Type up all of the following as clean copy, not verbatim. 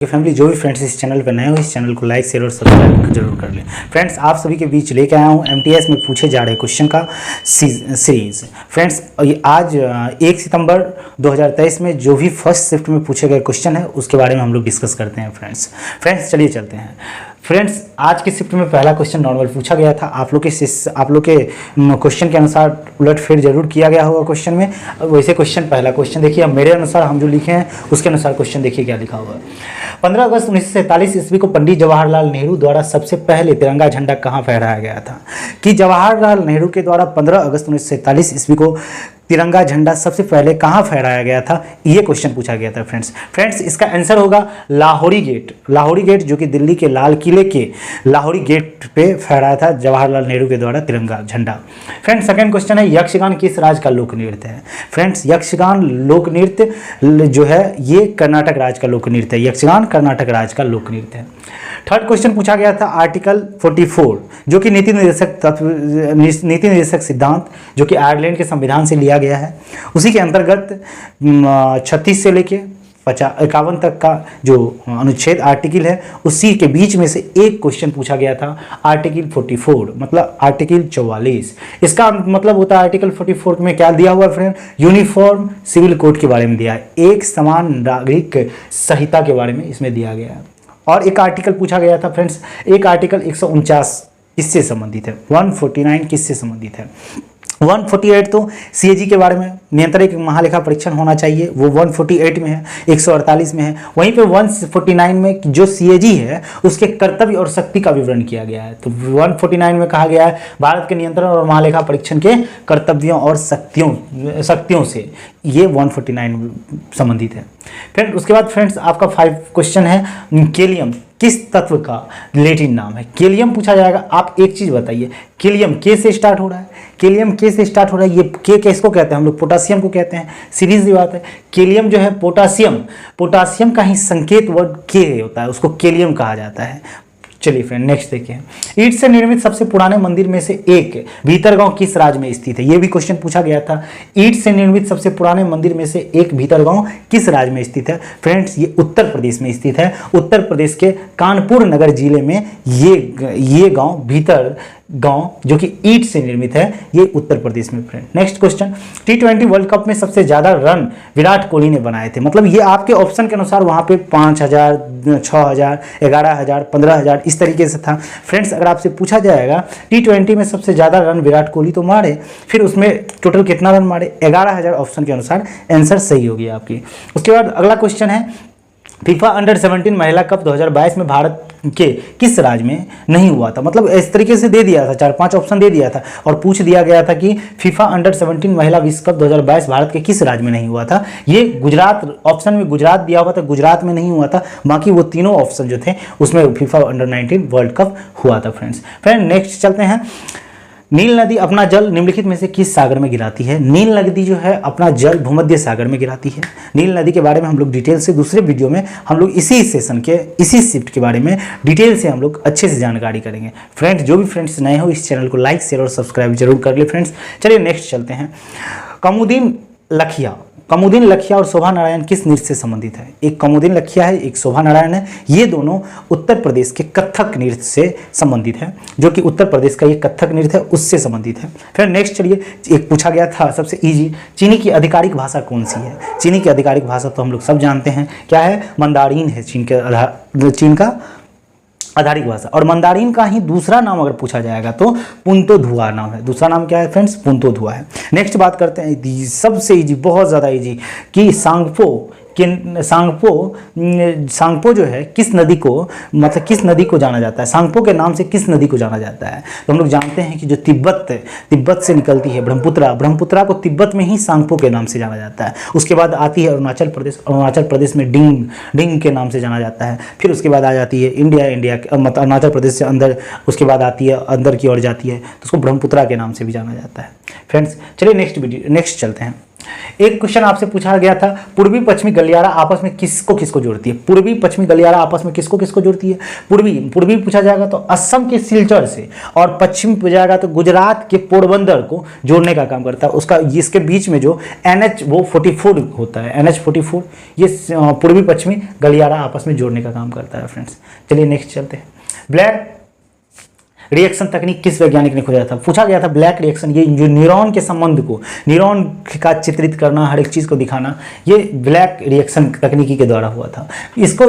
Family जो भी friends इस चैनल पर नए हो इस चैनल को लाइक शेयर और सब्सक्राइब जरूर कर लें। फ्रेंड्स आप सभी के बीच लेके आया हूँ एमटीएस में पूछे जा रहे क्वेश्चन का सीरीज। फ्रेंड्स आज 1 सितंबर 2023 में जो भी फर्स्ट शिफ्ट में पूछे गए क्वेश्चन है उसके बारे में हम लोग डिस्कस करते हैं। फ्रेंड्स चलिए चलते हैं। फ्रेंड्स आज के शिफ्ट में पहला क्वेश्चन नॉर्मल पूछा गया था। आप लोग के क्वेश्चन के अनुसार उलट फेर जरूर किया गया होगा क्वेश्चन में। वैसे पहला क्वेश्चन देखिए, अब मेरे अनुसार हम जो लिखे हैं उसके अनुसार क्वेश्चन देखिए क्या लिखा हुआ है। 15 अगस्त 1947 ईस्वी को पंडित जवाहरलाल नेहरू द्वारा सबसे पहले तिरंगा झंडा कहाँ फहराया गया था? कि जवाहरलाल नेहरू के द्वारा 15 अगस्त 1947 ईस्वी को तिरंगा झंडा सबसे पहले कहाँ फहराया गया था, ये क्वेश्चन पूछा गया था। फ्रेंड्स इसका आंसर होगा लाहौरी गेट, जो कि दिल्ली के लाल किले के लाहौरी गेट पे फहराया था जवाहरलाल नेहरू के द्वारा तिरंगा झंडा। फ्रेंड्स सेकंड क्वेश्चन है, यक्षगान किस राज्य का लोक नृत्य है? फ्रेंड्स यक्षगान लोक नृत्य जो है ये कर्नाटक राज्य का लोक नृत्य है। यक्षगान कर्नाटक राज्य का लोक नृत्य है। थर्ड क्वेश्चन पूछा गया था आर्टिकल 44 जो कि नीति निर्देशक सिद्धांत जो कि आयरलैंड के संविधान से लिया गया है, उसी के अंतर्गत 36 से लेके 51 तक का जो अनुच्छेद आर्टिकल है उसी के बीच में से एक क्वेश्चन पूछा गया था आर्टिकल 44 मतलब आर्टिकल 44। इसका मतलब होता है आर्टिकल 44 में क्या दिया हुआ फ्रेंड? यूनिफॉर्म सिविल कोड के बारे में दिया है, एक समान नागरिक संहिता के बारे में इसमें दिया गया है। और एक आर्टिकल पूछा गया था फ्रेंड्स, एक आर्टिकल 149 किससे संबंधित है? 149 किससे संबंधित है? 148 तो सीएजी के बारे में, नियंत्रक महालेखा परीक्षण होना चाहिए, वो 148 में है, 148 में है। वहीं पे 149 में जो सीएजी है उसके कर्तव्य और शक्ति का विवरण किया गया है। तो 149 में कहा गया है भारत के नियंत्रण और महालेखा परीक्षण के कर्तव्यों और शक्तियों से ये 149 संबंधित है। फिर उसके बाद फ्रेंड्स आपका 5 क्वेश्चन है, केलियम किस तत्व का लैटिन नाम है? केलियम पूछा जाएगा। आप एक चीज बताइए, केलियम के से स्टार्ट हो रहा है, केलियम के से स्टार्ट हो रहा है। ये के किसको कहते हैं? हम लोग पोटासियम को कहते हैं। सीरीज सी बात है। केलियम जो है पोटासियम का ही संकेत वर्ड के होता है, उसको केलियम कहा जाता है। चलिए फ्रेंड नेक्स्ट देखिए, ईंट से निर्मित सबसे पुराने मंदिर में से एक भीतरगांव किस राज्य में स्थित है? ये भी क्वेश्चन पूछा गया था। ईंट से निर्मित सबसे पुराने मंदिर में से एक भीतरगांव किस राज्य में स्थित है? फ्रेंड्स ये उत्तर प्रदेश में स्थित है। उत्तर प्रदेश के कानपुर नगर जिले में ये गांव भीतर गांव जो कि ईंट से निर्मित है, ये उत्तर प्रदेश में। Friend next question, T20 world cup में सबसे ज्यादा रन विराट कोहली ने बनाए थे। मतलब ये आपके ऑप्शन के अनुसार वहां पे 5000, 6000, 11000, 15000 इस तरीके से था। फ्रेंड्स अगर आपसे पूछा जाएगा T20 में सबसे ज्यादा रन विराट कोहली तो मारे, फिर उसमें टोटल कितना रन मारे? 11000 ऑप्शन के अनुसार आंसर सही होगी आपकी। उसके बाद अगला क्वेश्चन है, फीफा अंडर 17 महिला कप 2022 में भारत के किस राज्य में नहीं हुआ था? मतलब इस तरीके से दे दिया था, 4-5 ऑप्शन दे दिया था और पूछ दिया गया था कि फीफा अंडर 17 महिला विश्व कप 2022 भारत के किस राज्य में नहीं हुआ था। ये गुजरात ऑप्शन में गुजरात दिया हुआ था, गुजरात में नहीं हुआ था। बाकी वो तीनों ऑप्शन जो थे उसमें फीफा अंडर 19 वर्ल्ड कप हुआ था। फ्रेंड नेक्स्ट चलते हैं, नील नदी अपना जल निम्नलिखित में से किस सागर में गिराती है? नील नदी जो है अपना जल भूमध्य सागर में गिराती है। नील नदी के बारे में हम लोग डिटेल से दूसरे वीडियो में हम लोग इसी सेशन के इसी शिफ्ट के बारे में डिटेल से हम लोग अच्छे से जानकारी करेंगे। फ्रेंड्स जो भी फ्रेंड्स नए हो इस चैनल को लाइक शेयर और सब्सक्राइब जरूर कर ले। फ्रेंड्स चलिए नेक्स्ट चलते हैं, कुमुदिन लखिया और शोभा नारायण किस नृत्य से संबंधित है? एक कुमुदिन लखिया है, एक शोभा नारायण है। ये दोनों उत्तर प्रदेश के कथक नृत्य से संबंधित है, जो कि उत्तर प्रदेश का ये कथक नृत्य है उससे संबंधित है। फिर नेक्स्ट चलिए, एक पूछा गया था सबसे इजी, चीनी की आधिकारिक भाषा कौन सी है? चीनी की आधिकारिक भाषा तो हम लोग सब जानते हैं क्या है, मंदारिन है चीन का आधारिक भाषा। और मंदारिन का ही दूसरा नाम अगर पूछा जाएगा तो पुंतो धुआ नाम है। दूसरा नाम क्या है फ्रेंड्स? पुंतो धुआ है। नेक्स्ट बात करते हैं सबसे इजी, बहुत ज़्यादा इजी, कि सांगपो जो है किस नदी को जाना जाता है? सांगपो के नाम से किस नदी को जाना जाता है? तो हम लोग जानते हैं कि जो तिब्बत से निकलती है ब्रह्मपुत्रा को तिब्बत में ही सांगपो के नाम से जाना जाता है। उसके बाद आती है अरुणाचल प्रदेश में डिंग के नाम से जाना जाता है। फिर उसके बाद आ जाती है इंडिया मतलब अरुणाचल प्रदेश से अंदर, उसके बाद आती है अंदर की ओर जाती है तो उसको ब्रह्मपुत्रा के नाम से भी जाना जाता है। फ्रेंड्स चलिए नेक्स्ट चलते हैं। एक क्वेश्चन आपसे पूछा गया था, पूर्वी पश्चिमी गलियारा आपस में किसको किसको जोड़ती है? पूर्वी पश्चिमी गलियारा आपस में किसको किसको जोड़ती है? पूर्वी पूर्वी पूछा जाएगा तो असम के सिलचर से, और पश्चिमी पूछा जाएगा तो गुजरात के पोरबंदर को जोड़ने का काम करता है। उसका इसके बीच में जो NH वो 44 होता है, NH 44, ये पूर्वी पश्चिमी गलियारा आपस में जोड़ने का काम करता है फ्रेंड्स। चलिए नेक्स्ट चलते हैं। ब्लैक रिएक्शन तकनीक किस वैज्ञानिक ने खोजा था? पूछा गया था ब्लैक रिएक्शन, ये जो न्यूरॉन के संबंध को, न्यूरॉन का चित्रित करना, हर एक चीज़ को दिखाना, ये ब्लैक रिएक्शन तकनीकी के द्वारा हुआ था। इसका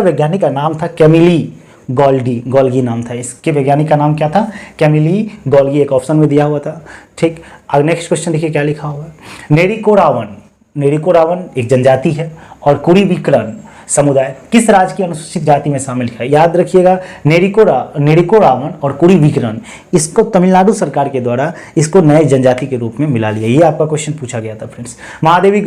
वैज्ञानिक का नाम था कैमिली गोल्गी नाम था। इसके वैज्ञानिक का नाम क्या था? कैमिली गोल्गी, एक ऑप्शन में दिया हुआ था। ठीक, अब नेक्स्ट क्वेश्चन देखिए क्या लिखा हुआ है। नेरिको रावण एक जनजाति है, और कुरीविकरण समुदाय किस राज्य की अनुसूचित जाति में शामिल है? याद रखिएगा, नेरिको रावण और कुरीविकरण, इसको तमिलनाडु सरकार के द्वारा इसको नए जनजाति के रूप में मिला लिया। ये आपका क्वेश्चन पूछा गया था फ्रेंड्स। महादेवी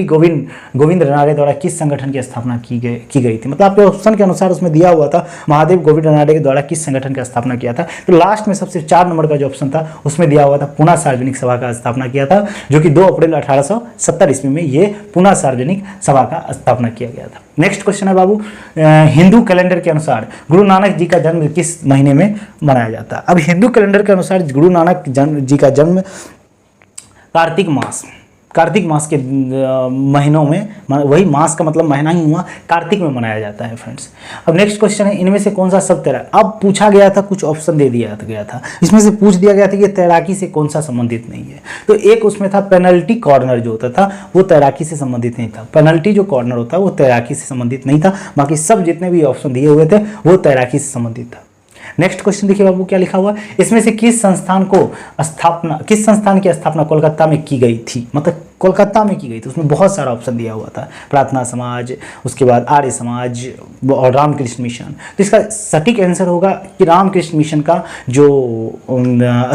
गोविंद रनाडे द्वारा किस संगठन की स्थापना की गई थी? मतलब आपके ऑप्शन के अनुसार उसमें दिया हुआ था महादेव गोविंद रनाडे के द्वारा किस संगठन की स्थापना किया था। तो लास्ट में सबसे 4 नंबर का जो ऑप्शन था उसमें दिया हुआ था पूना सार्वजनिक सभा का स्थापना किया था, जो कि 2 अप्रैल 1870 ईस्वी में ये पूना सार्वजनिक सभा का स्थापना किया गया था। नेक्स्ट क्वेश्चन है बाबू, हिंदू कैलेंडर के अनुसार गुरु नानक जी का जन्म किस महीने में मनाया जाता है? अब हिंदू कैलेंडर के अनुसार गुरु नानक जी का जन्म कार्तिक मास के महीनों में, वही मास का मतलब महीना ही हुआ, कार्तिक में मनाया जाता है फ्रेंड्स। अब नेक्स्ट क्वेश्चन है, इनमें से कौन सा शब्द तैराकी? अब पूछा गया था, कुछ ऑप्शन दे दिया गया था, इसमें से पूछ दिया गया था कि तैराकी से कौन सा संबंधित नहीं है। तो एक उसमें था पेनल्टी कॉर्नर, जो होता था वो तैराकी से संबंधित नहीं था। पेनल्टी जो कॉर्नर होता है वो तैराकी से संबंधित नहीं था, बाकी सब जितने भी ऑप्शन दिए हुए थे वो तैराकी से संबंधित था। नेक्स्ट क्वेश्चन देखिए बाबू क्या लिखा हुआ है, इसमें से किस संस्थान की स्थापना कोलकाता में की गई थी? मतलब कोलकाता में की गई थी, उसमें बहुत सारा ऑप्शन दिया हुआ था, प्रार्थना समाज, उसके बाद आर्य समाज और रामकृष्ण मिशन। तो इसका सटीक आंसर होगा कि रामकृष्ण मिशन का जो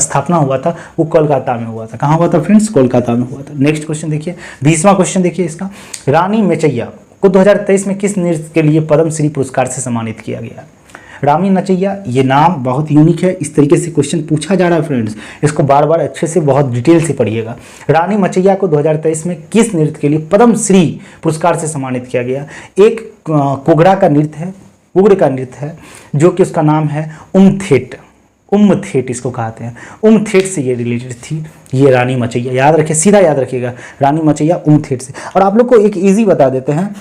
स्थापना हुआ था वो कोलकाता में हुआ था। कहाँ हुआ था फ्रेंड्स? कोलकाता में हुआ था। नेक्स्ट क्वेश्चन देखिए, 20वां क्वेश्चन देखिए इसका, रानी मेचैया को 2023 में किस नृत्य के लिए पद्मश्री पुरस्कार से सम्मानित किया गया? रानी नचैया, ये नाम बहुत यूनिक है, इस तरीके से क्वेश्चन पूछा जा रहा है फ्रेंड्स, इसको बार बार अच्छे से बहुत डिटेल से पढ़िएगा। रानी मचैया को 2023 में किस नृत्य के लिए पद्मश्री पुरस्कार से सम्मानित किया गया? एक कोगरा का नृत्य है, उग्र का नृत्य है, जो कि उसका नाम है उम्मथेट इसको कहते हैं। उम्मथेट से ये रिलेटेड थी ये रानी मचैया, याद रखिए, सीधा याद रखिएगा, रानी मचैया उम्मथेट से। और आप लोग को एक इजी बता देते हैं,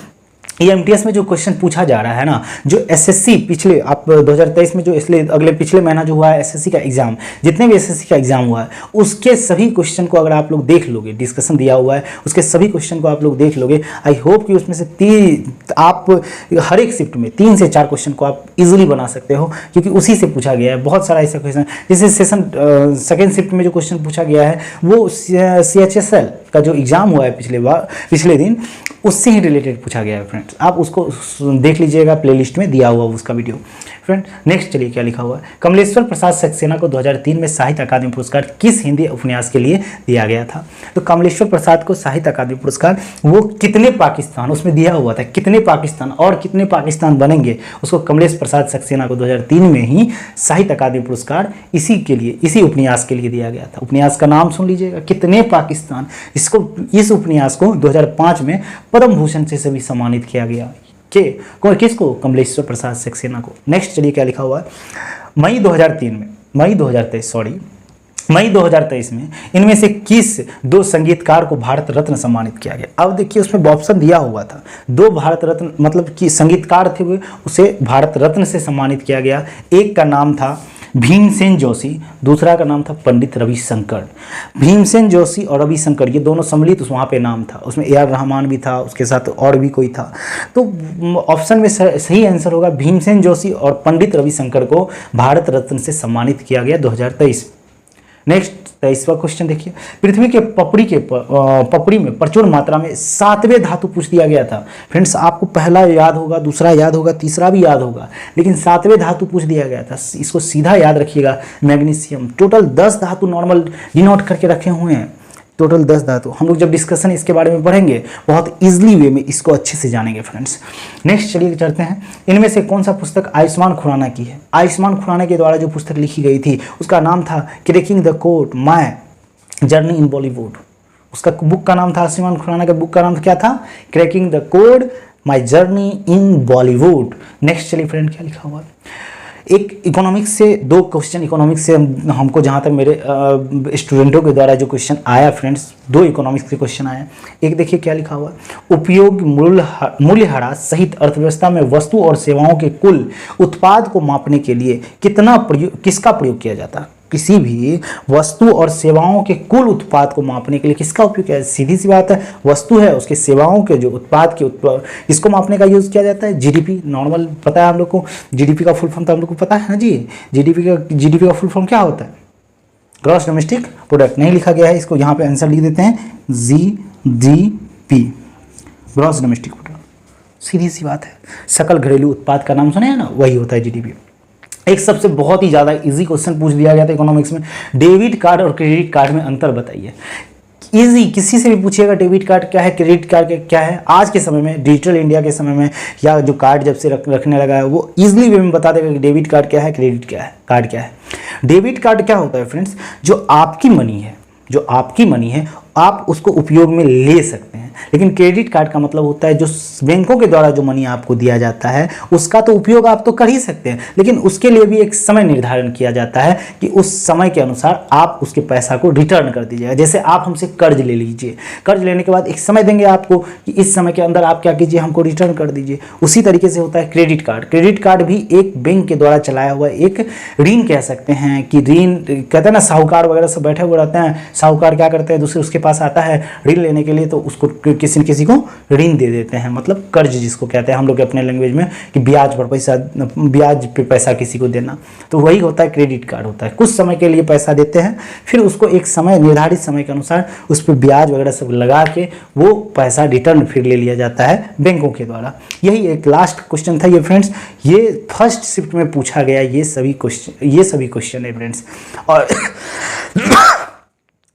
ये एमटीएस में जो क्वेश्चन पूछा जा रहा है ना, जो एसएससी पिछले आप 2023 में जो इसलिए अगले पिछले महीना जो हुआ है एसएससी का एग्जाम, जितने भी एसएससी का एग्जाम हुआ है उसके सभी क्वेश्चन को अगर आप लोग देख लोगे, डिस्कशन दिया हुआ है उसके सभी क्वेश्चन को आप लोग देख लोगे, आई होप कि उसमें से आप हर एक शिफ्ट में 3 से 4 क्वेश्चन को आप इजीली बना सकते हो, क्योंकि उसी से पूछा गया है। बहुत सारा ऐसा क्वेश्चन, जैसे सेकेंड शिफ्ट में जो क्वेश्चन पूछा गया है वो CHSL का जो एग्जाम हुआ है पिछले दिन, उससे ही रिलेटेड पूछा गया है फ्रेंड्स। आप उसको देख लीजिएगा, प्लेलिस्ट में दिया हुआ उसका वीडियो फ्रेंड। नेक्स्ट चलिए क्या लिखा हुआ है, कमलेश्वर प्रसाद सक्सेना को 2003 में साहित्य अकादमी पुरस्कार किस हिंदी उपन्यास के लिए दिया गया था? तो कमलेश्वर प्रसाद को साहित्य अकादमी पुरस्कार वो कितने पाकिस्तान, उसमें दिया हुआ था कितने पाकिस्तान और कितने पाकिस्तान बनेंगे, उसको कमलेश प्रसाद सक्सेना को 2003 में ही साहित्य अकादमी पुरस्कार इसी उपन्यास के लिए दिया गया था। उपन्यास का नाम सुन लीजिएगा, कितने पाकिस्तान। इस उपन्यास को 2005 में पद्म भूषण से भी सम्मानित किया गया। किसको? कमलेश्वर प्रसाद सक्सेना को। नेक्स्ट चलिए क्या लिखा हुआ है, मई 2023 में इनमें से किस 2 संगीतकार को भारत रत्न सम्मानित किया गया? अब देखिए उसमें ऑप्शन दिया हुआ था, 2 भारत रत्न मतलब कि संगीतकार थे हुए, उसे भारत रत्न से सम्मानित किया गया। एक का नाम था भीमसेन जोशी, दूसरा का नाम था पंडित रविशंकर। भीमसेन जोशी और रविशंकर ये दोनों सम्मिलित वहाँ पे नाम था, उसमें AR रहमान भी था, उसके साथ और भी कोई था। तो ऑप्शन में सही आंसर होगा भीमसेन जोशी और पंडित रविशंकर को भारत रत्न से सम्मानित किया गया 2023। नेक्स्ट 23वां क्वेश्चन देखिए, पृथ्वी के पपड़ी में प्रचुर मात्रा में 7वें धातु पूछ दिया गया था। फ्रेंड्स आपको पहला याद होगा, दूसरा याद होगा, तीसरा भी याद होगा, लेकिन 7वें धातु पूछ दिया गया था, इसको सीधा याद रखिएगा, मैग्नीशियम। टोटल 10 धातु नॉर्मल डिनोट करके रखे हुए हैं, टोटल 10 धातु। हम लोग जब डिस्कशन इसके बारे में पढ़ेंगे बहुत इजीली वे में इसको अच्छे से जानेंगे फ्रेंड्स। नेक्स्ट चलिए चलते हैं, इनमें से कौन सा पुस्तक आयुष्मान खुराना की है? आयुष्मान खुराना के द्वारा जो पुस्तक लिखी गई थी उसका नाम था cracking the code my journey in Bollywood. उसका बुक का नाम था, सलमान खुराना का बुक का नाम क्या था? Cracking the code, my journey in Bollywood. Next चलिए फ्रेंड, क्या लिखा हुआ है? एक इकोनॉमिक्स से 2 क्वेश्चन, इकोनॉमिक्स से हमको जहाँ तक मेरे स्टूडेंटों के द्वारा जो क्वेश्चन आया फ्रेंड्स, 2 इकोनॉमिक्स के क्वेश्चन आया। एक देखिए क्या लिखा हुआ है, उपयोग मूल्यह्रास सहित अर्थव्यवस्था में वस्तु और सेवाओं के कुल उत्पाद को मापने के लिए किसका प्रयोग किया जाता है? किसी भी वस्तु और सेवाओं के कुल उत्पाद को मापने के लिए किसका उपयोग किया जाता है? सीधी सी बात है, वस्तु है उसके सेवाओं के जो उत्पाद के इसको मापने का यूज किया जाता है जीडीपी। नॉर्मल पता है हम लोग को, जीडीपी का फुल फॉर्म तो हम लोग को पता है ना जी। जीडीपी का फुल फॉर्म क्या होता है? Gross domestic product. नहीं लिखा गया है, इसको यहाँ पे आंसर लिख देते हैं जीडीपी, ग्रॉस डोमेस्टिक प्रोडक्ट। सीधी सी बात है, सकल घरेलू उत्पाद का नाम सुने हैं ना, वही होता है जीडीपी। एक सबसे बहुत ही ज़्यादा इजी क्वेश्चन पूछ दिया गया था इकोनॉमिक्स में, डेबिट कार्ड और क्रेडिट कार्ड में अंतर बताइए। इजी, किसी से भी पूछिएगा डेबिट कार्ड क्या है, क्रेडिट कार्ड क्या है, आज के समय में, डिजिटल इंडिया के समय में, या जो कार्ड जब से रखने लगा है वो इजीली वे में बता देगा कि डेबिट कार्ड क्या है, क्रेडिट क्या है, कार्ड क्या है। डेबिट कार्ड क्या होता है फ्रेंड्स? जो आपकी मनी है आप उसको उपयोग में ले सकते हैं। लेकिन क्रेडिट कार्ड का मतलब होता है जो बैंकों के द्वारा जो मनी आपको दिया जाता है उसका तो उपयोग आप तो कर ही सकते हैं, लेकिन उसके लिए भी एक समय निर्धारण किया जाता है कि उस समय के अनुसार आप उसके पैसा को रिटर्न कर दीजिएगा। जैसे आप हमसे कर्ज ले लीजिए, कर्ज लेने के बाद एक समय देंगे आपको कि इस समय के अंदर आप क्या कीजिए, हमको रिटर्न कर दीजिए। उसी तरीके से होता है क्रेडिट कार्ड। क्रेडिट कार्ड भी एक बैंक के द्वारा चलाया हुआ एक ऋण कह सकते हैं कि ऋण कहते हैं ना, साहूकार वगैरह सब बैठे हुए रहते हैं, साहूकार क्या करते हैं, दूसरे उसके पास आता है ऋण लेने के लिए तो उसको किसी न किसी को ऋण दे देते हैं, मतलब कर्ज जिसको कहते हैं हम लोग अपने लैंग्वेज में कि ब्याज पे पैसा किसी को देना, तो वही होता है क्रेडिट कार्ड होता है। कुछ समय के लिए पैसा देते हैं, फिर उसको एक समय निर्धारित समय के अनुसार उस पर ब्याज वगैरह सब लगा के वो पैसा रिटर्न फिर ले लिया जाता है बैंकों के द्वारा। यही एक लास्ट क्वेश्चन था ये फ्रेंड्स, ये फर्स्ट शिफ्ट में पूछा गया ये सभी क्वेश्चन है फ्रेंड्स। और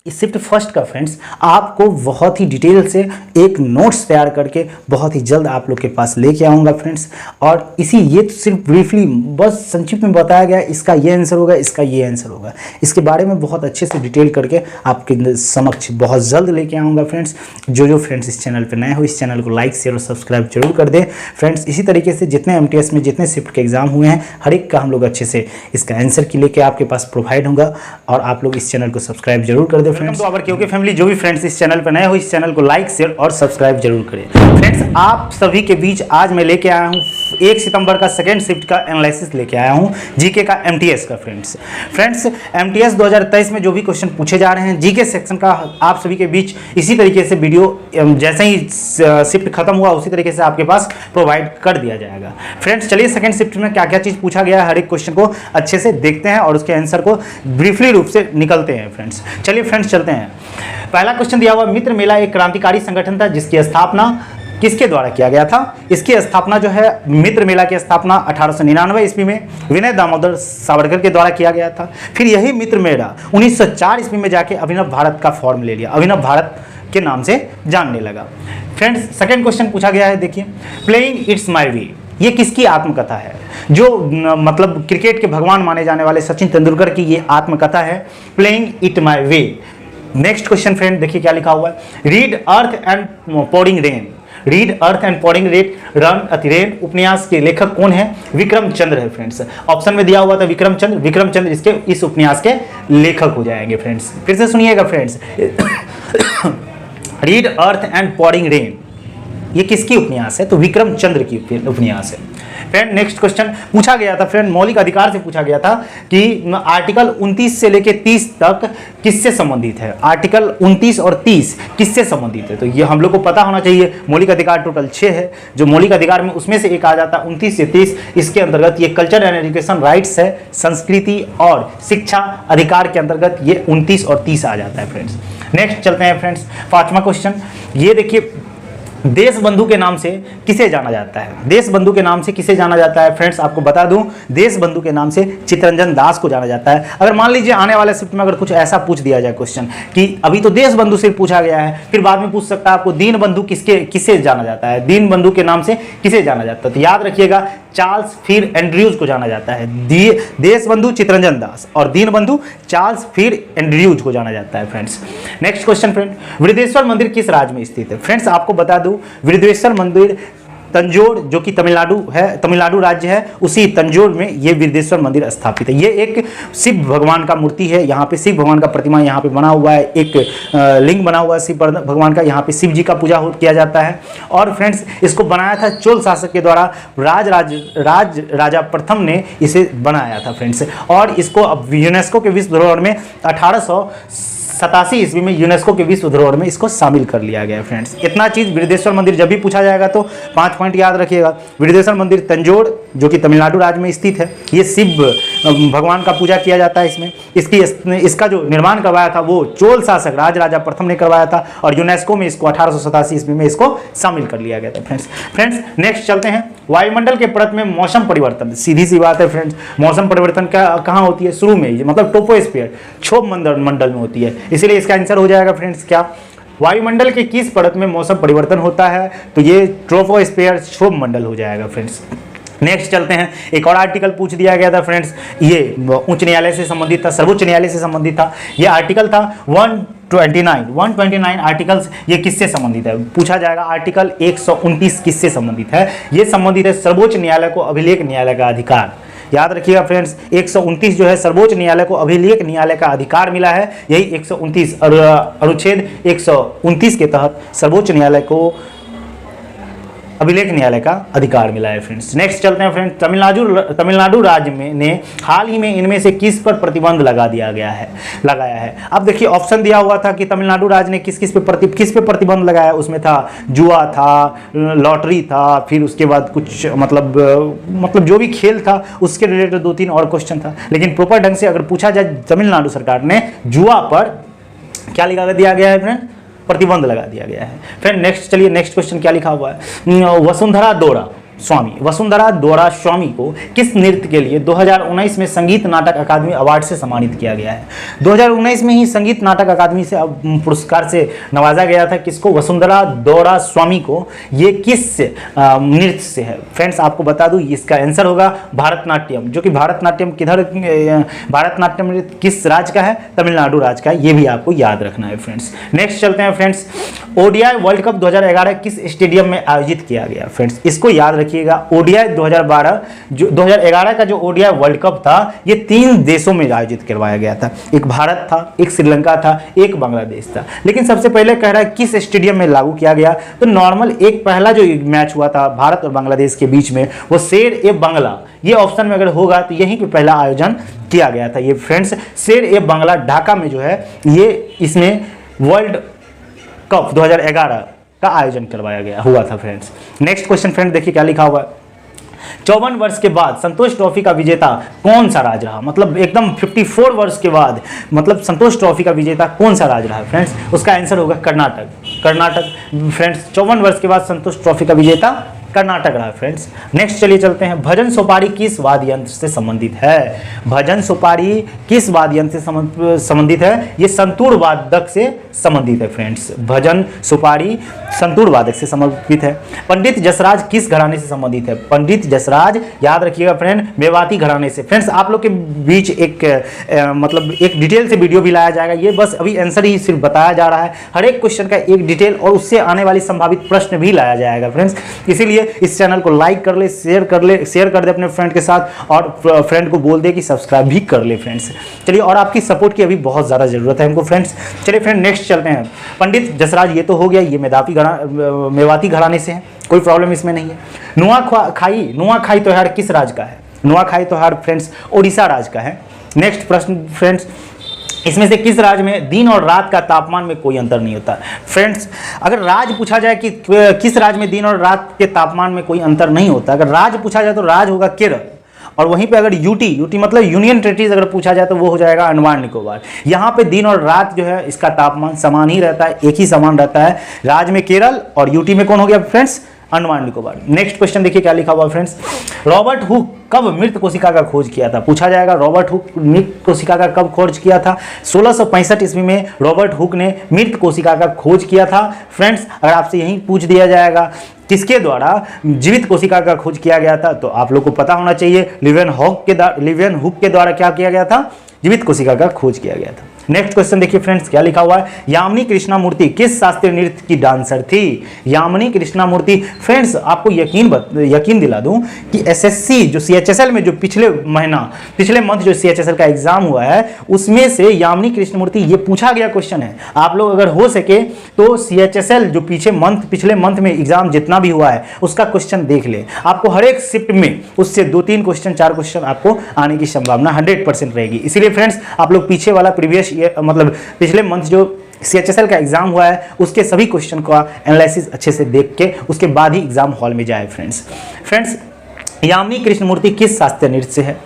इस शिफ्ट फर्स्ट का फ्रेंड्स आपको बहुत ही डिटेल से एक नोट्स तैयार करके बहुत ही जल्द आप लोग के पास लेके आऊँगा फ्रेंड्स। और ये तो सिर्फ ब्रीफली बस संक्षिप्त में बताया गया, इसका ये आंसर होगा, इसका ये आंसर होगा, इसके बारे में बहुत अच्छे से डिटेल करके आपके समक्ष बहुत जल्द लेके आऊँगा फ्रेंड्स। जो फ्रेंड्स इस चैनल पर नए हो इस चैनल को लाइक शेयर और सब्सक्राइब जरूर कर दें फ्रेंड्स। इसी तरीके से जितने MTS में जितने शिफ्ट के एग्जाम हुए हैं हर एक का हम लोग अच्छे से इसका आंसर की लेके आपके पास प्रोवाइड होगा, और आप लोग इस चैनल को सब्सक्राइब जरूर कर दें फ्रेंड्स। तो अवर क्योंकि फैमिली जो भी फ्रेंड्स इस चैनल पर नए हो इस चैनल को लाइक शेयर और सब्सक्राइब जरूर करें फ्रेंड्स। आप सभी के बीच आज मैं लेके आया हूँ 1 सितंबर का सेकेंड शिफ्ट का एनालिसिस लेके आया हूँ जीके का MTS का फ्रेंड्स। MTS 2023 में जो भी क्वेश्चन पूछे जा रहे हैं जीके सेक्शन का आप सभी के बीच इसी तरीके से वीडियो जैसे ही शिफ्ट खत्म हुआ उसी तरीके से आपके पास प्रोवाइड कर दिया जाएगा फ्रेंड्स। चलिए सेकेंड शिफ्ट में क्या क्या चीज़ पूछा गया है हर एक क्वेश्चन को अच्छे से देखते हैं और उसके आंसर को ब्रीफली रूप से निकलते हैं फ्रेंड्स। चलिए फ्रेंड्स चलते हैं। पहला क्वेश्चन दिया हुआ, मित्र मेला एक क्रांतिकारी संगठन था जिसकी स्थापना किसके द्वारा किया गया था? इसकी स्थापना जो है मित्र मेला की स्थापना 1899 ईस्वी में विनय दामोदर सावरकर के द्वारा किया गया था। फिर यही मित्र मेला 1904 ईस्वी में जाके अभिनव भारत का फॉर्म ले लिया, अभिनव भारत के नाम से जानने लगा फ्रेंड्स। सेकंड क्वेश्चन पूछा गया है, देखिए प्लेइंग इट्स माय वे, ये किसकी आत्मकथा है? जो मतलब क्रिकेट के भगवान माने जाने वाले सचिन तेंदुलकर की ये आत्मकथा है, playing it my way. Next question friend देखिए क्या लिखा हुआ है, red earth and pouring rain, red earth and pouring rain अतिरेन उपन्यास के लेखक कौन है? विक्रम चंद्र है फ्रेंड्स। ऑप्शन में दिया हुआ था विक्रम चंद्र इसके इस उपन्यास के लेखक हो जाएंगे फ्रेंड्स। फिर से सुनिएगा friends, read earth and pouring rain ये किसकी उपन्यास है? तो विक्रम चंद्र की उपन्यास है फ्रेंड। नेक्स्ट क्वेश्चन पूछा गया था फ्रेंड, मौलिक अधिकार से पूछा गया था कि आर्टिकल 29 से लेके 30 तक किससे संबंधित है? आर्टिकल 29 और 30 किससे संबंधित है? तो ये हम लोग को पता होना चाहिए। मौलिक अधिकार टोटल 6 है, जो मौलिक अधिकार में उसमें से एक आ जाता है 29 से 30। इसके अंतर्गत ये कल्चर एंड एजुकेशन राइट्स है, संस्कृति और शिक्षा अधिकार के अंतर्गत ये 29 और 30 आ जाता है फ्रेंड्स। नेक्स्ट चलते हैं फ्रेंड्स, 5वां क्वेश्चन, ये देखिए देश बंधु के नाम से किसे जाना जाता है? देश बंधु के नाम से किसे जाना जाता है फ्रेंड्स? आपको बता दूं, देश बंधु के नाम से चित्तरंजन दास को जाना जाता है। अगर मान लीजिए आने वाले शिफ्ट में अगर कुछ ऐसा पूछ दिया जाए क्वेश्चन कि अभी तो देश बंधु से पूछा गया है, फिर बाद में पूछ सकता है आपको दीन बंधु किसे जाना जाता है, दीन बंधु के नाम से किसे जाना जाता है, तो याद रखिएगा चार्ल्स फिर एंड्रयूज को जाना जाता है। देश बंधु चित्तरंजन दास और दीन बंधु चार्ल्स फिर एंड्रयूज को जाना जाता है friends. Next question friend, Vriddheshwar मंदिर किस राज्य में स्थित है? फ्रेंड्स आपको बता दूं, वृद्धेश्वर मंदिर तंजौर जो कि तमिलनाडु है, तमिलनाडु राज्य है, उसी तंजौर में ये वृद्धेश्वर मंदिर स्थापित है। ये एक शिव भगवान का मूर्ति है, यहाँ पे शिव भगवान का प्रतिमा यहाँ पे बना हुआ है, एक लिंग बना हुआ है शिव भगवान का, यहाँ पे शिव जी का पूजा किया जाता है। और फ्रेंड्स इसको बनाया था चोल शासक के द्वारा, राजा प्रथम ने इसे बनाया था फ्रेंड्स। और इसको अब यूनेस्को के विश्व धरोहर में 1887 ईस्वी में यूनेस्को के विश्व धरोहर में इसको शामिल कर लिया गया है फ्रेंड्स। इतना चीज वृद्धेश्वर मंदिर जब भी पूछा जाएगा तो 5 पॉइंट याद रखिएगा। वृद्धेश्वर मंदिर तंजौर जो कि तमिलनाडु राज्य में स्थित है, ये शिव भगवान का पूजा किया जाता है इसमें। इसका जो निर्माण करवाया था वो चोल शासक राजा प्रथम ने करवाया था और यूनेस्को में इसको 1887 ईस्वी में इसको शामिल कर लिया गया था फ्रेंड्स। नेक्स्ट चलते हैं, वायुमंडल के परत में मौसम परिवर्तन, सीधी सी बात है फ्रेंड्स, मौसम परिवर्तन कहाँ होती है? शुरू में, मतलब टोपोस्फीयर क्षोभ मंडल में होती है, इसीलिए इसका आंसर हो जाएगा फ्रेंड्स क्या? वायुमंडल के किस परत में मौसम परिवर्तन होता है? तो ये ट्रोपोस्फीयर क्षोभ मंडल हो जाएगा फ्रेंड्स। नेक्स्ट चलते हैं, एक और आर्टिकल पूछ दिया गया था फ्रेंड्स, ये उच्च न्यायालय से संबंधित था, सर्वोच्च न्यायालय से संबंधित था। ये आर्टिकल था 129 आर्टिकल्स, ये किससे संबंधित है? पूछा जाएगा आर्टिकल 129 किससे संबंधित है? ये संबंधित है सर्वोच्च न्यायालय को अभिलेख न्यायालय का अधिकार। याद रखिएगा फ्रेंड्स, 129 जो है सर्वोच्च न्यायालय को अभिलेख न्यायालय का अधिकार मिला है, यही 129 अनुच्छेद 129 के तहत सर्वोच्च न्यायालय को अभिलेख न्यायालय का अधिकार मिला है फ्रेंड्स। नेक्स्ट चलते हैं फ्रेंड्स, तमिलनाडु राज्य में ने हाल ही में इनमें से किस पर प्रतिबंध लगाया है? अब देखिए ऑप्शन दिया हुआ था कि तमिलनाडु राज्य ने किस पे प्रतिबंध लगाया। उसमें था जुआ था, लॉटरी था, फिर उसके बाद कुछ मतलब जो भी खेल था उसके रिलेटेड 2-3 और क्वेश्चन था। लेकिन प्रॉपर ढंग से अगर पूछा जाए, तमिलनाडु सरकार ने जुआ पर क्या लगा दिया गया है फ्रेंड? प्रतिबंध लगा दिया गया है फ्रेंड। नेक्स्ट चलिए, नेक्स्ट क्वेश्चन क्या लिखा हुआ है? वसुंधरा दोरा स्वामी को किस नृत्य के लिए 2019 में संगीत नाटक अकादमी अवार्ड से सम्मानित किया गया है? 2019 में ही संगीत नाटक अकादमी से पुरस्कार से नवाजा गया था। किसको? वसुंधरा दोरा स्वामी को। ये किस नृत्य से है फ्रेंड्स? आपको बता दूं इसका आंसर होगा भारतनाट्यम, जो कि भारतनाट्यम नृत्य किस राज्य का है? तमिलनाडु राज्य का है, ये भी आपको याद रखना है फ्रेंड्स। नेक्स्ट चलते हैं फ्रेंड्स, ओडीआई वर्ल्ड कप 2011 किस स्टेडियम में आयोजित किया गया फ्रेंड्स? इसको याद रखिएगा। ओडीआई 2011 का जो ओडीआई वर्ल्ड कप था, ये 3 देशों में आयोजित करवाया गया था। एक भारत था, एक श्रीलंका था, एक बांग्लादेश था। लेकिन सबसे पहले कह रहा है किस स्टेडियम में लागू किया गया? तो नॉर्मल एक पहला जो मैच हुआ था भारत और बांग्लादेश के बीच में, वो शेर ए बांग्ला, ये ऑप्शन में अगर होगा तो यहीं पे पहला आयोजन किया गया था। ये फ्रेंड्स शेर ए बांग्ला ढाका में जो है, ये इसमें वर्ल्ड कप 2011 का आयोजन करवाया हुआ था फ्रेंड्स। नेक्स्ट क्वेश्चन फ्रेंड देखिए क्या लिखा हुआ है, 54 वर्ष के बाद संतोष ट्रॉफी का विजेता कौन सा राज्य रहा? मतलब एकदम 54 वर्ष के बाद मतलब संतोष ट्रॉफी का विजेता कौन सा राज्य रहा फ्रेंड्स? उसका आंसर होगा कर्नाटक फ्रेंड्स। 54 वर्ष के बाद संतोष ट्रॉफी का विजेता कर्नाटक रहा फ्रेंड्स। नेक्स्ट चलिए चलते हैं, भजन सोपारी किस वाद्य यंत्र से संबंधित है? भजन सोपारी किस वाद्य यंत्र से संबंधित है? ये संतूर वादक से संबंधित है फ्रेंड्स। भजन सोपारी संतूर वादक से संबंधित है। पंडित जसराज किस घराने से संबंधित है? पंडित जसराज याद रखिएगा फ्रेंड, मेवाती घराने से। फ्रेंड्स आप लोग के बीच एक डिटेल से वीडियो भी लाया जाएगा। ये बस अभी आंसर ही सिर्फ बताया जा रहा है, हर एक क्वेश्चन का एक डिटेल और उससे आने वाली संभावित प्रश्न भी लाया जाएगा फ्रेंड्स। इसीलिए इस चैनल को लाइक कर ले, शेयर कर दे अपने फ्रेंड के साथ और फ्रेंड को बोल दे कि सब्सक्राइब भी कर ले फ्रेंड्स। चलिए, और आपकी सपोर्ट की अभी बहुत ज़्यादा ज़रूरत है हमको फ्रेंड्स। चलिए फ्रेंड नेक्स्ट चलते हैं, पंडित जसराज ये तो हो गया, ये मेवाती घराने से है, कोई प्रॉब्लम इसमें नहीं है। नुआखाई त्योहार किस राज्य का है? नुआखाई त्योहार फ्रेंड्स उड़ीसा राज्य का है। नेक्स्ट प्रश्न फ्रेंड्स, इसमें से किस राज्य में दिन और रात का तापमान में कोई अंतर नहीं होता? फ्रेंड्स अगर राज्य पूछा जाए कि किस राज्य में दिन और रात के तापमान में कोई अंतर नहीं होता, अगर राज्य पूछा जाए तो राज्य होगा केरल। और वहीं पे अगर यूटी मतलब यूनियन टेरिटरीज अगर पूछा जाए तो वो हो जाएगा अंडमान निकोबार। यहाँ पे दिन और रात जो है इसका तापमान समान ही रहता है, एक ही समान रहता है। राज्य में केरल और यूटी में कौन हो गया friends, Andaman Nicobar. Next question देखिए क्या लिखा हुआ फ्रेंड्स, रॉबर्ट हुक कब मृत कोशिका का खोज किया था, पूछा जाएगा रॉबर्ट हुक मृत कोशिका का कब खोज किया था। 1665 ईस्वी में रॉबर्ट हुक ने मृत कोशिका का खोज किया था। फ्रेंड्स अगर आपसे यही पूछ दिया जाएगा किसके द्वारा जीवित कोशिका का खोज किया गया था, तो आप लोग को पता होना चाहिए लिवेन हुक के द्वारा क्या किया गया था, जीवित कोशिका का खोज किया गया था। नेक्स्ट क्वेश्चन देखिए फ्रेंड्स क्या लिखा हुआ है, यामिनी कृष्णामूर्ति किस शास्त्रीय नृत्य की डांसर थी। यामिनी कृष्णामूर्ति फ्रेंड्स आपको यकीन दिला दूं कि एसएससी जो सीएचएसएल में जो पिछले मंथ जो सीएचएसएल का एग्जाम हुआ है उसमें से यामिनी कृष्णामूर्ति ये पूछा गया क्वेश्चन है। आप लोग अगर हो सके तो सीएचएसएल जो पिछले मंथ में एग्जाम जितना भी हुआ है उसका क्वेश्चन देख ले, आपको हर एक शिफ्ट में उससे 2-3 क्वेश्चन 4 क्वेश्चन आपको आने की संभावना 100% रहेगी। इसीलिए फ्रेंड्स आप लोग पीछे वाला मतलब पिछले मंथ जो सीएचएसएल का एग्जाम हुआ है उसके सभी क्वेश्चन का एनालिसिस अच्छे से देख के उसके बाद ही एग्जाम हॉल में जाए। फ्रेंड्स यामिनी कृष्णमूर्ति किस शास्त्रीय नृत्य से है।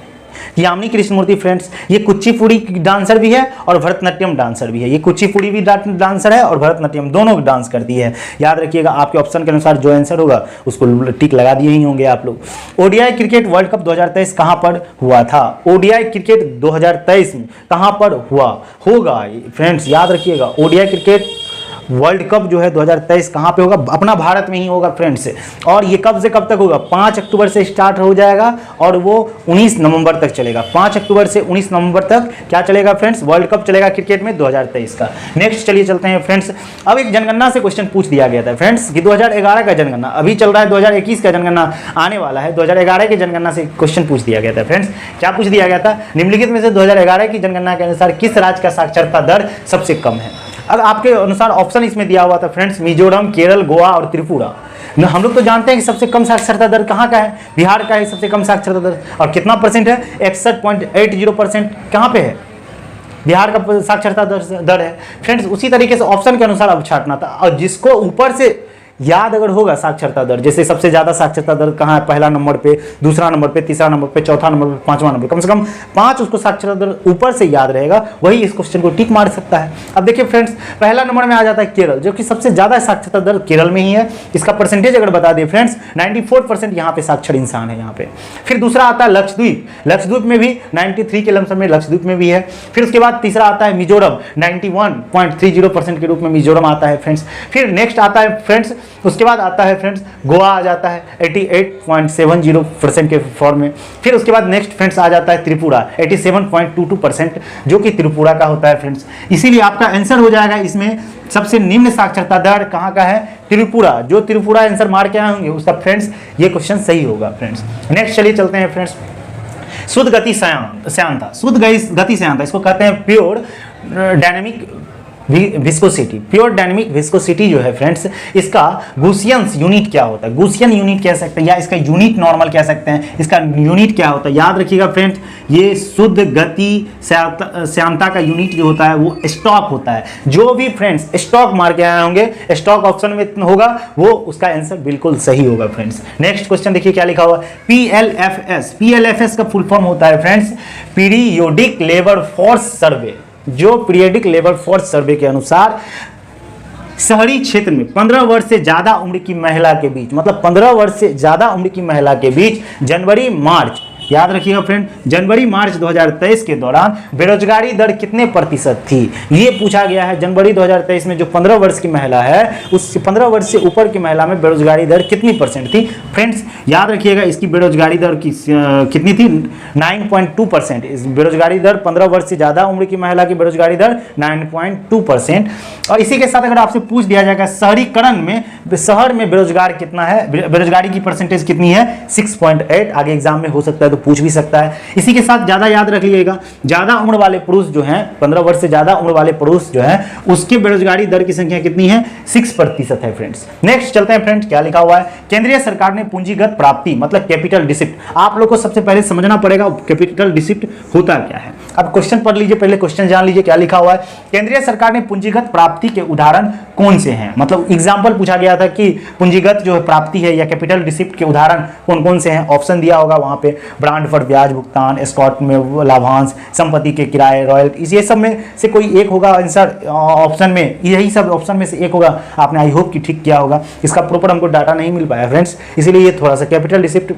यामिनी कृष्णमूर्ति फ्रेंड्स ये कुचिपुड़ी डांसर भी है और भरतनाट्यम डांसर भी है। ये कुचिपुड़ी भी डांसर है और भरतनाट्यम दोनों डांस करती है। याद रखिएगा आपके ऑप्शन के अनुसार जो आंसर होगा उसको टिक लगा दिए ही होंगे आप लोग। ओडीआई क्रिकेट वर्ल्ड कप 2023 कहां पर हुआ था। ओडीआई क्रिकेट 2023 में कहां पर होगा फ्रेंड्स याद रखिएगा। ओडीआई क्रिकेट वर्ल्ड कप जो है 2023 कहाँ पे होगा, अपना भारत में ही होगा फ्रेंड्स। और ये कब से कब तक होगा, 5 अक्टूबर से स्टार्ट हो जाएगा और वो 19 नवंबर तक चलेगा। 5 अक्टूबर से 19 नवंबर तक क्या चलेगा फ्रेंड्स, वर्ल्ड कप चलेगा क्रिकेट में 2023 का। नेक्स्ट चलिए चलते हैं फ्रेंड्स। अब एक जनगणना से क्वेश्चन पूछ दिया गया था फ्रेंड्स कि 2011 का जनगणना अभी चल रहा है, 2021 का जनगणना आने वाला है। 2011 की जनगणना से क्वेश्चन पूछ दिया गया था फ्रेंड्स। क्या पूछ दिया गया था, निम्नलिखित में से 2011 की जनगणना के अनुसार किस राज्य का साक्षरता दर सबसे कम है। अब आपके अनुसार ऑप्शन इसमें दिया हुआ था फ्रेंड्स, मिजोरम, केरल, गोवा और त्रिपुरा। हम लोग तो जानते हैं कि सबसे कम साक्षरता दर कहाँ का है, बिहार का है सबसे कम साक्षरता दर। और कितना परसेंट है, 61.80%। कहाँ पे है, बिहार का साक्षरता दर है फ्रेंड्स। उसी तरीके से ऑप्शन के अनुसार अब छांटना था और जिसको ऊपर से याद अगर होगा साक्षरता दर, जैसे सबसे ज्यादा साक्षरता दर कहाँ है, पहला नंबर पे, दूसरा नंबर पे, तीसरा नंबर पे, चौथा नंबर पे, 5वां नंबर, कम से कम 5 उसको साक्षरता दर ऊपर से याद रहेगा, वही इस क्वेश्चन को टिक मार सकता है। अब देखिए फ्रेंड्स पहला नंबर में आ जाता है केरल, जो कि सबसे ज्यादा साक्षरता दर केरल में ही है। इसका परसेंटेज अगर बता दें फ्रेंड्स 94% यहाँ पे साक्षर इंसान है यहाँ पे। फिर दूसरा आता है लक्षद्वीप, लक्षद्वीप में भी 93 के लमसम में लक्षद्वीप में भी है। फिर उसके बाद तीसरा आता है मिजोरम, 91.30% के रूप में मिजोरम आता है फ्रेंड्स। फिर नेक्स्ट आता है फ्रेंड्स, उसके बाद आता है फ्रेंड्स गोवा आ जाता है 88.70% के फॉर्म में। फिर उसके बाद नेक्स्ट फ्रेंड्स आ जाता है त्रिपुरा 87.22%, जो कि त्रिपुरा का होता है फ्रेंड्स। इसीलिए आपका आंसर हो जाएगा इसमें सबसे निम्न साक्षरता दर कहाँ का है, त्रिपुरा। जो त्रिपुरा आंसर मार के आए होंगे उसका फ्रेंड्स ये क्वेश्चन सही होगा फ्रेंड्स। नेक्स्ट चलिए चलते हैं फ्रेंड्स, शुद्ध गति श्यांता। शुद्ध गति श्यांता इसको कहते हैं pure dynamic viscosity. Pure dynamic viscosity जो है फ्रेंड्स, इसका गूसियंस यूनिट क्या होता है, गूसियन यूनिट कह सकते हैं या इसका यूनिट नॉर्मल कह सकते हैं। इसका यूनिट क्या होता है, याद रखिएगा फ्रेंड्स, ये शुद्ध गति श्यांता का यूनिट जो होता है वो स्टॉक होता है। जो भी फ्रेंड्स स्टॉक मार के आए होंगे, स्टॉक ऑप्शन में होगा, वो उसका आंसर बिल्कुल सही होगा फ्रेंड्स। नेक्स्ट क्वेश्चन देखिए क्या लिखा हुआ, PLFS। PLFS का फुल फॉर्म होता है friends periodic labour force survey. जो पीरियडिक लेबर फोर्स सर्वे के अनुसार शहरी क्षेत्र में 15 वर्ष से ज्यादा उम्र की महिला के बीच, मतलब 15 वर्ष से ज्यादा उम्र की महिला के बीच जनवरी मार्च, याद रखिएगा फ्रेंड, जनवरी मार्च 2023 के दौरान बेरोजगारी दर कितने प्रतिशत थी, ये पूछा गया है। जनवरी 2023 में जो 15 वर्ष की महिला है, उस 15 वर्ष से ऊपर की महिला में बेरोजगारी दर कितनी परसेंट थी फ्रेंड्स, याद रखिएगा। इसकी बेरोजगारी दर कितनी थी, 9.2%। इस बेरोजगारी दर 15 वर्ष से ज्यादा उम्र की महिला की बेरोजगारी दर 9.2%। और इसी के साथ अगर आपसे पूछ दिया जाएगा शहरीकरण में, शहर में बेरोजगार कितना है, बेरोजगारी की परसेंटेज कितनी है, 6.8। आगे एग्जाम में हो सकता है तो पूछ भी सकता है। इसी के साथ ज्यादा याद रख लीजिएगा, ज्यादा उम्र वाले पुरुष जो हैं, 15 वर्ष से ज्यादा उम्र वाले पुरुष जो हैं, उसकी बेरोजगारी दर की संख्या कितनी है, 6% है फ्रेंड्स। नेक्स्ट चलते हैं फ्रेंड्स, क्या लिखा हुआ है, केंद्रीय सरकार ने पूंजीगत प्राप्ति मतलब कैपिटल डिसिप्ट। आप लोग को सबसे पहले समझना पड़ेगा कैपिटल डिसिप्ट होता क्या है। अब क्वेश्चन पढ़ लीजिए, पहले क्वेश्चन जान लीजिए क्या लिखा हुआ है। केंद्रीय सरकार ने पूंजीगत प्राप्ति के उदाहरण कौन से हैं, मतलब एग्जाम्पल पूछा गया था कि पूंजीगत जो प्राप्ति है या कैपिटल डिसिप्ट के उदाहरण कौन कौन से हैं। ऑप्शन दिया होगा वहां पे, ब्रांड पर ब्याज भुगतान, एस्कॉर्ट में लाभांश, संपत्ति के किराए, रॉयल्टी, ये सब में से कोई एक होगा आंसर ऑप्शन में, यही सब ऑप्शन में से एक होगा। आपने आई होप कि ठीक किया होगा। इसका प्रॉपर हमको डाटा नहीं मिल पाया फ्रेंड्स, इसीलिए ये थोड़ा सा कैपिटल रिसिप्ट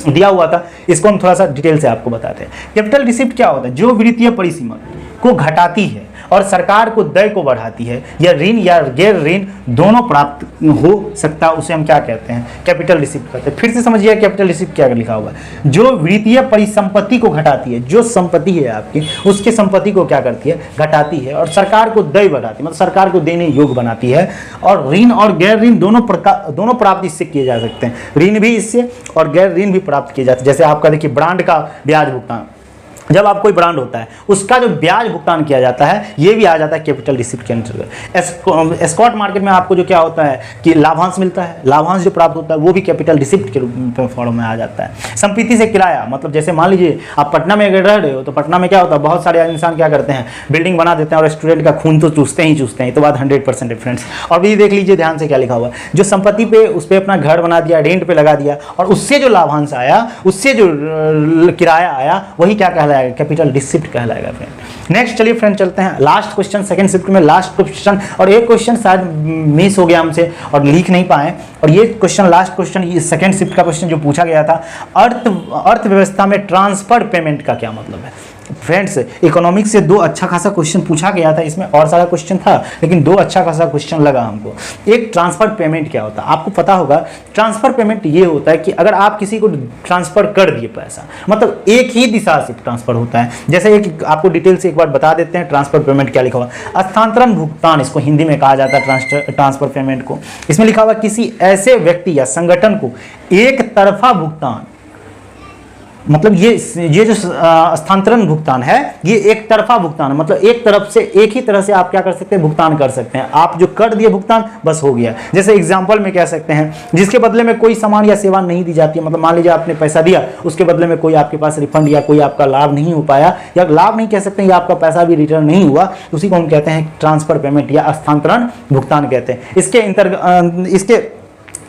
दिया हुआ था, इसको हम थोड़ा सा डिटेल से आपको बताते हैं। कैपिटल रिसिप्ट क्या होता है? जो वित्तीय परिसीमा को घटाती है और सरकार को देय को बढ़ाती है, या ऋण या गैर ऋण दोनों प्राप्त हो सकता है, उसे हम क्या कहते हैं? कैपिटल रिसिप्ट कहते हैं। फिर से समझिए कैपिटल रिसिप्ट क्या लिखा हुआ है। जो वित्तीय परिसंपत्ति को घटाती है, जो संपत्ति है आपकी, उसके संपत्ति को क्या करती है? घटाती है, और सरकार को देय बढ़ाती है, मतलब सरकार को देने योग्य बनाती है। और ऋण और गैर ऋण दोनों प्राप्त इससे किए जा सकते हैं। ऋण भी इससे और गैर ऋण भी प्राप्त किए जाते हैं। जैसे आपका देखिए ब्रांड का ब्याज भुगतान, जब आप कोई ब्रांड होता है उसका जो ब्याज भुगतान किया जाता है, ये भी आ जाता है कैपिटल रिसिप्ट के अंतर्गत। एस्कॉर्ट मार्केट में आपको जो क्या होता है कि लाभांश मिलता है, लाभांश जो प्राप्त होता है वो भी कैपिटल रिसिप्ट के रूप में फॉर्म में आ जाता है। संपत्ति से किराया, मतलब जैसे मान लीजिए आप पटना में अगर रह रहे हो, तो पटना में क्या होता है, बहुत सारे इंसान क्या करते हैं, बिल्डिंग बना देते हैं और स्टूडेंट का खून तो चूसते ही चूसते हैं। तो बात 100% है फ्रेंड्स। और भी देख लीजिए ध्यान से क्या लिखा हुआ है, जो संपत्ति पे उस पर अपना घर बना दिया, रेंट पे लगा दिया, और उससे जो लाभांश आया, उससे जो किराया आया, वही क्या कहलाएगा? कैपिटल रिसिप्ट कहलाएगा फ्रेंड। नेक्स्ट चलिए फ्रेंड चलते हैं लास्ट क्वेश्चन, सेकंड शिफ्ट में लास्ट क्वेश्चन। और एक क्वेश्चन शायद मिस हो गया हमसे और लिख नहीं पाए, और ये क्वेश्चन लास्ट क्वेश्चन, ये सेकंड शिफ्ट का क्वेश्चन जो पूछा गया था, अर्थव्यवस्था में ट्रांसफर पेमेंट का क्या मतलब है? फ्रेंड्स इकोनॉमिक्स से 2 अच्छा खासा क्वेश्चन पूछा गया था, इसमें और सारा क्वेश्चन था लेकिन 2 अच्छा खासा क्वेश्चन लगा हमको। एक ट्रांसफर पेमेंट क्या होता है आपको पता होगा। ट्रांसफर पेमेंट ये होता है कि अगर आप किसी को ट्रांसफर कर दिए पैसा, मतलब एक ही दिशा से ट्रांसफर होता है। जैसे एक आपको डिटेल से एक बार बता देते हैं ट्रांसफर पेमेंट क्या लिखा हुआ। हस्तांतरण भुगतान, इसको हिंदी में कहा जाता है ट्रांसफर पेमेंट को। इसमें लिखा हुआ किसी ऐसे व्यक्ति या संगठन को एक तरफा भुगतान, मतलब ये जो स्थानांतरण भुगतान है, ये एक तरफा भुगतान है, मतलब एक तरफ से, एक ही तरह से आप क्या कर सकते हैं? भुगतान कर सकते हैं। आप जो कर दिए भुगतान, बस हो गया। जैसे एग्जांपल में कह सकते हैं, जिसके बदले में कोई सामान या सेवा नहीं दी जाती है, मतलब मान लीजिए आपने पैसा दिया, उसके बदले में कोई आपके पास रिफंड या कोई आपका लाभ नहीं हो पाया, या लाभ नहीं कह सकते हैं, या आपका पैसा भी रिटर्न नहीं हुआ, उसी को हम कहते हैं ट्रांसफर पेमेंट या स्थानांतरण भुगतान कहते हैं। इसके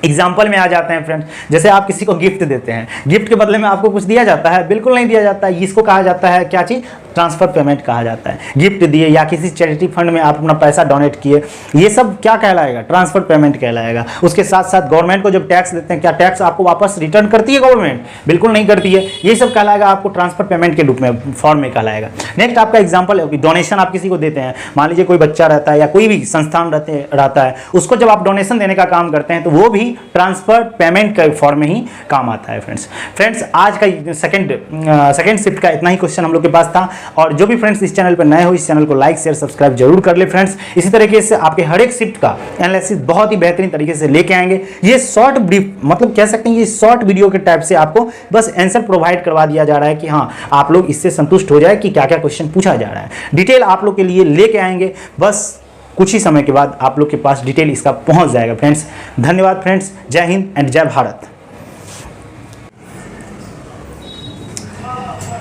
एग्जाम्पल में आ जाते हैं फ्रेंड्स। जैसे आप किसी को गिफ्ट देते हैं, गिफ्ट के बदले में आपको कुछ दिया जाता है? बिल्कुल नहीं दिया जाता है। इसको कहा जाता है क्या चीज़? ट्रांसफर पेमेंट कहा जाता है। गिफ्ट दिए या किसी चैरिटी फंड में आप अपना पैसा डोनेट किए, ये सब क्या कहलाएगा? ट्रांसफर पेमेंट कहलाएगा। उसके साथ साथ गवर्नमेंट को जब टैक्स देते हैं, क्या टैक्स आपको वापस रिटर्न करती है गवर्नमेंट? बिल्कुल नहीं करती है। ये सब कहलाएगा आपको ट्रांसफर पेमेंट के रूप में, फॉर्म में कहलाएगा। नेक्स्ट आपका एग्जाम्पल है कि डोनेशन आप किसी को देते हैं। मान लीजिए कोई बच्चा रहता है या कोई भी संस्थान रहता है, उसको जब आप डोनेशन देने का काम करते हैं, तो वो भी ट्रांसफर पेमेंट के फॉर्म में ही काम आता है फ्रेंड्स आज का सेकंड शिफ्ट का इतना ही क्वेश्चन हम लोग के पास था। और जो भी फ्रेंड्स इस चैनल पर नए हो, इस चैनल को लाइक शेयर सब्सक्राइब जरूर कर ले फ्रेंड्स। इसी तरीके से आपके हर एक शिफ्ट का एनालिसिस बहुत ही बेहतरीन तरीके से लेके आएंगे। ये शॉर्ट ब्रीफ, मतलब कह सकते हैं ये शॉर्ट वीडियो के टाइप से आपको बस आंसर प्रोवाइड करवा दिया जा रहा है कि हाँ आप लोग इससे संतुष्ट हो जाए कि क्या क्या क्वेश्चन पूछा जा रहा है। डिटेल आप लोग के लिए लेके आएंगे, बस कुछ ही समय के बाद आप लोग के पास डिटेल इसका पहुंच जाएगा फ्रेंड्स। धन्यवाद फ्रेंड्स, जय हिंद एंड जय Bharat.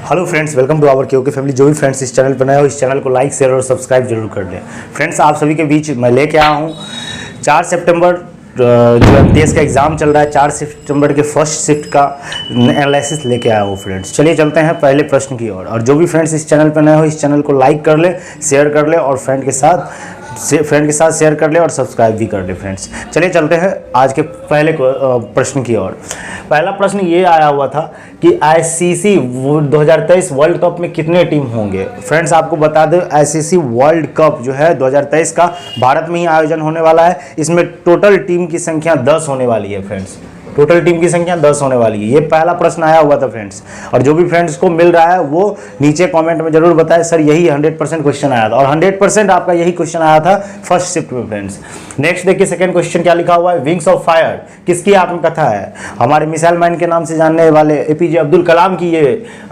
Hello friends, welcome to our केओके फैमिली। जो भी फ्रेंड्स इस चैनल पर नए हो, इस चैनल को लाइक शेयर और सब्सक्राइब जरूर कर लें फ्रेंड्स। आप सभी के बीच मैं लेके आया हूँ 4 सितंबर जो एमटीएस का एग्ज़ाम चल रहा है, 4 सितंबर के फर्स्ट शिफ्ट का एनालिसिस लेके आया हूँ फ्रेंड्स। चलिए चलते हैं पहले प्रश्न की ओर। और जो भी फ्रेंड्स इस चैनल पर नए हो, इस चैनल को लाइक कर ले, शेयर कर ले और फ्रेंड के साथ शेयर कर ले और सब्सक्राइब भी कर ले फ्रेंड्स। चलिए चलते हैं आज के पहले प्रश्न की ओर। पहला प्रश्न ये आया हुआ था कि आईसीसी 2023 वर्ल्ड कप में कितने टीम होंगे। फ्रेंड्स आपको बता दें, आईसीसी वर्ल्ड कप जो है 2023 का भारत में ही आयोजन होने वाला है। इसमें टोटल टीम की संख्या 10 होने वाली है फ्रेंड्स। टोटल टीम की संख्या 10 होने वाली है। ये पहला प्रश्न आया हुआ था फ्रेंड्स। और जो भी फ्रेंड्स को मिल रहा है वो नीचे कमेंट में जरूर बताएं सर यही 100% क्वेश्चन आया था। और 100% आपका यही क्वेश्चन आया था फर्स्ट शिफ्ट में फ्रेंड्स। नेक्स्ट देखिए सेकंड क्वेश्चन क्या लिखा हुआ है। विंग्स ऑफ फायर किसकी आत्मकथा है? हमारे मिसाइल मैन के नाम से जानने वाले एपीजे अब्दुल कलाम की ये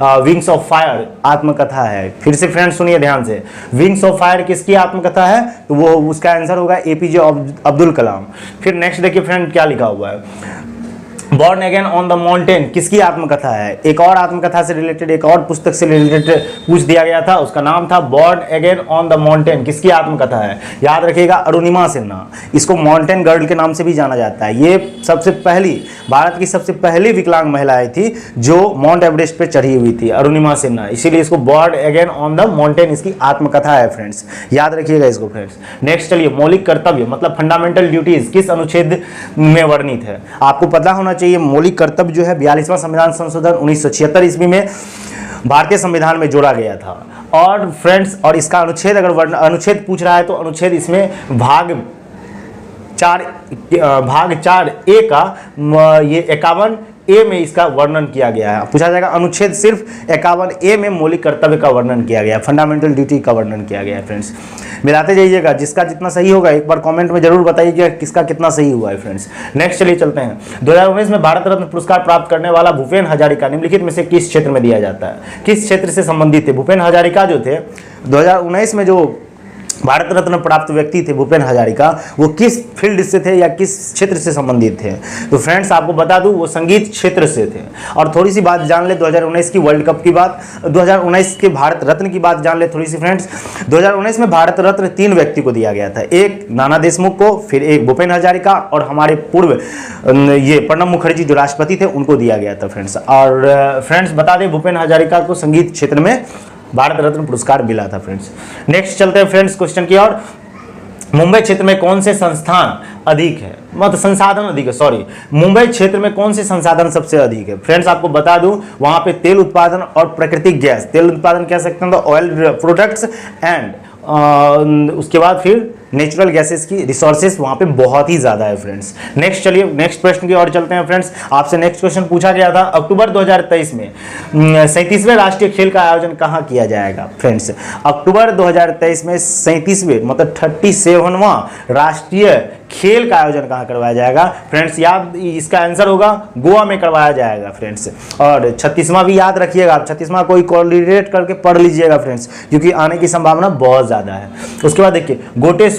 विंग्स ऑफ फायर आत्मकथा है। फिर से फ्रेंड्स सुनिए ध्यान से, विंग्स ऑफ फायर किसकी आत्मकथा है? तो वो उसका आंसर होगा एपीजे अब्दुल कलाम। फिर नेक्स्ट देखिए फ्रेंड क्या लिखा हुआ है। Born again on the mountain किसकी आत्मकथा है? एक और आत्मकथा से रिलेटेड, एक और पुस्तक से रिलेटेड पूछ दिया गया था, उसका नाम था born again on the mountain. किसकी आत्मकथा है? याद रखिएगा, अरुणिमा सिन्हा। इसको माउंटेन गर्ल के नाम से भी जाना जाता है। ये सबसे पहली, भारत की सबसे पहली विकलांग महिलाएं थी जो माउंट एवरेस्ट पे चढ़ी हुई थी, अरुणिमा सिन्हा। इसीलिए इसको born again on the mountain इसकी आत्मकथा है फ्रेंड्स, याद रखिएगा इसको फ्रेंड्स। नेक्स्ट चलिए, मौलिक कर्तव्य मतलब फंडामेंटल ड्यूटीज किस अनुच्छेद में वर्णित है? आपको पता होना चाहिए, मौलिक कर्तव्य जो है 42वां संविधान संशोधन 1976 ईस्वी में भारतीय संविधान में जोड़ा गया था। और फ्रेंड्स, और इसका अनुच्छेद, अगर अनुच्छेद पूछ रहा है तो अनुच्छेद इसमें भाग 4A का ये 51A में इसका वर्णन किया गया है। पूछा जाएगा, अनुच्छेद सिर्फ 51A में मौलिक कर्तव्य का वर्णन किया गया है, फंडामेंटल ड्यूटी का वर्णन किया गया है फ्रेंड्स। मिलाते जाइएगा, जिसका जितना सही होगा एक बार कमेंट में जरूर बताइएगा किसका कितना सही हुआ है फ्रेंड्स। नेक्स्ट चलिए चलते हैं, 2019 में भारत रत्न पुरस्कार प्राप्त करने वाला भूपेन हजारिका निम्नलिखित में से किस क्षेत्र में दिया जाता है? किस क्षेत्र से संबंधित थे भूपेन हजारिका जो थे? 2019 में जो भारत रत्न प्राप्त व्यक्ति थे भूपेन हजारिका, वो किस फील्ड से थे या किस क्षेत्र से संबंधित थे? तो फ्रेंड्स आपको बता दूं, वो संगीत क्षेत्र से थे। और थोड़ी सी बात जान ले 2019 की वर्ल्ड कप की बात, 2019 के भारत रत्न की बात जान ले थोड़ी सी फ्रेंड्स। 2019 में भारत रत्न 3 व्यक्ति को दिया गया था, एक नाना देशमुख को, फिर एक भूपेन हजारिका, और हमारे पूर्व ये प्रणब मुखर्जी जो राष्ट्रपति थे उनको दिया गया था फ्रेंड्स। और फ्रेंड्स बता दें, भूपेन हजारिका को संगीत क्षेत्र में भारत रत्न पुरस्कार मिला था फ्रेंड्स। नेक्स्ट चलते हैं फ्रेंड्स क्वेश्चन की ओर, मुंबई क्षेत्र में कौन से संस्थान अधिक है, मतलब संसाधन अधिक है, सॉरी, मुंबई क्षेत्र में कौन से संसाधन सबसे अधिक है? फ्रेंड्स आपको बता दूं, वहां पे तेल उत्पादन और प्राकृतिक गैस, तेल उत्पादन कह सकते हैं तो ऑयल प्रोडक्ट्स एंड उसके बाद फिर नेचुरल गैसेस की रिसोर्सेज वहां पे बहुत ही ज्यादा है फ्रेंड्स। नेक्स्ट चलिए, नेक्स्ट प्रश्न की ओर चलते हैं फ्रेंड्स। आपसे नेक्स्ट क्वेश्चन पूछा गया था, अक्टूबर 2023 में 37वें राष्ट्रीय खेल का आयोजन कहाँ किया जाएगा? फ्रेंड्स अक्टूबर 2023 में 37वें मतलब 37वां राष्ट्रीय खेल का आयोजन कहाँ करवाया जाएगा? फ्रेंड्स याद, इसका आंसर होगा गोवा में करवाया जाएगा फ्रेंड्स। और 36वां भी याद रखिएगा आप, 36वां कोई कोरिलेट करके पढ़ लीजिएगा फ्रेंड्स, क्योंकि आने की संभावना बहुत ज्यादा है। उसके बाद देखिए, गोटे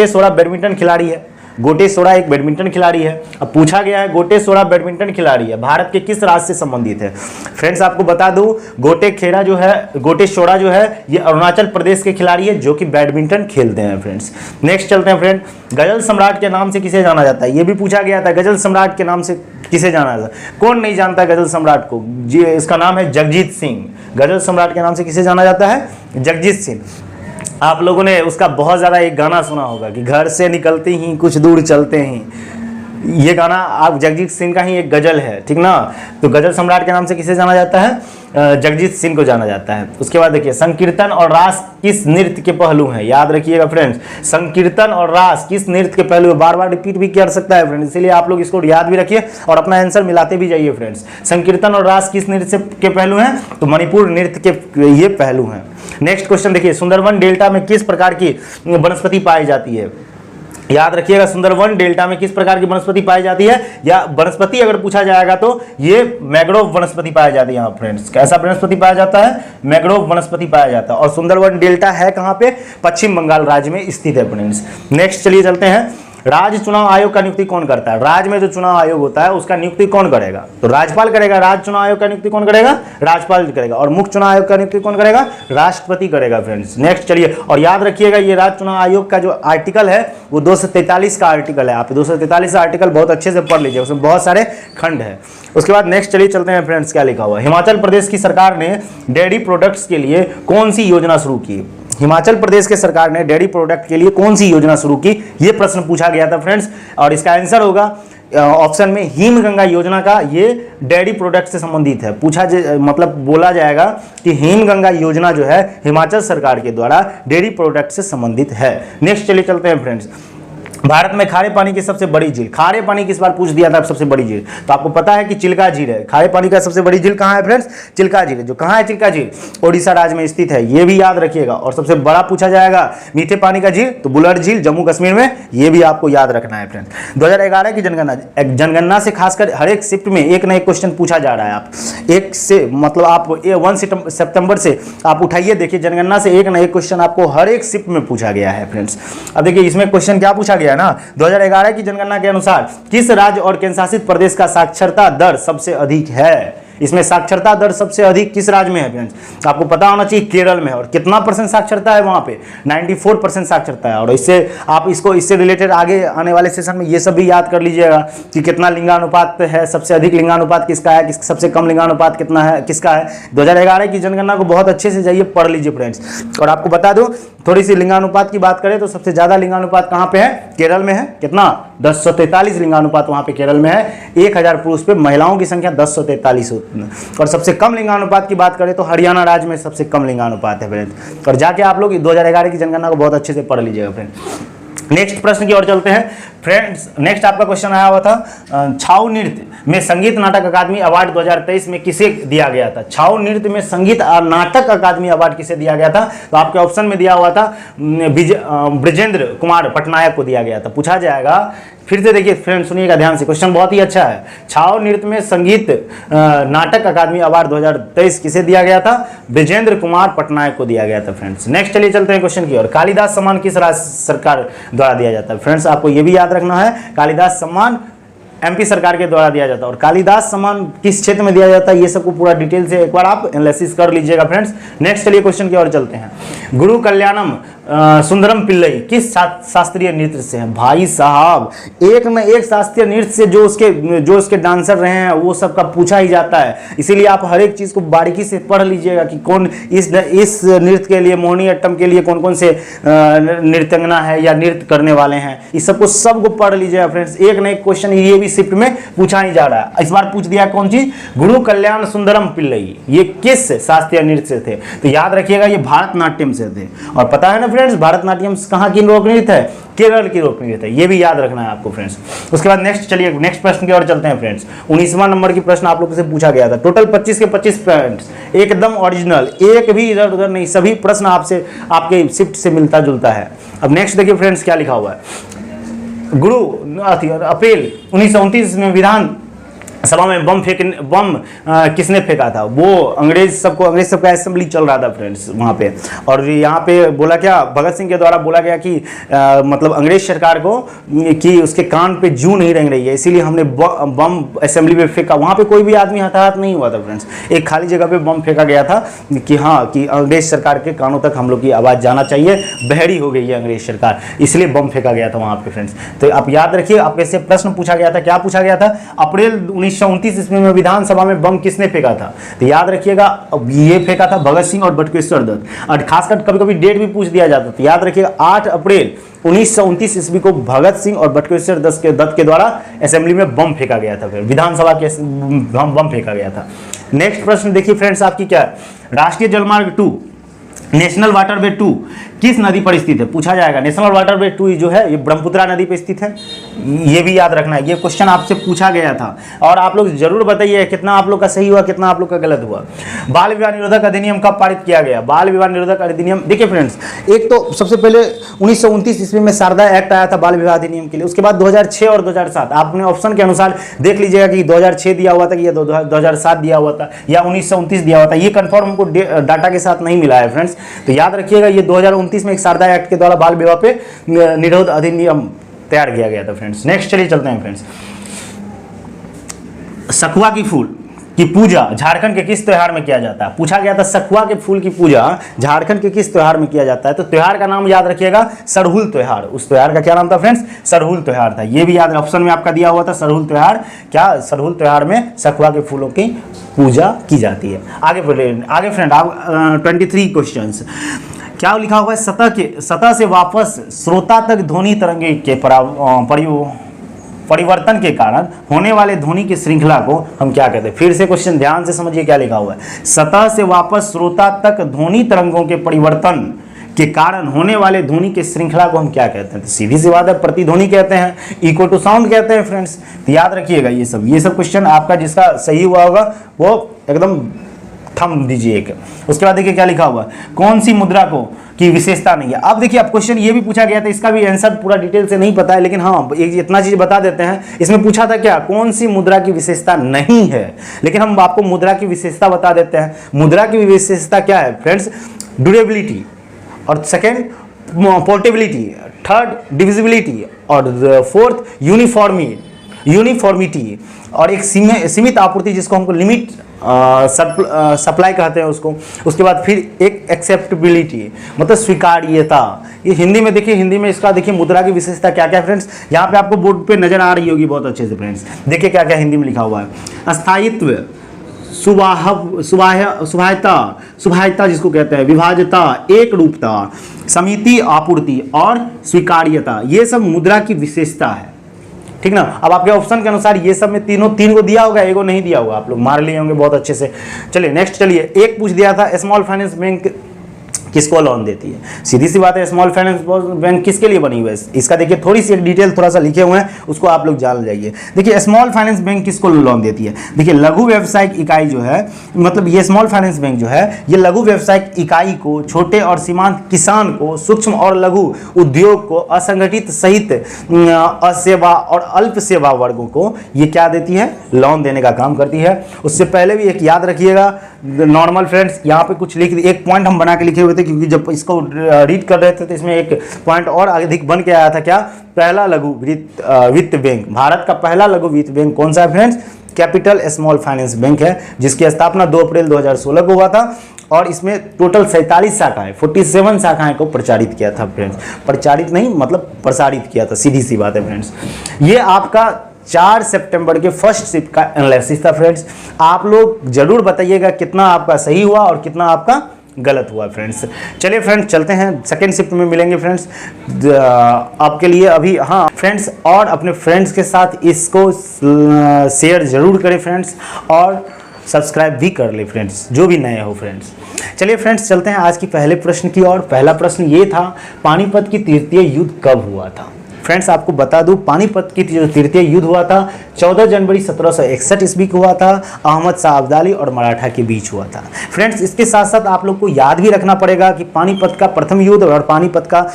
सोड़ा बैडमिंटन खिलाड़ी है, गोटे सोड़ा एक बैडमिंटन खिलाड़ी है। अब पूछा गया है गोटे सोड़ा बैडमिंटन खिलाड़ी है, भारत के किस राज्य से संबंधित है? फ्रेंड्स आपको बता दूं, गोटे सोड़ा जो है ये अरुणाचल प्रदेश के खिलाड़ी है जो कि बैडमिंटन खेलते हैं फ्रेंड्स। नेक्स्ट चलते हैं फ्रेंड, गजल सम्राट के नाम से किसे जाना जाता है? ये भी पूछा गया था, गजल सम्राट के नाम से किसे जाना जाता है? कौन नहीं जानता गजल सम्राट को? जी, इसका नाम है जगजीत सिंह। गजल सम्राट के नाम से किसे जाना जाता है? जगजीत सिंह। आप लोगों ने उसका बहुत ज़्यादा एक गाना सुना होगा कि घर से निकलते ही कुछ दूर चलते ही, ये गाना आप जगजीत सिंह का ही एक गजल है, ठीक ना? तो गजल सम्राट के नाम से किसे जाना जाता है? जगजीत सिंह को जाना जाता है। उसके बाद देखिए, संकीर्तन और रास किस नृत्य के पहलू हैं? याद रखिएगा फ्रेंड्स, संकीर्तन और रास किस नृत्य के पहलू है? बार बार रिपीट भी कर सकता है फ्रेंड्स, इसीलिए आप लोग इसको याद भी रखिए और अपना आंसर मिलाते भी जाइए फ्रेंड्स। संकीर्तन और रास किस नृत्य के पहलू हैं? तो मणिपुर नृत्य के ये पहलू हैं। नेक्स्ट क्वेश्चन देखिए, सुंदरवन डेल्टा में किस प्रकार की वनस्पति पाई जाती है? याद रखिएगा, सुंदरवन डेल्टा में किस प्रकार की वनस्पति पाई जाती है, या वनस्पति अगर पूछा जाएगा तो ये मैंग्रोव वनस्पति पाया जाती है यहाँ फ्रेंड्स। कैसा वनस्पति पाया जाता है? मैंग्रोव वनस्पति पाया जाता है। और सुंदरवन डेल्टा है कहाँ पे? पश्चिम बंगाल राज्य में स्थित है फ्रेंड्स। नेक्स्ट चलिए चलते हैं, राज्य चुनाव आयोग का नियुक्ति कौन करता है? राज्य में जो चुनाव आयोग होता है उसका नियुक्ति कौन करेगा? तो राज्यपाल करेगा। राज्य चुनाव आयोग का नियुक्ति कौन करेगा? राज्यपाल करेगा। और मुख्य चुनाव आयोग का नियुक्ति कौन करेगा? राष्ट्रपति करेगा फ्रेंड्स। नेक्स्ट चलिए, और याद रखिएगा ये राज्य चुनाव आयोग का जो आर्टिकल है वो 243 का आर्टिकल है। आप 243 आर्टिकल बहुत अच्छे से पढ़ लीजिए, उसमें बहुत सारे खंड है। उसके बाद नेक्स्ट चलिए चलते हैं फ्रेंड्स, क्या लिखा हुआ है? हिमाचल प्रदेश की सरकार ने डेयरी प्रोडक्ट्स के लिए कौन सी योजना शुरू की? हिमाचल प्रदेश के सरकार ने डेयरी प्रोडक्ट के लिए कौन सी योजना शुरू की? ये प्रश्न पूछा गया था फ्रेंड्स, और इसका आंसर होगा ऑप्शन में हिमगंगा योजना का। ये डेयरी प्रोडक्ट से संबंधित है। मतलब बोला जाएगा कि हिमगंगा योजना जो है हिमाचल सरकार के द्वारा डेयरी प्रोडक्ट से संबंधित है। नेक्स्ट चलिए चलते हैं फ्रेंड्स, भारत में खारे पानी की सबसे बड़ी झील, खारे पानी की इस बार पूछ दिया था सबसे बड़ी झील, तो आपको पता है कि चिल्का झील है। खारे पानी का सबसे बड़ी झील कहाँ है फ्रेंड्स? चिल्का झील है। जो कहाँ है चिल्का झील? ओडिशा राज्य में स्थित है, ये भी याद रखिएगा। और सबसे बड़ा पूछा जाएगा मीठे पानी का झील, तो बुलर झील जम्मू कश्मीर में, ये भी आपको याद रखना है फ्रेंड्स। 2011 की जनगणना से खासकर हर एक शिफ्ट में एक ना एक क्वेश्चन पूछा जा रहा है। आप 1 से मतलब आप 1 सितंबर से आप उठाइए, देखिए जनगणना से एक ना एक क्वेश्चन आपको हर एक शिफ्ट में पूछा गया है फ्रेंड्स। अब देखिए इसमें क्वेश्चन क्या पूछा गया ना, 2011 की जनगणना के अनुसार किस राज्य और केंद्र शासित प्रदेश का साक्षरता दर सबसे अधिक है। इसमें साक्षरता दर सबसे अधिक किस राज्य में है फ्रेंड्स, आपको पता होना चाहिए केरल में। और कितना % साक्षरता है वहां पे, 94% साक्षरता है। और इससे आप इससे रिलेटेड आगे आने वाले सेशन में ये सब भी याद कर लीजिएगा कि कितना लिंगानुपात है, सबसे अधिक लिंगानुपात किसका है, सबसे कम लिंगानुपात कितना है, किसका है। 2011 की जनगणना को बहुत अच्छे से जाइए पढ़ लीजिए फ्रेंड्स। और आपको बता दूं, थोड़ी सी लिंगानुपात की बात करें तो सबसे ज्यादा लिंगानुपात कहां पे है, केरल में है। कितना, 1043 लिंगानुपात वहां पे केरल में है। 1000 पुरुष पे महिलाओं की संख्या 1043 होती है। और सबसे कम लिंगानुपात की बात करें तो हरियाणा राज्य में सबसे कम लिंगानुपात है फ्रेंड्स। और जाके आप लोग 2011 की जनगणना को बहुत अच्छे से पढ़ लीजिएगा फ्रेंड्स। नेक्स्ट प्रश्न की ओर चलते हैं फ्रेंड्स। नेक्स्ट आपका क्वेश्चन आया हुआ था, छाऊ नृत्य में संगीत नाटक अकादमी अवार्ड 2023 में किसे दिया गया था। छाऊ नृत्य में संगीत और नाटक अकादमी अवार्ड किसे दिया गया था, तो आपके ऑप्शन में दिया हुआ था ब्रजेंद्र कुमार पटनायक को दिया गया था। पूछा जाएगा, फिर से देखिए फ्रेंड सुनिएगा ध्यान से, क्वेश्चन बहुत ही अच्छा है। छाऊ नृत्य में संगीत नाटक अकादमी अवार्ड 2023 किसे दिया गया था, ब्रजेंद्र कुमार पटनायक को दिया गया था फ्रेंड्स। नेक्स्ट चलिए चलते हैं क्वेश्चन की ओर। कालिदास सम्मान किस राज्य सरकार द्वारा दिया जाता है फ्रेंड्स, आपको यह भी याद रखना है, कालिदास सम्मान MP सरकार के द्वारा दिया जाता है। और कालिदास सम्मान किस क्षेत्र में दिया जाता है, ये सबको पूरा डिटेल से एक बार आप एनालिसिस कर लीजिएगा फ्रेंड्स। नेक्स्ट चलिए क्वेश्चन की ओर चलते हैं। गुरु कल्याणम सुंदरम पिल्लई किस शास्त्रीय नृत्य से है। भाई साहब, एक न एक शास्त्रीय नृत्य से जो उसके डांसर रहे हैं वो सबका पूछा ही जाता है। इसीलिए आप हर एक चीज को बारीकी से पढ़ लीजिएगा कि कौन इस नृत्य के लिए, मोहिनी अट्टम के लिए कौन कौन से नृत्यांगना है या नृत्य करने वाले हैं, इस सबको पढ़ लीजिएगा फ्रेंड्स। एक न एक क्वेश्चन ये भी शिफ्ट में पूछा ही जा रहा है। इस बार पूछ दिया कौन चीज, गुरु कल्याण सुंदरम पिल्लई, ये किस शास्त्रीय नृत्य से थे, तो याद रखिएगा ये भारतनाट्यम से थे। और पता है ना फ्रेंड्स, भारतनाट्यम कहाँ की लोक नृत्य है, केरल की लोक नृत्य है, ये भी याद रखना है आपको फ्रेंड्स। उसके बाद नेक्स्ट चलिए नेक्स्ट प्रश्न की ओर चलते हैं फ्रेंड्स। 19वां नंबर की प्रश्न आप लोगों से पूछा गया था। टोटल 25 के 25 पॉइंट्स, एकदम ओरिजिनल, एक भी इधर उधर नहीं, सभी प्रश्न आपसे आपके शिफ्ट से मिलता जुलता है। अब नेक्स्ट देखिए फ्रेंड्स क्या लिखा हुआ है। अप्रैल 1929 में विधान सभा में बम किसने फेंका था, वो अंग्रेज सबका असेंबली चल रहा था फ्रेंड्स वहाँ पे। और यहाँ पे बोला क्या, भगत सिंह के द्वारा बोला गया कि मतलब अंग्रेज सरकार को कि उसके कान पे जू नहीं रेंग रही है, इसीलिए हमने बम असेंबली में फेंका। वहाँ पे कोई भी आदमी हताहत नहीं हुआ था फ्रेंड्स, एक खाली जगह पे बम फेंका गया था कि हाँ कि अंग्रेज सरकार के कानों तक हम लोग की आवाज़ जाना चाहिए, बहरी हो गई है अंग्रेज सरकार, इसलिए बम फेंका गया था वहाँ पे फ्रेंड्स। तो आप याद रखिए, आपके से प्रश्न पूछा गया था, क्या पूछा गया था, अप्रैल 1929 ईस्वी में विधानसभा में बम किसने फेंका था, तो याद रखिएगा ये फेंका था भगत सिंह और बटुकेश्वर दत्त। और खासकर कभी कभी डेट भी पूछ दिया जाता, तो याद रखिएगा 8 अप्रैल 1929 ईस्वी को भगत सिंह और बटुकेश्वर दत्त के द्वारा असेंबली में बम फेंका गया था, फिर विधानसभा के बम फेंका गया था। नेक्स्ट प्रश्न देखिए फ्रेंड्स आपकी क्या है, राष्ट्रीय जलमार्ग 2 नेशनल वाटरवे 2 किस नदी पर स्थित है, पूछा जाएगा। नेशनल वाटरवे 2 जो है ये ब्रह्मपुत्रा नदी पर स्थित है, ये भी याद रखना है, ये क्वेश्चन आपसे पूछा गया था। और आप लोग जरूर बताइए कितना आप लोग का सही हुआ, कितना आप लोग का गलत हुआ। बाल विवाह निरोधक अधिनियम कब पारित किया गया, बाल विवाह निरोधक अधिनियम, देखिए फ्रेंड्स, एक तो सबसे पहले 1929 ईस्वी में शारदा एक्ट आया था बाल विवाह अधिनियम के लिए। उसके बाद 2006 और 2007, आपने ऑप्शन के अनुसार देख लीजिएगा कि 2006 दिया हुआ था कि 2007 दिया हुआ था या 1929 दिया हुआ था, ये कंफर्म हमको डाटा के साथ नहीं मिला है फ्रेंड्स। तो याद रखिएगा ये 2029 में एक शारदा एक्ट के द्वारा बाल विवाह पे निरोध अधिनियम तैयार किया गया था फ्रेंड्स। नेक्स्ट चलिए चलते हैं फ्रेंड्स। सखुआ की फूल की पूजा झारखंड के किस त्योहार में किया जाता है, पूछा गया था सखुआ के फूल की पूजा झारखंड के किस त्योहार में किया जाता है, तो त्योहार का नाम याद रखिएगा सरहुल त्योहार। उस त्योहार का क्या नाम था फ्रेंड्स, सरहुल त्योहार था, ये भी याद, ऑप्शन में आपका दिया हुआ था सरहुल त्योहार। क्या सरहुल त्योहार में सखुआ के फूलों की पूजा की जाती है। आगे फ्रेंड आप 23 क्वेश्चंस क्या लिखा हुआ है, सतह से वापस स्रोता तक ध्वनि तरंगे के परिवर्तन के कारण होने वाले ध्वनि की श्रृंखला को हम क्या कहते हैं। फिर से क्वेश्चन ध्यान से समझिए क्या लिखा हुआ है, सतह से वापस स्रोता तक ध्वनि तरंगों के परिवर्तन के कारण होने वाले ध्वनि की श्रृंखला को हम क्या कहते हैं, तो सीधी सी बात है प्रतिध्वनि कहते हैं, इको टू साउंड कहते हैं फ्रेंड्स। तो याद रखिएगा ये सब क्वेश्चन आपका जिसका सही हुआ होगा वो एकदम थंब दीजिए एक। उसके बाद देखिए क्या लिखा हुआ है, कौन सी मुद्रा को की विशेषता नहीं है। अब देखिए, अब क्वेश्चन ये भी पूछा गया था, इसका भी आंसर पूरा डिटेल से नहीं पता है, लेकिन हाँ एक इतना चीज बता देते हैं। इसमें पूछा था क्या, कौन सी मुद्रा की विशेषता नहीं है, लेकिन हम आपको मुद्रा की विशेषता बता देते हैं। मुद्रा की विशेषता क्या है फ्रेंड्स, ड्यूरेबिलिटी, और सेकेंड पोर्टेबिलिटी, थर्ड डिविजिबिलिटी, और फोर्थ यूनिफॉर्मिटी, और एक सीमित आपूर्ति जिसको हमको लिमिट सप्लाई कहते हैं उसको। उसके बाद फिर एक एक्सेप्टेबिलिटी मतलब स्वीकार्यता। ये हिंदी में देखिए, हिंदी में इसका देखिए मुद्रा की विशेषता क्या क्या फ्रेंड्स, यहाँ पे आपको बोर्ड पे नजर आ रही होगी बहुत अच्छे से फ्रेंड्स। देखिए क्या क्या हिंदी में लिखा हुआ है, स्थायित्व, सुवाह्यता जिसको कहते हैं, विभाज्यता, एक रूपता, समिति आपूर्ति और स्वीकार्यता, ये सब मुद्रा की विशेषता है। ठीक ना। अब आपके ऑप्शन के अनुसार ये सब में तीन को दिया होगा, एगो नहीं दिया होगा, आप लोग मार लिए होंगे बहुत अच्छे से। चलिए नेक्स्ट, चलिए एक पूछ दिया था, स्मॉल फाइनेंस बैंक किसको लोन देती है। सीधी सी बात है, स्मॉल फाइनेंस बैंक किसके लिए बनी हुई है, इसका देखिए थोड़ी सी एक डिटेल थोड़ा सा लिखे हुए हैं, उसको आप लोग जान जाइए। देखिए स्मॉल फाइनेंस बैंक किसको लोन देती है, देखिए लघु व्यवसायिक इकाई जो है, मतलब ये स्मॉल फाइनेंस बैंक जो है ये लघु व्यवसायिक इकाई को, छोटे और सीमांत किसान को, सूक्ष्म और लघु उद्योग को, असंगठित सहित असेवा और अल्प सेवा वर्गों को ये क्या देती है, लोन देने का काम करती है। उससे पहले भी एक याद रखिएगा नॉर्मल फ्रेंड्स, यहाँ पे कुछ एक पॉइंट हम बना के लिखे हुए थे, क्योंकि जब इसको रीड कर रहे थे तो इसमें एक पॉइंट और अधिक बन के आया था, क्या, पहला लघु वित्त बैंक। भारत का पहला लघु वित्त बैंक कौन सा है friends, capital small finance bank है, जिसकी स्थापना 2 अप्रैल 2016 को हुआ था, और इसमें टोटल 47 शाखाएं, 47 शाखाएं को प्रचारित किया था फ्रेंड्स। प्रचारित नहीं मतलब प्रसारित किया था, सीधी सी बात है फ्रेंड्स। ये आपका 4 सितंबर के फर्स्ट शिफ्ट का एनालिसिस था फ्रेंड्स। आप लोग जरूर बताइएगा कितना आपका सही हुआ और कितना आपका गलत हुआ फ्रेंड्स। चलिए फ्रेंड्स चलते हैं, सेकेंड शिफ्ट में मिलेंगे फ्रेंड्स आपके लिए अभी। हाँ फ्रेंड्स, और अपने फ्रेंड्स के साथ इसको शेयर जरूर करें फ्रेंड्स, और सब्सक्राइब भी कर ले फ्रेंड्स, जो भी नए हो फ्रेंड्स। चलिए फ्रेंड्स चलते हैं आज की पहले प्रश्न की ओर। पहला प्रश्न ये था, पानीपत की तृतीय युद्ध कब हुआ था। फ्रेंड्स आपको बता दूं, पानीपत की जो तृतीय युद्ध हुआ था 14 जनवरी 1761 ईस्वी को हुआ था, अहमद शाह अब्दाली और मराठा के बीच हुआ था। फ्रेंड्स इसके साथ साथ आप लोग को याद भी रखना पड़ेगा कि पानीपत का प्रथम युद्ध और पानीपत का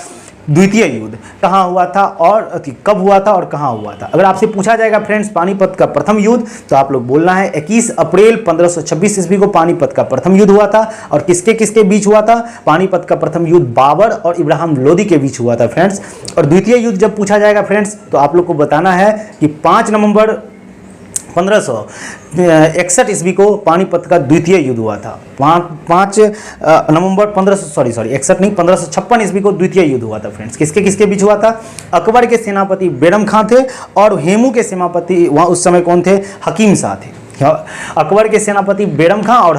द्वितीय युद्ध कहाँ हुआ था और कब हुआ था और कहाँ हुआ था। अगर आपसे पूछा जाएगा फ्रेंड्स पानीपत का प्रथम युद्ध, तो आप लोग बोलना है 21 अप्रैल 1526 ईस्वी को पानीपत का प्रथम युद्ध हुआ था। और किसके किसके बीच हुआ था, पानीपत का प्रथम युद्ध बाबर और इब्राहिम लोदी के बीच हुआ था फ्रेंड्स। और द्वितीय युद्ध जब पूछा जाएगा फ्रेंड्स, तो आप लोग को बताना है कि 5 नवंबर 1561 ईस्वी को पानीपत का द्वितीय युद्ध हुआ था। 5 नवंबर 1556 ईस्वी को द्वितीय युद्ध हुआ था फ्रेंड्स। किसके किसके बीच हुआ था, अकबर के सेनापति बेरम खां थे, और हेमू के सेनापति वहाँ उस समय कौन थे, हकीम शाह थे। अकबर के सेनापति बेरम खां और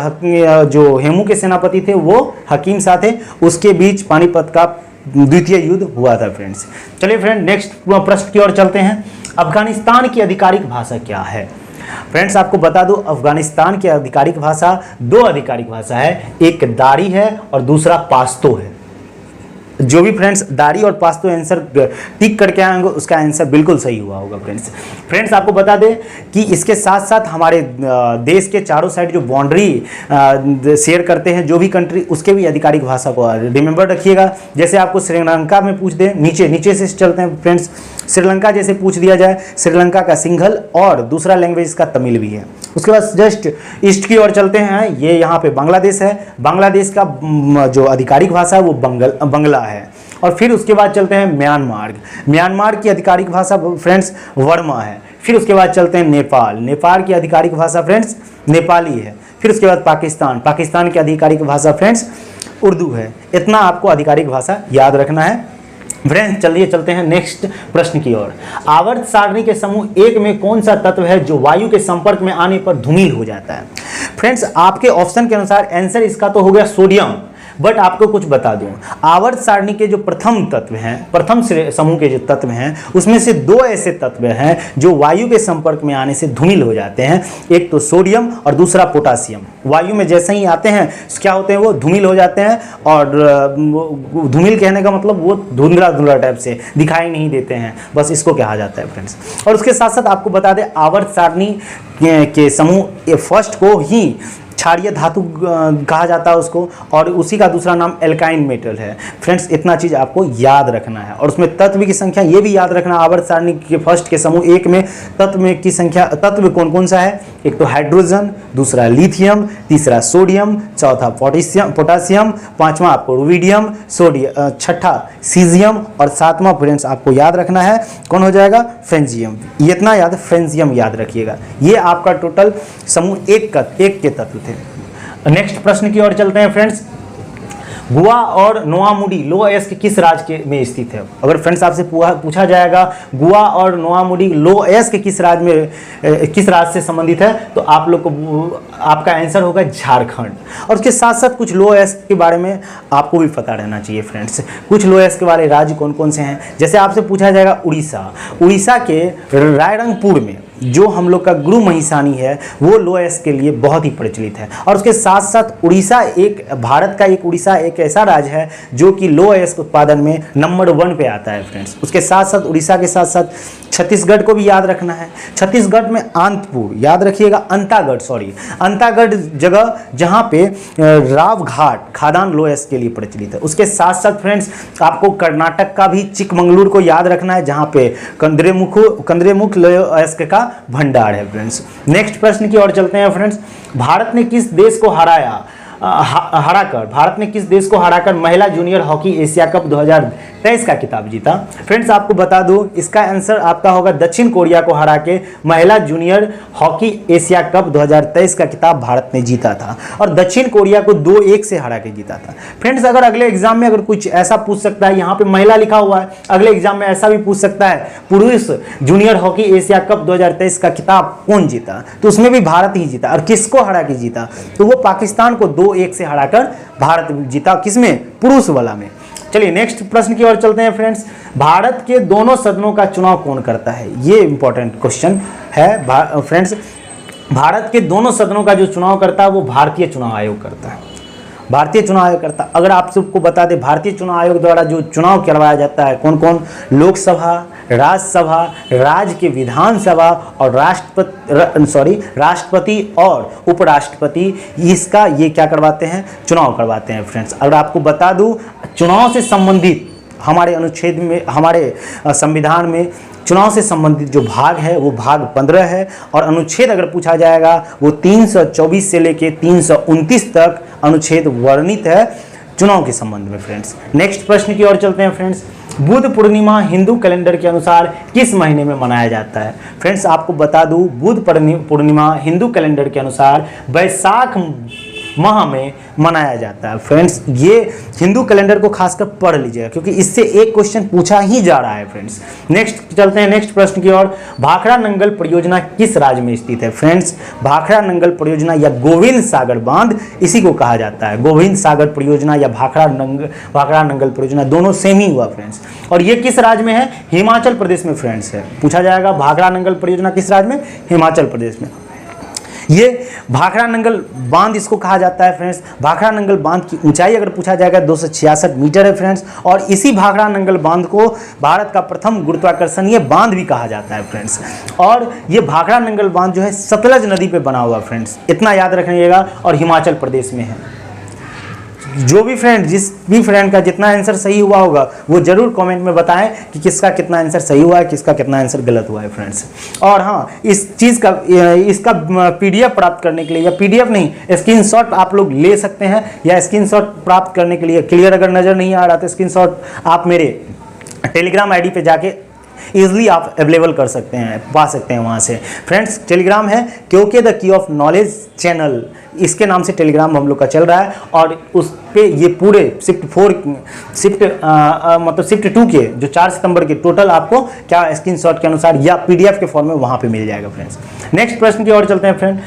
जो हेमू के सेनापति थे वो हकीम शाह थे, उसके बीच पानीपत का द्वितीय युद्ध हुआ था फ्रेंड्स। चलिए फ्रेंड नेक्स्ट प्रश्न की ओर चलते हैं। अफगानिस्तान की आधिकारिक भाषा क्या है। फ्रेंड्स आपको बता दूं, अफगानिस्तान की आधिकारिक भाषा 2 आधिकारिक भाषा है, एक दारी है और दूसरा पाश्तो है। जो भी फ्रेंड्स दारी और पाश्तो आंसर टिक करके आएंगे उसका आंसर बिल्कुल सही हुआ होगा फ्रेंड्स। फ्रेंड्स आपको बता दें कि इसके साथ साथ हमारे देश के चारों साइड जो बाउंड्री शेयर करते हैं जो भी कंट्री, उसके भी आधिकारिक भाषा को रिमेंबर रखिएगा। जैसे आपको श्रीलंका में पूछ दें, नीचे से चलते हैं फ्रेंड्स, श्रीलंका जैसे पूछ दिया जाए, श्रीलंका का सिंघल और दूसरा लैंग्वेज का तमिल भी है। उसके बाद जस्ट ईस्ट की ओर चलते हैं, ये यहाँ पे बांग्लादेश है। बांग्लादेश का जो आधिकारिक भाषा है वो बंगला है। और फिर उसके बाद चलते हैं म्यांमार की आधिकारिक भाषा फ्रेंड्स वर्मा है। फिर उसके बाद चलते हैं नेपाल की आधिकारिक भाषा फ्रेंड्स नेपाली है। फिर उसके बाद पाकिस्तान की आधिकारिक भाषा फ्रेंड्स उर्दू है। इतना आपको आधिकारिक भाषा याद रखना है फ्रेंड्स। चलिए चलते हैं नेक्स्ट प्रश्न की ओर। आवर्त सारणी के समूह 1 में कौन सा तत्व है जो वायु के संपर्क में आने पर धूमिल हो जाता है। फ्रेंड्स आपके ऑप्शन के अनुसार आंसर इसका तो हो गया सोडियम, बट आपको कुछ बता दूं, आवर्त सारणी के जो प्रथम तत्व हैं, प्रथम समूह के जो तत्व हैं, उसमें से 2 ऐसे तत्व हैं जो वायु के संपर्क में आने से धूमिल हो जाते हैं। एक तो सोडियम और दूसरा पोटासियम। वायु में जैसे ही आते हैं क्या होते हैं, वो धूमिल हो जाते हैं। और धूमिल कहने का मतलब वो धुंधला टाइप से दिखाई नहीं देते हैं, बस इसको कहा जाता है फ्रेंड्स। और उसके साथ साथ आपको बता दें आवर्त सारणी के समूह फर्स्ट को ही क्षारीय धातु कहा जाता है उसको, और उसी का दूसरा नाम एल्काइन मेटल है। फ्रेंड्स इतना चीज़ आपको याद रखना है। और उसमें तत्व की संख्या ये भी याद रखना, आवर्त सारणी के फर्स्ट के समूह 1 में तत्व में की संख्या, तत्व कौन कौन सा है, एक तो हाइड्रोजन, दूसरा लिथियम, तीसरा सोडियम, चौथा पोटासियम, पांचवा आपको रुबिडियम, छठा सीजियम, और सातवां फ्रेंड्स आपको याद रखना है कौन हो जाएगा, फ्रेंजियम। ये इतना याद, फ्रेंजियम याद रखिएगा। ये आपका टोटल समूह एक के तत्व थे। नेक्स्ट प्रश्न की ओर चलते हैं फ्रेंड्स। गुआ और नोआमुडी लोएस्क किस राज्य में स्थित है? अगर फ्रेंड्स आपसे पूछा जाएगा गुआ और नोआमुडी लोएस्क किस राज्य से संबंधित है, तो आप लोग को आपका आंसर होगा झारखंड। और उसके साथ साथ कुछ लोएस्क के बारे में आपको भी पता रहना चाहिए फ्रेंड्स। कुछ लोएस्क वाले राज्य कौन कौन से हैं, जैसे आपसे पूछा जाएगा उड़ीसा के रायरंगपुर में जो हम लोग का गुरु महिसानी है वो लोएस्क के लिए बहुत ही प्रचलित है। और उसके साथ साथ उड़ीसा भारत का उड़ीसा एक ऐसा राज्य है जो कि लोएस्क उत्पादन में नंबर 1 पे आता है फ्रेंड्स। उसके साथ साथ उड़ीसा के साथ साथ छत्तीसगढ़ को भी याद रखना है। छत्तीसगढ़ में आंतपुर, याद रखिएगा अंतागढ़ जगह जहाँ पे राव घाट खादान लोएस्क के लिए प्रचलित है। उसके साथ साथ फ्रेंड्स आपको कर्नाटक का भी चिकमंगलुरु को याद रखना है जहाँ पे कंद्रेमुख लोएस्क का भंडार है फ्रेंड्स। नेक्स्ट प्रश्न की ओर चलते हैं फ्रेंड्स। भारत ने किस देश को हराकर महिला जूनियर हॉकी एशिया कप 2023 का खिताब जीता? फ्रेंड्स आपको बता दूं इसका आंसर आपका होगा दक्षिण कोरिया को हरा के महिला जूनियर हॉकी एशिया कप 2023 का खिताब भारत ने जीता था, और दक्षिण कोरिया को 2-1 से हरा के जीता था। फ्रेंड्स अगर अगले एग्जाम में अगर कुछ ऐसा पूछ सकता है, यहाँ पे महिला लिखा हुआ है, अगले एग्जाम में ऐसा भी पूछ सकता है पुरुष जूनियर हॉकी एशिया कप 2023 का खिताब कौन जीता, तो उसमें भी भारत ही जीता। और किसको हरा के जीता, तो वो पाकिस्तान को 2-1 से हराकर भारत जीता। किसमें, पुरुष वाला में। चलिए नेक्स्ट प्रश्न की ओर चलते हैं फ्रेंड्स। भारत के दोनों सदनों का चुनाव कौन करता है? ये इंपॉर्टेंट क्वेश्चन है फ्रेंड्स। भारत के दोनों सदनों का जो चुनाव करता है वो भारतीय चुनाव आयोग करता है। भारतीय चुनाव आयोग करता। अगर आप सबको बता दें भारतीय चुनाव आयोग द्वारा जो चुनाव करवाया जाता है कौन कौन, लोकसभा, राज्यसभा, राज्य के विधानसभा और राष्ट्रपति और उपराष्ट्रपति, इसका ये क्या करवाते हैं, चुनाव करवाते हैं फ्रेंड्स। अगर आपको बता दूं चुनाव से संबंधित हमारे अनुच्छेद में, हमारे संविधान में चुनाव से संबंधित जो भाग है वो भाग 15 है, और अनुच्छेद अगर पूछा जाएगा वो 324 से लेके 329 तक अनुच्छेद वर्णित है चुनाव के संबंध में फ्रेंड्स। नेक्स्ट प्रश्न की ओर चलते हैं फ्रेंड्स। बुद्ध पूर्णिमा हिंदू कैलेंडर के अनुसार किस महीने में मनाया जाता है? फ्रेंड्स आपको बता दूं बुद्ध पूर्णिमा हिंदू कैलेंडर के अनुसार वैशाख माह में मनाया जाता है फ्रेंड्स। ये हिंदू कैलेंडर को खासकर पढ़ लीजिएगा क्योंकि इससे एक क्वेश्चन पूछा ही जा रहा है फ्रेंड्स। नेक्स्ट चलते हैं नेक्स्ट प्रश्न की ओर। भाखड़ा नंगल परियोजना किस राज्य में स्थित है? फ्रेंड्स भाखड़ा नंगल परियोजना या गोविंद सागर बांध इसी को कहा जाता है। गोविंद सागर परियोजना या भाखड़ा नंगल परियोजना दोनों सेम ही हुआ फ्रेंड्स। और ये किस राज्य में है? हिमाचल प्रदेश में फ्रेंड्स है। पूछा जाएगा भाखड़ा नंगल परियोजना किस राज्य में? हिमाचल प्रदेश में। ये भाखड़ा नंगल बांध इसको कहा जाता है फ्रेंड्स। भाखड़ा नंगल बांध की ऊंचाई अगर पूछा जाएगा 266 मीटर है फ्रेंड्स। और इसी भाखड़ा नंगल बांध को भारत का प्रथम गुरुत्वाकर्षणीय बांध भी कहा जाता है फ्रेंड्स। और ये भाखड़ा नंगल बांध जो है सतलज नदी पे बना हुआ फ्रेंड्स, इतना याद रखिएगा, और हिमाचल प्रदेश में है। जो भी फ्रेंड जिस भी फ्रेंड का जितना आंसर सही हुआ होगा वो जरूर कमेंट में बताएं कि किसका कितना आंसर सही हुआ है, किसका कितना आंसर गलत हुआ है फ्रेंड्स। और हाँ, इस चीज़ का इसका पीडीएफ प्राप्त करने के लिए, या पीडीएफ नहीं स्क्रीनशॉट आप लोग ले सकते हैं, या स्क्रीनशॉट प्राप्त करने के लिए क्लियर अगर नज़र नहीं आ रहा तो स्क्रीनशॉट आप मेरे टेलीग्राम आईडी पे जाके ईजिली आप अवेलेबल कर सकते हैं, पा सकते हैं वहाँ से फ्रेंड्स। टेलीग्राम है क्योंकि the key of knowledge channel, इसके नाम से टेलीग्राम हम लोग का चल रहा है। और उस पे ये पूरे शिफ्ट 2 के जो 4 सितंबर के टोटल आपको क्या स्क्रीनशॉट के अनुसार या पीडीएफ के फॉर्म में वहाँ पे मिल जाएगा फ्रेंड्स। नेक्स्ट प्रश्न की ओर चलते हैं फ्रेंड।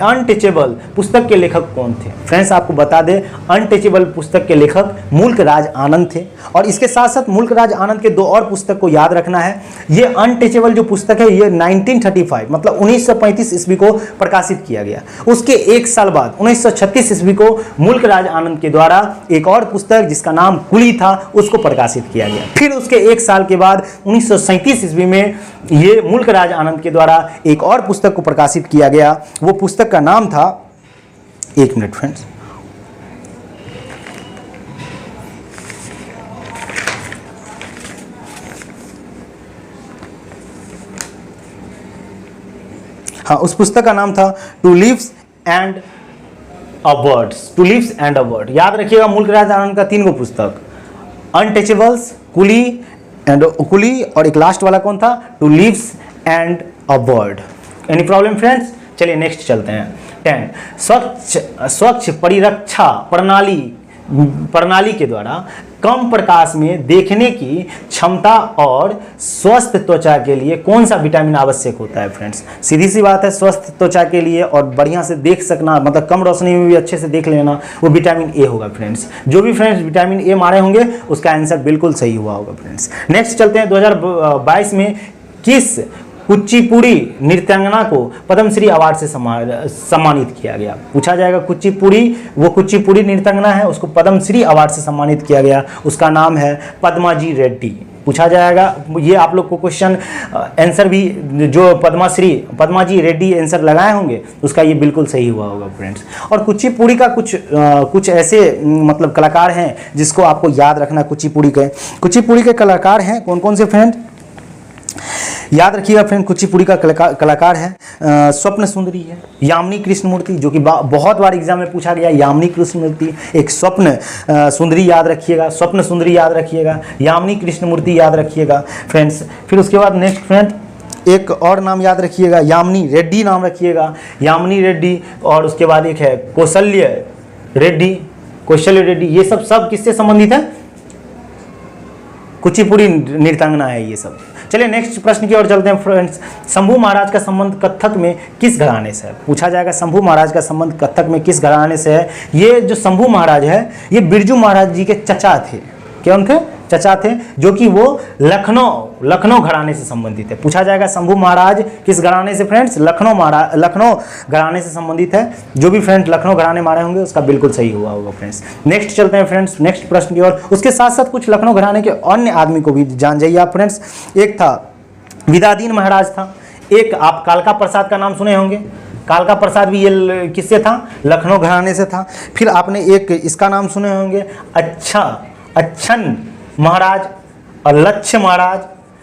अनटचेबल पुस्तक के लेखक कौन थे? फ्रेंड्स आपको बता दें अनटचेबल पुस्तक के लेखक मुल्क राज आनंद थे। और इसके साथ साथ मुल्क राज आनंद के 2 और पुस्तक को याद रखना है। ये अनटचेबल जो पुस्तक है ये 1935 मतलब 1935 ईस्वी को प्रकाशित किया गया। उसके 1 साल बाद 1936 ईस्वी को मुल्क राज आनंद के द्वारा एक और पुस्तक जिसका नाम कुली था उसको प्रकाशित किया गया। फिर उसके 1 साल के बाद 1937 ईस्वी में ये मुल्क राज आनंद के द्वारा एक और पुस्तक को प्रकाशित किया गया। वो पुस्तक का नाम था एक मिनट फ्रेंड्स। हाँ, उस पुस्तक का नाम था two leaves and a birds, two leaves and a bird. याद रखिएगा मुल्कराज आनंद का 3 गो पुस्तक, अनटचेबल्स, कुली और एक लास्ट वाला कौन था, two leaves and a bird. Any problem friends? चलिए नेक्स्ट चलते हैं। 10 स्वच्छ परिरक्षा प्रणाली के द्वारा कम प्रकाश में देखने की क्षमता और स्वस्थ त्वचा के लिए कौन सा विटामिन आवश्यक होता है फ्रेंड्स? सीधी सी बात है, स्वस्थ त्वचा के लिए और बढ़िया से देख सकना, मतलब कम रोशनी में भी अच्छे से देख लेना, वो विटामिन ए होगा फ्रेंड्स। जो भी फ्रेंड्स विटामिन ए मारे होंगे उसका आंसर बिल्कुल सही हुआ होगा फ्रेंड्स। नेक्स्ट चलते हैं। 2022 में किस कुचिपुड़ी नृत्यांगना को पद्मश्री अवार्ड से सम्मानित किया गया? पूछा जाएगा कुचिपुड़ी, वो कुचिपुड़ी नृत्यांगना है, उसको पद्मश्री अवार्ड से सम्मानित किया गया, उसका नाम है पद्माजी रेड्डी। पूछा जाएगा, ये आप लोग को क्वेश्चन आंसर भी जो पद्माजी रेड्डी आंसर लगाए होंगे उसका ये बिल्कुल सही हुआ होगा फ्रेंड्स। और कुचिपुड़ी का कुछ ऐसे मतलब कलाकार हैं जिसको आपको याद रखना। कुचिपुड़ी के कलाकार हैं कौन कौन से फ्रेंड? याद रखिएगा फ्रेंड, कुचिपुड़ी का कलाकार है स्वप्न सुंदरी है, यामिनी कृष्णमूर्ति, जो कि बहुत बार एग्जाम में पूछा गया, यामिनी कृष्णमूर्ति, एक स्वप्न सुंदरी याद रखिएगा, स्वप्न सुंदरी याद रखिएगा, यामिनी कृष्णमूर्ति याद रखिएगा फ्रेंड्स। फिर उसके बाद नेक्स्ट फ्रेंड एक और नाम याद रखिएगा, यामिनी रेड्डी नाम रखिएगा, यामिनी रेड्डी। और उसके बाद एक है कौशल्य रेड्डी। ये सब किससे संबंधित है? कुचिपुड़ी नृत्यांगना है ये सब। चलिए नेक्स्ट प्रश्न की ओर चलते हैं फ्रेंड्स। शंभू महाराज का संबंध कथक में किस घराने से है? पूछा जाएगा शंभू महाराज का संबंध कथक में किस घराने से है? ये जो शंभू महाराज है ये बिरजू महाराज जी के चचा थे। कौन थे? चचा थे, जो कि वो लखनऊ घराने से संबंधित है। पूछा जाएगा शंभू महाराज किस घराने से फ्रेंड्स? लखनऊ घराने से संबंधित है। जो भी फ्रेंड्स लखनऊ घराने मारे होंगे उसका बिल्कुल सही हुआ होगा फ्रेंड्स। नेक्स्ट चलते हैं फ्रेंड्स नेक्स्ट प्रश्न की ओर। उसके साथ साथ कुछ लखनऊ घराने के अन्य आदमी को भी जान जाइए आप फ्रेंड्स। एक था विदादीन महाराज था, एक आप कालका प्रसाद का नाम सुने होंगे, कालका प्रसाद भी ये किससे था? लखनऊ घराने से था। फिर आपने एक इसका नाम सुने होंगे अच्छन महाराज और लक्ष्य महाराज,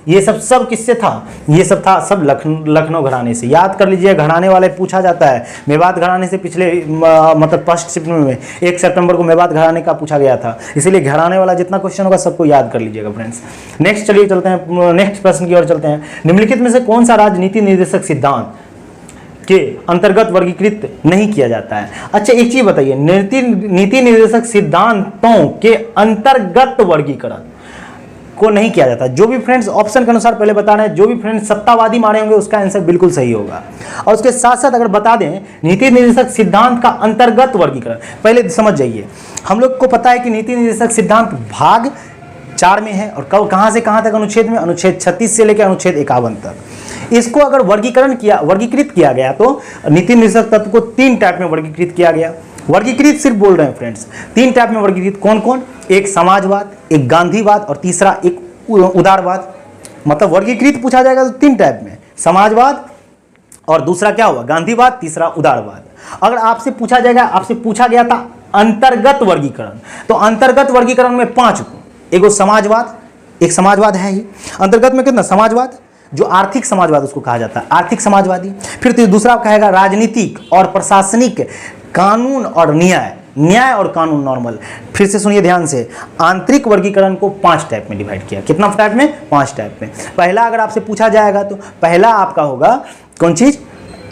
ये सब किससे था? ये सब था सब लखनऊ घराने से। याद कर लीजिए, घराने वाले पूछा जाता है। मेवात घराने से पिछले मतलब फर्स्ट शिफ्ट में 1 सितंबर को मेवात घराने का पूछा गया था, इसीलिए घराने वाला जितना क्वेश्चन होगा सबको याद कर लीजिएगा फ्रेंड्स। नेक्स्ट चलिए चलते हैं नेक्स्ट प्रश्न की ओर चलते हैं। निम्नलिखित में से कौन सा राजनीति निर्देशक सिद्धांत के अंतर्गत वर्गीकृत नहीं किया जाता है? अच्छा एक चीज बताइए, नीति निर्देशक सिद्धांतों के अंतर्गत वर्गीकरण को नहीं किया जाता। जो भी फ्रेंड्स ऑप्शन के अनुसार पहले बता रहे हैं, जो भी फ्रेंड्स सत्तावादी मारे होंगे उसका आंसर बिल्कुल सही होगा। और उसके साथ साथ अगर बता दें नीति निर्देशक सिद्धांत का अंतर्गत वर्गीकरण, पहले समझ जाइए। हम लोग को पता है कि नीति निर्देशक सिद्धांत भाग 4 में है और कहां से कहां तक अनुच्छेद में? अनुच्छेद 36 से लेकर अनुच्छेद 51 तक। इसको अगर वर्गीकृत किया गया तो नीति निर्देशक तत्व को 3 टाइप में वर्गीकृत किया गया। वर्गीकृत सिर्फ बोल रहे हैं फ्रेंड्स, 3 टाइप में वर्गीकृत। कौन कौन? एक समाजवाद, एक गांधीवाद और तीसरा एक उदारवाद। मतलब वर्गीकृत पूछा जाएगा तो 3 टाइप में, समाजवाद और दूसरा क्या हुआ? गांधीवाद, तीसरा उदारवाद। अगर आपसे पूछा गया था अंतर्गत वर्गीकरण, तो अंतर्गत वर्गीकरण में 5 एगो समाजवाद, एक समाजवाद है ही। अंतर्गत में कितना? समाजवाद, जो आर्थिक समाजवाद उसको कहा जाता है, आर्थिक समाजवादी। फिर तो दूसरा कहेगा राजनीतिक और प्रशासनिक, कानून और न्याय और कानून नॉर्मल। फिर से सुनिए ध्यान से, आंतरिक वर्गीकरण को 5 टाइप में डिवाइड किया। कितना टाइप में? 5 टाइप में। पहला अगर आपसे पूछा जाएगा तो पहला आपका होगा कौन चीज?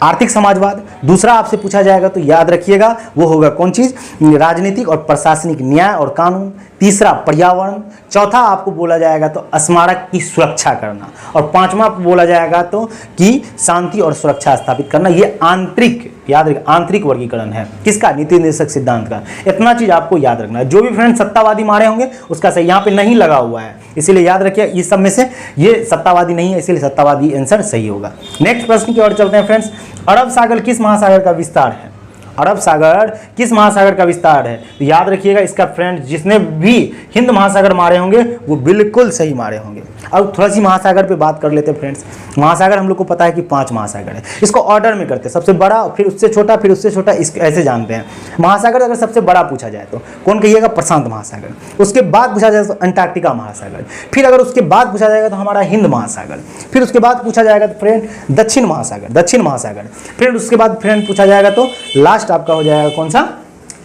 आर्थिक समाजवाद। दूसरा आपसे पूछा जाएगा तो याद रखिएगा वो होगा कौन चीज? राजनीतिक और प्रशासनिक, न्याय और कानून। तीसरा पर्यावरण। चौथा आपको बोला जाएगा तो स्मारक की सुरक्षा करना। और 5वां बोला जाएगा तो कि शांति और सुरक्षा स्थापित करना। ये आंतरिक, याद रखिए आंतरिक वर्गीकरण है किसका? नीति निर्देशक सिद्धांत का। इतना चीज आपको याद रखना है। जो भी फ्रेंड सत्तावादी मारे होंगे उसका सही यहाँ पे नहीं लगा हुआ है, इसीलिए याद रखिए इस सब में से ये सत्तावादी नहीं है, इसीलिए सत्तावादी आंसर सही होगा। नेक्स्ट प्रश्न की ओर चलते हैं फ्रेंड्स। अरब सागर किस महासागर का विस्तार है? अरब सागर किस महासागर का विस्तार है? तो याद रखिएगा इसका फ्रेंड, जिसने भी हिंद महासागर मारे होंगे वो बिल्कुल सही मारे होंगे। अब थोड़ा सी महासागर पे बात कर लेते हैं फ्रेंड्स। महासागर हम लोग को पता है कि 5 महासागर है। इसको ऑर्डर में करते हैं, सबसे बड़ा, फिर उससे छोटा, फिर उससे छोटा, इस ऐसे जानते हैं। महासागर अगर सबसे बड़ा पूछा जाए तो कौन कहिएगा? प्रशांत महासागर। उसके बाद पूछा जाए तो अंटार्कटिका महासागर। फिर अगर उसके बाद पूछा जाएगा तो हमारा हिंद महासागर। फिर उसके बाद पूछा जाएगा तो फ्रेंड दक्षिण महासागर। फिर उसके बाद फ्रेंड पूछा जाएगा तो लास्ट आपका हो जाएगा कौन सा?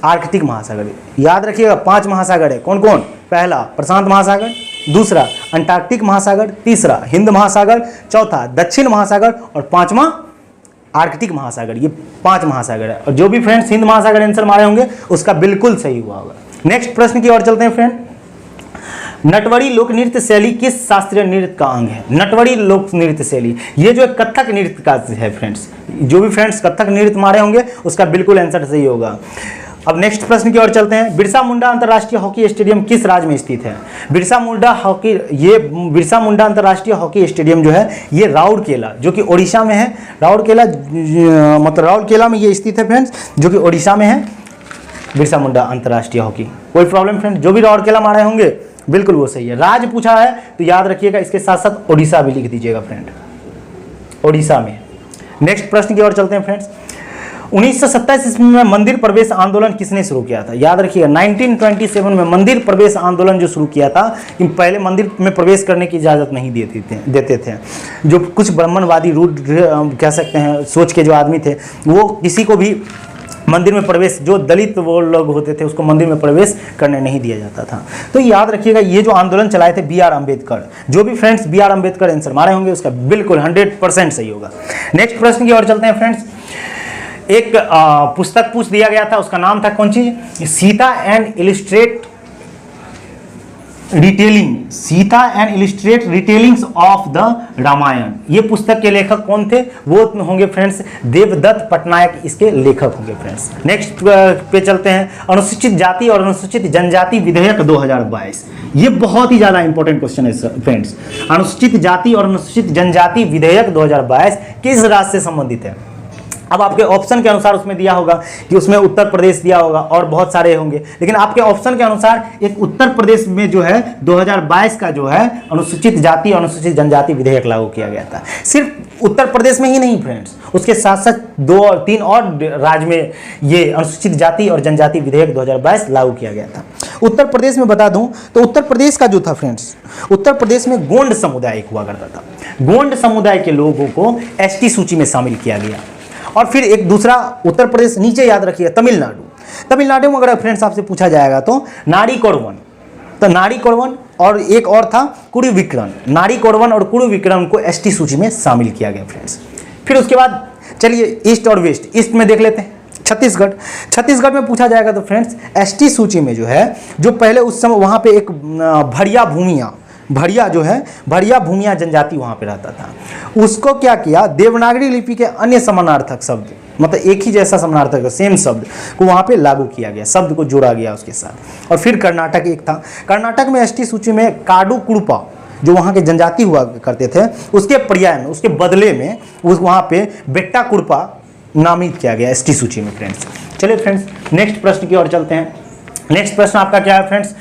आर्कटिक महासागर। याद रखिएगा 5 महासागर है। कौन कौन? पहला प्रशांत महासागर, दूसरा अंटार्कटिक महासागर, तीसरा हिंद महासागर, चौथा दक्षिण महासागर और 5वां आर्कटिक महासागर। ये 5 महासागर है। और जो भी फ्रेंड्स हिंद महासागर आंसर मारे होंगे उसका बिल्कुल सही हुआ होगा। नेक्स्ट प्रश्न की ओर चलते हैं फ्रेंड। नटवरी लोक नृत्य शैली किस शास्त्रीय नृत्य का अंग है? नटवरी लोक नृत्य शैली ये जो कथक नृत्य का है फ्रेंड्स। जो भी फ्रेंड्स कथक नृत्य मारे होंगे उसका बिल्कुल आंसर सही होगा। अब नेक्स्ट प्रश्न की ओर चलते हैं। बिरसा मुंडा अंतर्राष्ट्रीय हॉकी स्टेडियम किस राज्य में स्थित है? बिरसा मुंडा अंतर्राष्ट्रीय हॉकी स्टेडियम जो है ये राउरकेला, जो कि ओडिशा में है। राउरकेला मतलब राउरकेला में ये स्थित है फ्रेंड्स, जो कि ओडिशा में है। बिरसा मुंडा अंतर्राष्ट्रीय हॉकी, कोई प्रॉब्लम फ्रेंड? जो भी राउरकेला मारे होंगे बिल्कुल वो सही है। राज्य पूछा है तो याद रखिएगा इसके साथ साथ ओडिशा भी लिख दीजिएगा फ्रेंड, ओडिशा में। नेक्स्ट प्रश्न की ओर चलते हैं फ्रेंड्स। 1927 ईस्वी में मंदिर प्रवेश आंदोलन किसने शुरू किया था? याद रखिएगा 1927 में मंदिर प्रवेश आंदोलन जो शुरू किया था कि पहले मंदिर में प्रवेश करने की इजाज़त नहीं देते थे। जो कुछ ब्राह्मणवादी रूढ़ कह सकते हैं सोच के जो आदमी थे वो किसी को भी मंदिर में प्रवेश, जो दलित वो लोग होते थे उसको मंदिर में प्रवेश करने नहीं दिया जाता था। तो याद रखिएगा ये जो आंदोलन चलाए थे B.R. अम्बेडकर। जो भी फ्रेंड्स B.R. अम्बेडकर आंसर मारे होंगे उसका बिल्कुल 100% सही होगा। नेक्स्ट प्रश्न की ओर चलते हैं फ्रेंड्स। एक पुस्तक पूछ दिया गया था, उसका नाम था कौन सी? Sita and illustrated retellings of the Ramayana. ये पुस्तक के लेखक कौन थे? वो होंगे फ्रेंड्स देवदत्त पटनायक, इसके लेखक होंगे फ्रेंड्स। नेक्स्ट पे चलते हैं। अनुसूचित जाति और अनुसूचित जनजाति विधेयक 2022, ये बहुत ही ज्यादा इंपॉर्टेंट क्वेश्चन है फ्रेंड्स। अनुसूचित जाति और अनुसूचित जनजाति विधेयक 2022 किस राज्य से संबंधित है? अब आपके ऑप्शन के अनुसार उसमें दिया होगा कि उसमें उत्तर प्रदेश दिया होगा और बहुत सारे होंगे, लेकिन आपके ऑप्शन के अनुसार एक उत्तर प्रदेश में जो है 2022 का जो है अनुसूचित जाति और अनुसूचित जनजाति विधेयक लागू किया गया था। सिर्फ उत्तर प्रदेश में ही नहीं फ्रेंड्स, उसके साथ साथ 2 और 3 और राज्य में ये अनुसूचित जाति और जनजाति विधेयक 2022 लागू किया गया था। उत्तर प्रदेश में बता दूं तो उत्तर प्रदेश का जो था फ्रेंड्स, उत्तर प्रदेश में गोंड समुदाय एक हुआ करता था। गोंड समुदाय के लोगों को एसटी सूची में शामिल किया गया। और फिर एक दूसरा उत्तर प्रदेश नीचे याद रखिए तमिलनाडु में अगर फ्रेंड्स आपसे पूछा जाएगा तो नारी कोरवन और एक और था कुरुविक्रम। नारी कोरवन और कुरुविक्रम को एसटी सूची में शामिल किया गया फ्रेंड्स। फिर उसके बाद चलिए ईस्ट और वेस्ट। ईस्ट में देख लेते हैं छत्तीसगढ़ में पूछा जाएगा तो फ्रेंड्स एसटी सूची में जो है, जो पहले उस समय वहाँ पे एक भड़िया भूमिया जनजाति वहाँ पे रहता था, उसको क्या किया, देवनागरी लिपि के अन्य समानार्थक शब्द, मतलब एक ही जैसा समानार्थक सेम शब्द को वहाँ पे लागू किया गया, शब्द को जोड़ा गया उसके साथ। और फिर कर्नाटक एक था, कर्नाटक में एसटी सूची में काडू कुड़पा जो वहाँ के जनजाति हुआ करते थे, उसके पर्याय में, उसके बदले में वहाँ पे बेट्टा कुड़पा नामित किया गया एसटी सूची में फ्रेंड्स। चलिए फ्रेंड्स नेक्स्ट प्रश्न की ओर चलते हैं। नेक्स्ट प्रश्न आपका क्या है फ्रेंड्स?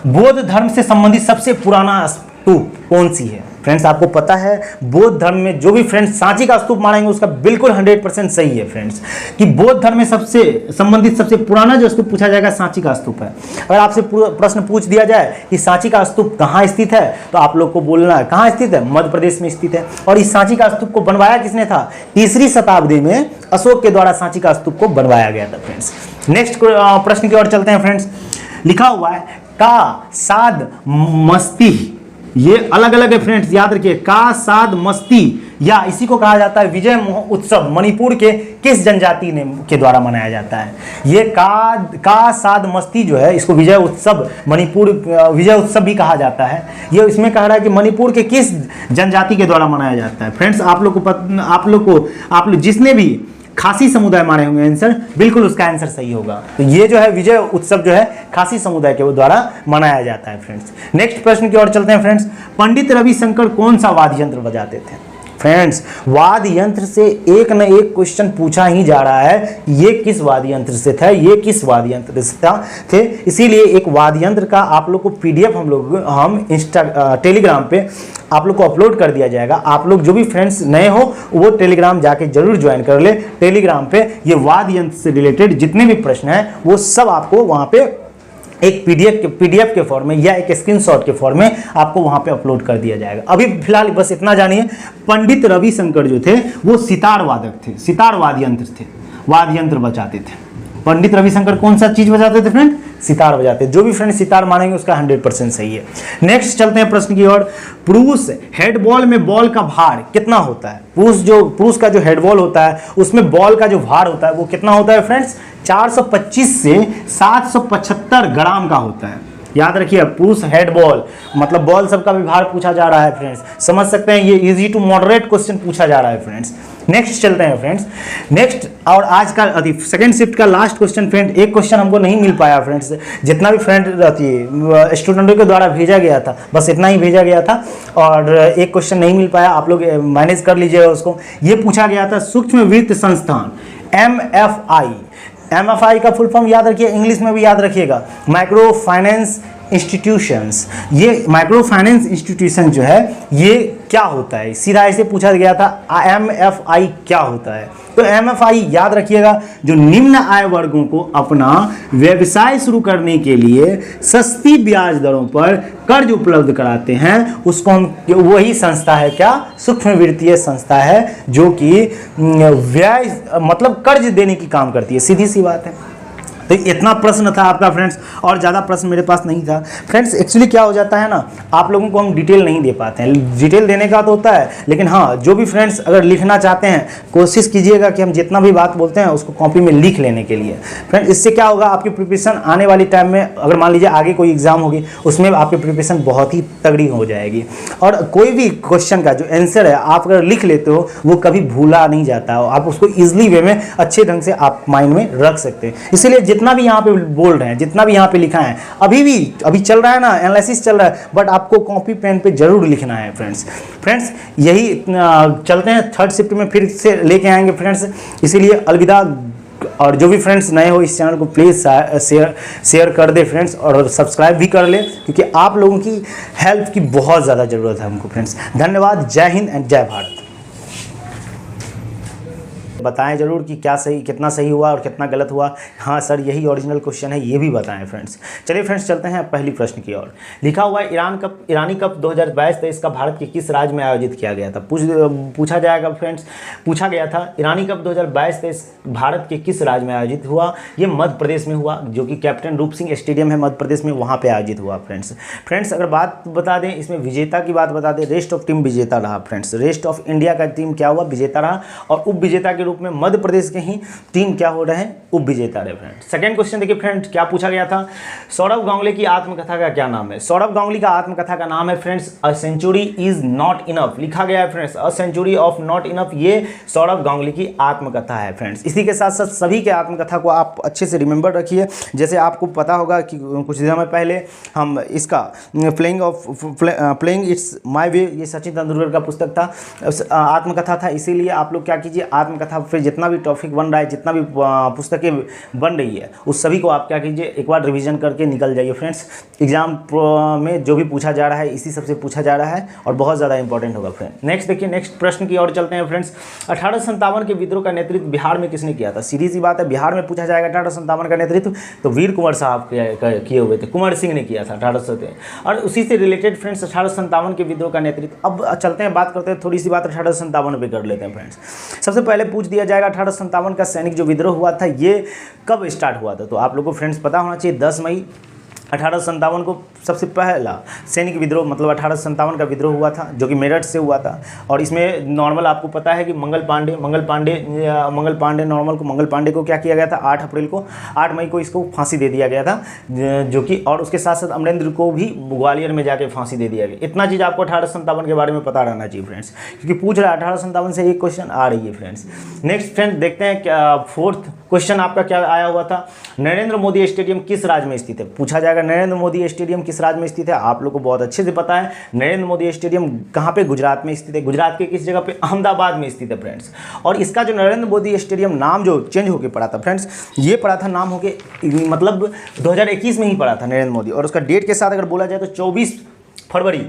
बौद्ध धर्म से संबंधित सबसे पुराना स्तूप कौन सी है? फ्रेंड्स आपको पता है बौद्ध धर्म में जो भी फ्रेंड्स सांची का स्तूप मारेंगे उसका बिल्कुल 100% सही है फ्रेंड्स, कि बौद्ध धर्म में सबसे संबंधित सबसे पुराना जो स्तूप पूछा जाएगा सांची का स्तूप है। अगर आपसे प्रश्न पूछ दिया जाए कि सांची का स्तूप कहाँ स्थित है तो आप लोग को बोलना है कहाँ स्थित है, मध्य प्रदेश में स्थित है। और इस सांची का स्तूप को बनवाया किसने था? 3री शताब्दी में अशोक के द्वारा सांची का स्तूप को बनवाया गया था फ्रेंड्स। नेक्स्ट प्रश्न की ओर चलते हैं फ्रेंड्स। लिखा हुआ है का साद मस्ती, ये अलग अलग है फ्रेंड्स, याद रखिए। का साद मस्ती या इसी को कहा जाता है विजय उत्सव, मणिपुर के किस जनजाति ने के द्वारा मनाया जाता है? ये का साद मस्ती जो है इसको विजय उत्सव, मणिपुर विजय उत्सव भी कहा जाता है। ये इसमें कह रहा है कि मणिपुर के किस जनजाति के द्वारा मनाया जाता है। फ्रेंड्स आप लोग जिसने भी खासी समुदाय माने होंगे आंसर, बिल्कुल उसका आंसर सही होगा। तो ये जो है विजय उत्सव जो है खासी समुदाय के द्वारा मनाया जाता है फ्रेंड्स। नेक्स्ट प्रश्न की ओर चलते हैं फ्रेंड्स। पंडित रविशंकर कौन सा वाद्य यंत्र बजाते थे? फ्रेंड्स वाद्य यंत्र से एक न एक क्वेश्चन पूछा ही जा रहा है, ये किस वाद्य यंत्र से था, ये किस वाद्य यंत्र से था थे। इसीलिए एक वाद्य यंत्र का आप लोग को पीडीएफ हम टेलीग्राम पे आप लोग को अपलोड कर दिया जाएगा। आप लोग जो भी फ्रेंड्स नए हो वो टेलीग्राम जाके जरूर ज्वाइन कर ले। टेलीग्राम पे ये वाद्य यंत्र से रिलेटेड जितने भी प्रश्न हैं वो सब आपको वहां पे एक पीडीएफ के फॉर्म में या एक स्क्रीनशॉट के फॉर्म में आपको वहां पे अपलोड कर दिया जाएगा। अभी फिलहाल बस इतना जानिए, पंडित रविशंकर जो थे वो सितार वादक थे, सितार वाद्य यंत्र थे, वाद्य यंत्र बजाते थे। पंडित रविशंकर कौन सा चीज बजाते थे फ्रेंड? सितार बजाते। जो भी फ्रेंड सितार मानेंगे उसका 100% सही है। नेक्स्ट चलते हैं प्रश्न की ओर। पुरुष हेड बॉल में बॉल का भार कितना होता है? पुरुष का जो हेड बॉल होता है उसमें बॉल का जो भार होता है वो कितना होता है फ्रेंड्स? 425 से 775 ग्राम का होता है। याद रखिए, पुरुष हेड बॉल मतलब बॉल सबका भी भार पूछा जा रहा है फ्रेंड्स, समझ सकते हैं। ये इजी टू मॉडरेट क्वेश्चन पूछा जा रहा है फ्रेंड्स। नेक्स्ट चलते हैं फ्रेंड्स। नेक्स्ट और आज का सेकंड शिफ्ट का लास्ट क्वेश्चन फ्रेंड, एक क्वेश्चन हमको नहीं मिल पाया फ्रेंड्स, जितना भी फ्रेंड स्टूडेंटों के द्वारा भेजा गया था बस इतना ही भेजा गया था और एक क्वेश्चन नहीं मिल पाया, आप लोग मैनेज कर लीजिएगा उसको। ये पूछा गया था सूक्ष्म वित्त संस्थान MFI का फुल फॉर्म याद रखिए, इंग्लिश में भी याद रखिएगा, माइक्रो फाइनेंस इंस्टीट्यूशंस। ये माइक्रो फाइनेंस इंस्टीट्यूशन जो है ये क्या होता है? सीधा ऐसे पूछा गया था MFI क्या होता है? तो MFI याद रखिएगा, जो निम्न आय वर्गों को अपना व्यवसाय शुरू करने के लिए सस्ती ब्याज दरों पर कर्ज उपलब्ध कराते हैं उसको हम, वही संस्था है क्या? सूक्ष्म वित्तीय संस्था है जो कि व्यय मतलब कर्ज देने की काम करती है, सीधी सी बात है। तो इतना प्रश्न था आपका फ्रेंड्स, और ज़्यादा प्रश्न मेरे पास नहीं था फ्रेंड्स। एक्चुअली क्या हो जाता है ना, आप लोगों को हम डिटेल नहीं दे पाते हैं, डिटेल देने का तो होता है, लेकिन हाँ जो भी फ्रेंड्स अगर लिखना चाहते हैं कोशिश कीजिएगा कि हम जितना भी बात बोलते हैं उसको कॉपी में लिख लेने के लिए फ्रेंड्स। इससे क्या होगा, आपकी प्रिपरेशन आने वाली टाइम में अगर मान लीजिए आगे कोई एग्जाम होगी उसमें आपकी प्रिपरेशन बहुत ही तगड़ी हो जाएगी। और कोई भी क्वेश्चन का जो आंसर है आप अगर लिख लेते हो वो कभी भूला नहीं जाता हो, आप उसको ईजिली वे में अच्छे ढंग से आप माइंड में रख सकते हैं। इसीलिए जितना भी यहाँ पे बोल रहे हैं, जितना भी यहाँ पे लिखा है, अभी चल रहा है ना, एनालिसिस चल रहा है, बट आपको कॉपी पेन पे जरूर लिखना है फ्रेंड्स। यही चलते हैं थर्ड शिफ्ट में फिर से लेके आएंगे फ्रेंड्स। इसीलिए अलविदा। और जो भी फ्रेंड्स नए हो इस चैनल को प्लीज़ शेयर कर दे फ्रेंड्स, और सब्सक्राइब भी कर ले क्योंकि आप लोगों की हेल्प की बहुत ज़्यादा ज़रूरत है हमको फ्रेंड्स। धन्यवाद। जय हिंद एंड जय भारत। बताएं जरूर कि क्या सही, कितना सही हुआ और कितना गलत हुआ। हाँ सर यही ओरिजिनल क्वेश्चन है, ये भी बताएं फ्रेंड्स। चलिए फ्रेंड्स चलते हैं पहली प्रश्न की ओर। लिखा हुआ है ईरानी कप 2022-23 का भारत के किस राज्य में आयोजित किया गया था? पूछा जाएगा फ्रेंड्स, पूछा गया था ईरानी कप 2022-23 भारत के किस राज्य में आयोजित हुआ? ये मध्य प्रदेश में हुआ, जो कि कैप्टन रूप सिंह स्टेडियम है मध्य प्रदेश में, वहाँ पर आयोजित हुआ फ्रेंड्स। अगर बात बता दें इसमें विजेता की बात बता दें, रेस्ट ऑफ टीम विजेता रहा फ्रेंड्स। रेस्ट ऑफ इंडिया का टीम क्या हुआ? विजेता रहा, और उप विजेता के रूप में मध्य प्रदेश के ही टीम क्या हो रहे हैं? उप विजेता रहे फ्रेंड। सेकंड क्वेश्चन देखिए फ्रेंड, क्या पूछा गया था? सौरव गांगुली की आत्मकथा का क्या नाम है? सौरव गांगुली का आत्मकथा का नाम है friends a century is not enough. लिखा गया है friends a century of not enough, ये सौरव गांगुली की आत्मकथा है फ्रेंड्स। इसी के साथ साथ सभी के आत्मकथा को आप अच्छे से रिमेंबर रखिए। जैसे आपको पता होगा कि कुछ समय पहले हम इसका प्लेइंग इट्स माय वे, ये सचिन तेंदुलकर का पुस्तक था, आत्मकथा था। इसीलिए आप लोग क्या कीजिए, आत्मकथा फिर जितना भी टॉपिक बन रहा है, जितना भी पुस्तकें बन रही है, उस सभी को आप क्या कीजिए, एक बार रिवीजन करके निकल जाइए फ्रेंड्स। एग्जाम में जो भी पूछा जा रहा है इसी सबसे पूछा जा रहा है और बहुत ज़्यादा इंपॉर्टेंट होगा फ्रेंड। नेक्स्ट देखिए, नेक्स्ट प्रश्न की ओर चलते हैं फ्रेंड्स। 1857 के विद्रोह का नेतृत्व बिहार में किसने किया था? सीधी सी बात है, बिहार में पूछा जाएगा 1857 का नेतृत्व तो वीर कुंवर साहब किए हुए थे, कुंवर सिंह ने किया था 1800। और उसी से रिलेटेड फ्रेंड्स 1857 के विद्रोह का नेतृत्व। अब चलते हैं, बात करते हैं, थोड़ी सी बात 1857 पे कर लेते हैं फ्रेंड्स। सबसे पहले पूछ दिया जाएगा 1857 का सैनिक जो विद्रोह हुआ था ये कब स्टार्ट हुआ था? तो आप लोगों को फ्रेंड्स पता होना चाहिए 10 मई 1857 को सबसे पहला सैनिक विद्रोह मतलब 1857 का विद्रोह हुआ था, जो कि मेरठ से हुआ था। और इसमें नॉर्मल आपको पता है कि मंगल पांडे को क्या किया गया था? 8 मई को इसको फांसी दे दिया गया था, जो कि, और उसके साथ साथ अमरेंद्र को भी ग्वालियर में जाके फांसी दे दिया गया। इतना चीज़ आपको 1857 के बारे में पता रहना चाहिए फ्रेंड्स, क्योंकि पूछ रहा है 1857 से एक क्वेश्चन आ रही है फ्रेंड्स। नेक्स्ट फ्रेंड्स देखते हैं क्या फोर्थ क्वेश्चन आपका क्या आया हुआ था, नरेंद्र मोदी स्टेडियम किस राज्य में स्थित है, पूछा जाएगा नरेंद्र मोदी स्टेडियम किस राज्य में स्थित है। आप लोग को बहुत अच्छे से पता है नरेंद्र मोदी स्टेडियम कहाँ पे, गुजरात में स्थित है। गुजरात के किस जगह पे, अहमदाबाद में स्थित है फ्रेंड्स। और इसका जो नरेंद्र मोदी स्टेडियम नाम जो चेंज होकर पड़ा था फ्रेंड्स, ये पड़ा था नाम होके मतलब 2021 में ही पड़ा था नरेंद्र मोदी। और उसका डेट के साथ अगर बोला जाए तो 24 फरवरी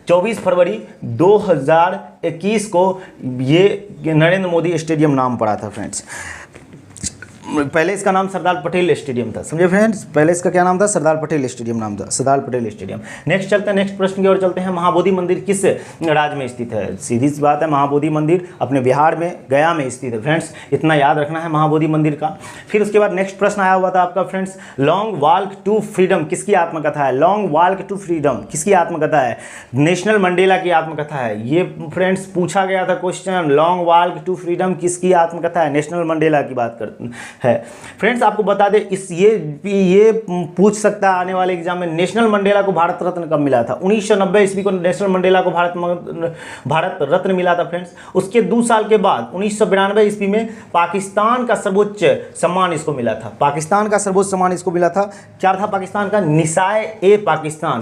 2021 को ये नरेंद्र मोदी स्टेडियम नाम पड़ा था फ्रेंड्स। पहले इसका नाम सरदार पटेल स्टेडियम था, समझे फ्रेंड्स, पहले इसका क्या नाम था, सरदार पटेल स्टेडियम नाम था, सरदार पटेल स्टेडियम। नेक्स्ट चलते हैं, नेक्स्ट प्रश्न की ओर चलते हैं, महाबोधि मंदिर किस राज्य में स्थित है। सीधी सी बात है, महाबोधि मंदिर अपने बिहार में गया में स्थित है फ्रेंड्स, इतना याद रखना है महाबोधि मंदिर का। फिर उसके बाद नेक्स्ट प्रश्न आया हुआ था आपका friends, long walk to freedom किसकी आत्मकथा है। लॉन्ग वॉक टू फ्रीडम किसकी आत्मकथा है, नेशनल मंडेला की आत्मकथा है। ये फ्रेंड्स पूछा गया था question, long walk to freedom किसकी आत्मकथा है, नेशनल मंडेला की बात करते है फ्रेंड्स। आपको बता दें इस ये पूछ सकता है आने वाले एग्जाम में, नेशनल मंडेला को भारत रत्न कब मिला था। 1990 ईस्वी को नेशनल मंडेला को भारत रत्न मिला था फ्रेंड्स। उसके 2 साल के बाद 1992 ईस्वी में पाकिस्तान का सर्वोच्च सम्मान इसको मिला था। पाकिस्तान का सर्वोच्च सम्मान इसको मिला था, क्या था पाकिस्तान का, निशान ए पाकिस्तान,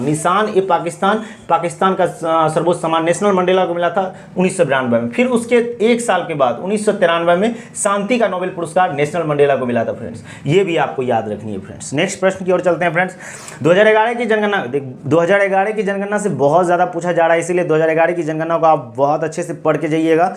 पाकिस्तान का सर्वोच्च सम्मान नेशनल मंडेला को मिला था 1992 में। फिर उसके 1 साल के बाद 1993 में शांति का नोबेल पुरस्कार नेशनल मंडेला को मिला था फ्रेंड्स। ये भी आपको याद रखनी है फ्रेंड्स। नेक्स्ट प्रश्न की ओर चलते हैं फ्रेंड्स, 2011 की जनगणना, 2011 की जनगणना से बहुत ज़्यादा पूछा जा रहा है, इसीलिए 2011 की जनगणना को आप बहुत अच्छे से पढ़ के जाइएगा।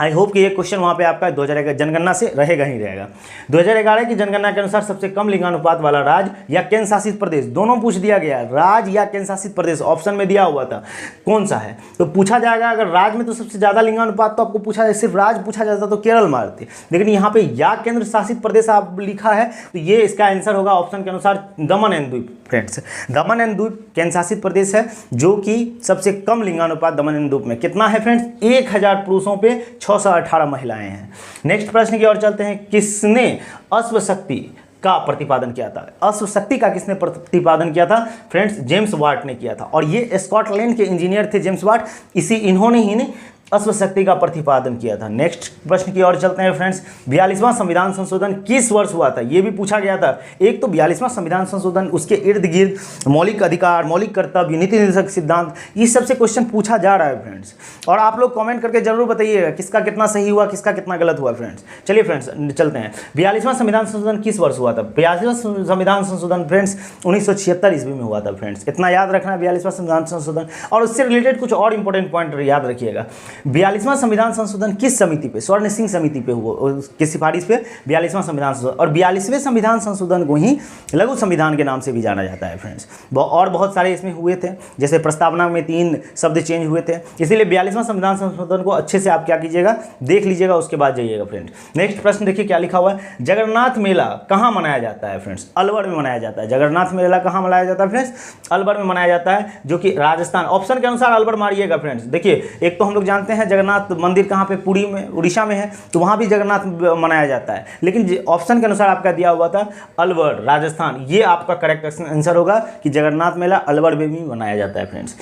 आई होप कि ये क्वेश्चन वहाँ पे आपका 2011 जनगणना से रहेगा ही रहेगा। 2011 की जनगणना के अनुसार सबसे कम लिंगानुपात वाला राज्य या केंद्र शासित प्रदेश, दोनों पूछ दिया गया, राज्य या केंद्र शासित प्रदेश ऑप्शन में दिया हुआ था, कौन सा है तो पूछा जाएगा। अगर राज्य में तो सबसे ज़्यादा लिंगानुपात तो आपको पूछा जाए, सिर्फ राज्य पूछा जाता तो केरल मारते, लेकिन यहाँ पे या केंद्र शासित प्रदेश आप लिखा है तो ये इसका आंसर होगा ऑप्शन के अनुसार दमन एंड द्वीप फ्रेंड्स। दमन एंड द्वीप केंद्र शासित प्रदेश है, जो कि सबसे कम लिंगानुपात दमन एंड द्वीप में कितना है फ्रेंड्स, 1000 पुरुषों पे 618 महिलाएं हैं। नेक्स्ट प्रश्न की ओर चलते हैं, किसने अश्व शक्ति का प्रतिपादन किया था। अश्व शक्ति का किसने प्रतिपादन किया था फ्रेंड्स, जेम्स वाट ने किया था। और ये स्कॉटलैंड के इंजीनियर थे जेम्स वाट, इन्होंने ही अश्व शक्ति का प्रतिपादन किया था। नेक्स्ट प्रश्न की ओर चलते हैं फ्रेंड्स, 42वां संविधान संशोधन किस वर्ष हुआ था, ये भी पूछा गया था। एक तो 42वां संविधान संशोधन, उसके इर्द गिर्द मौलिक अधिकार, मौलिक कर्तव्य, नीति निर्देशक सिद्धांत, इस सबसे क्वेश्चन पूछा जा रहा है फ्रेंड्स। और आप लोग कमेंट करके जरूर बताइएगा किसका कितना सही हुआ, किसका कितना गलत हुआ फ्रेंड्स। चलिए फ्रेंड्स चलते हैं, 42वां संविधान संशोधन किस वर्ष हुआ था। 42वां संविधान संशोधन फ्रेंड्स 1976 ईस्वी में हुआ था फ्रेंड्स, इतना याद रखना है 42वां संविधान संशोधन। और उससे रिलेटेड कुछ और इंपॉर्टेंट पॉइंट याद रखिएगा। 42वां संविधान संशोधन किस समिति पे, स्वर्ण सिंह समिति पे हुआ, की सिफारिश पे 42वां संविधान संशोधन। और 42वें संविधान संशोधन को ही लघु संविधान के नाम से भी जाना जाता है फ्रेंड्स। और बहुत सारे इसमें हुए थे, जैसे प्रस्तावना में 3 शब्द चेंज हुए थे, इसीलिए 42वां संविधान संशोधन को अच्छे से आप क्या कीजिएगा, देख लीजिएगा, उसके बाद जाइएगा फ्रेंड। नेक्स्ट प्रश्न देखिए क्या लिखा हुआ है, जगन्नाथ मेला कहाँ मनाया जाता है फ्रेंड्स, अलवर में मनाया जाता है। जगन्नाथ मेला कहाँ मनाया जाता है फ्रेंड्स, अलवर में मनाया जाता है, जो कि राजस्थान, ऑप्शन के अनुसार अलवर मारिएगा फ्रेंड्स। देखिए एक तो हम लोग जानते हैं जगन्नाथ मंदिर कहाँ पे, पुरी में, उड़ीसा में है, तो वहाँ भी जगन्नाथ मनाया जाता है, लेकिन ऑप्शन के अनुसार आपका दिया हुआ था अलवर राजस्थान। ये आपका करेक्ट आंसर होगा कि जगन्नाथ मेला अलवर में भी मनाया जाता है फ्रेंड्स।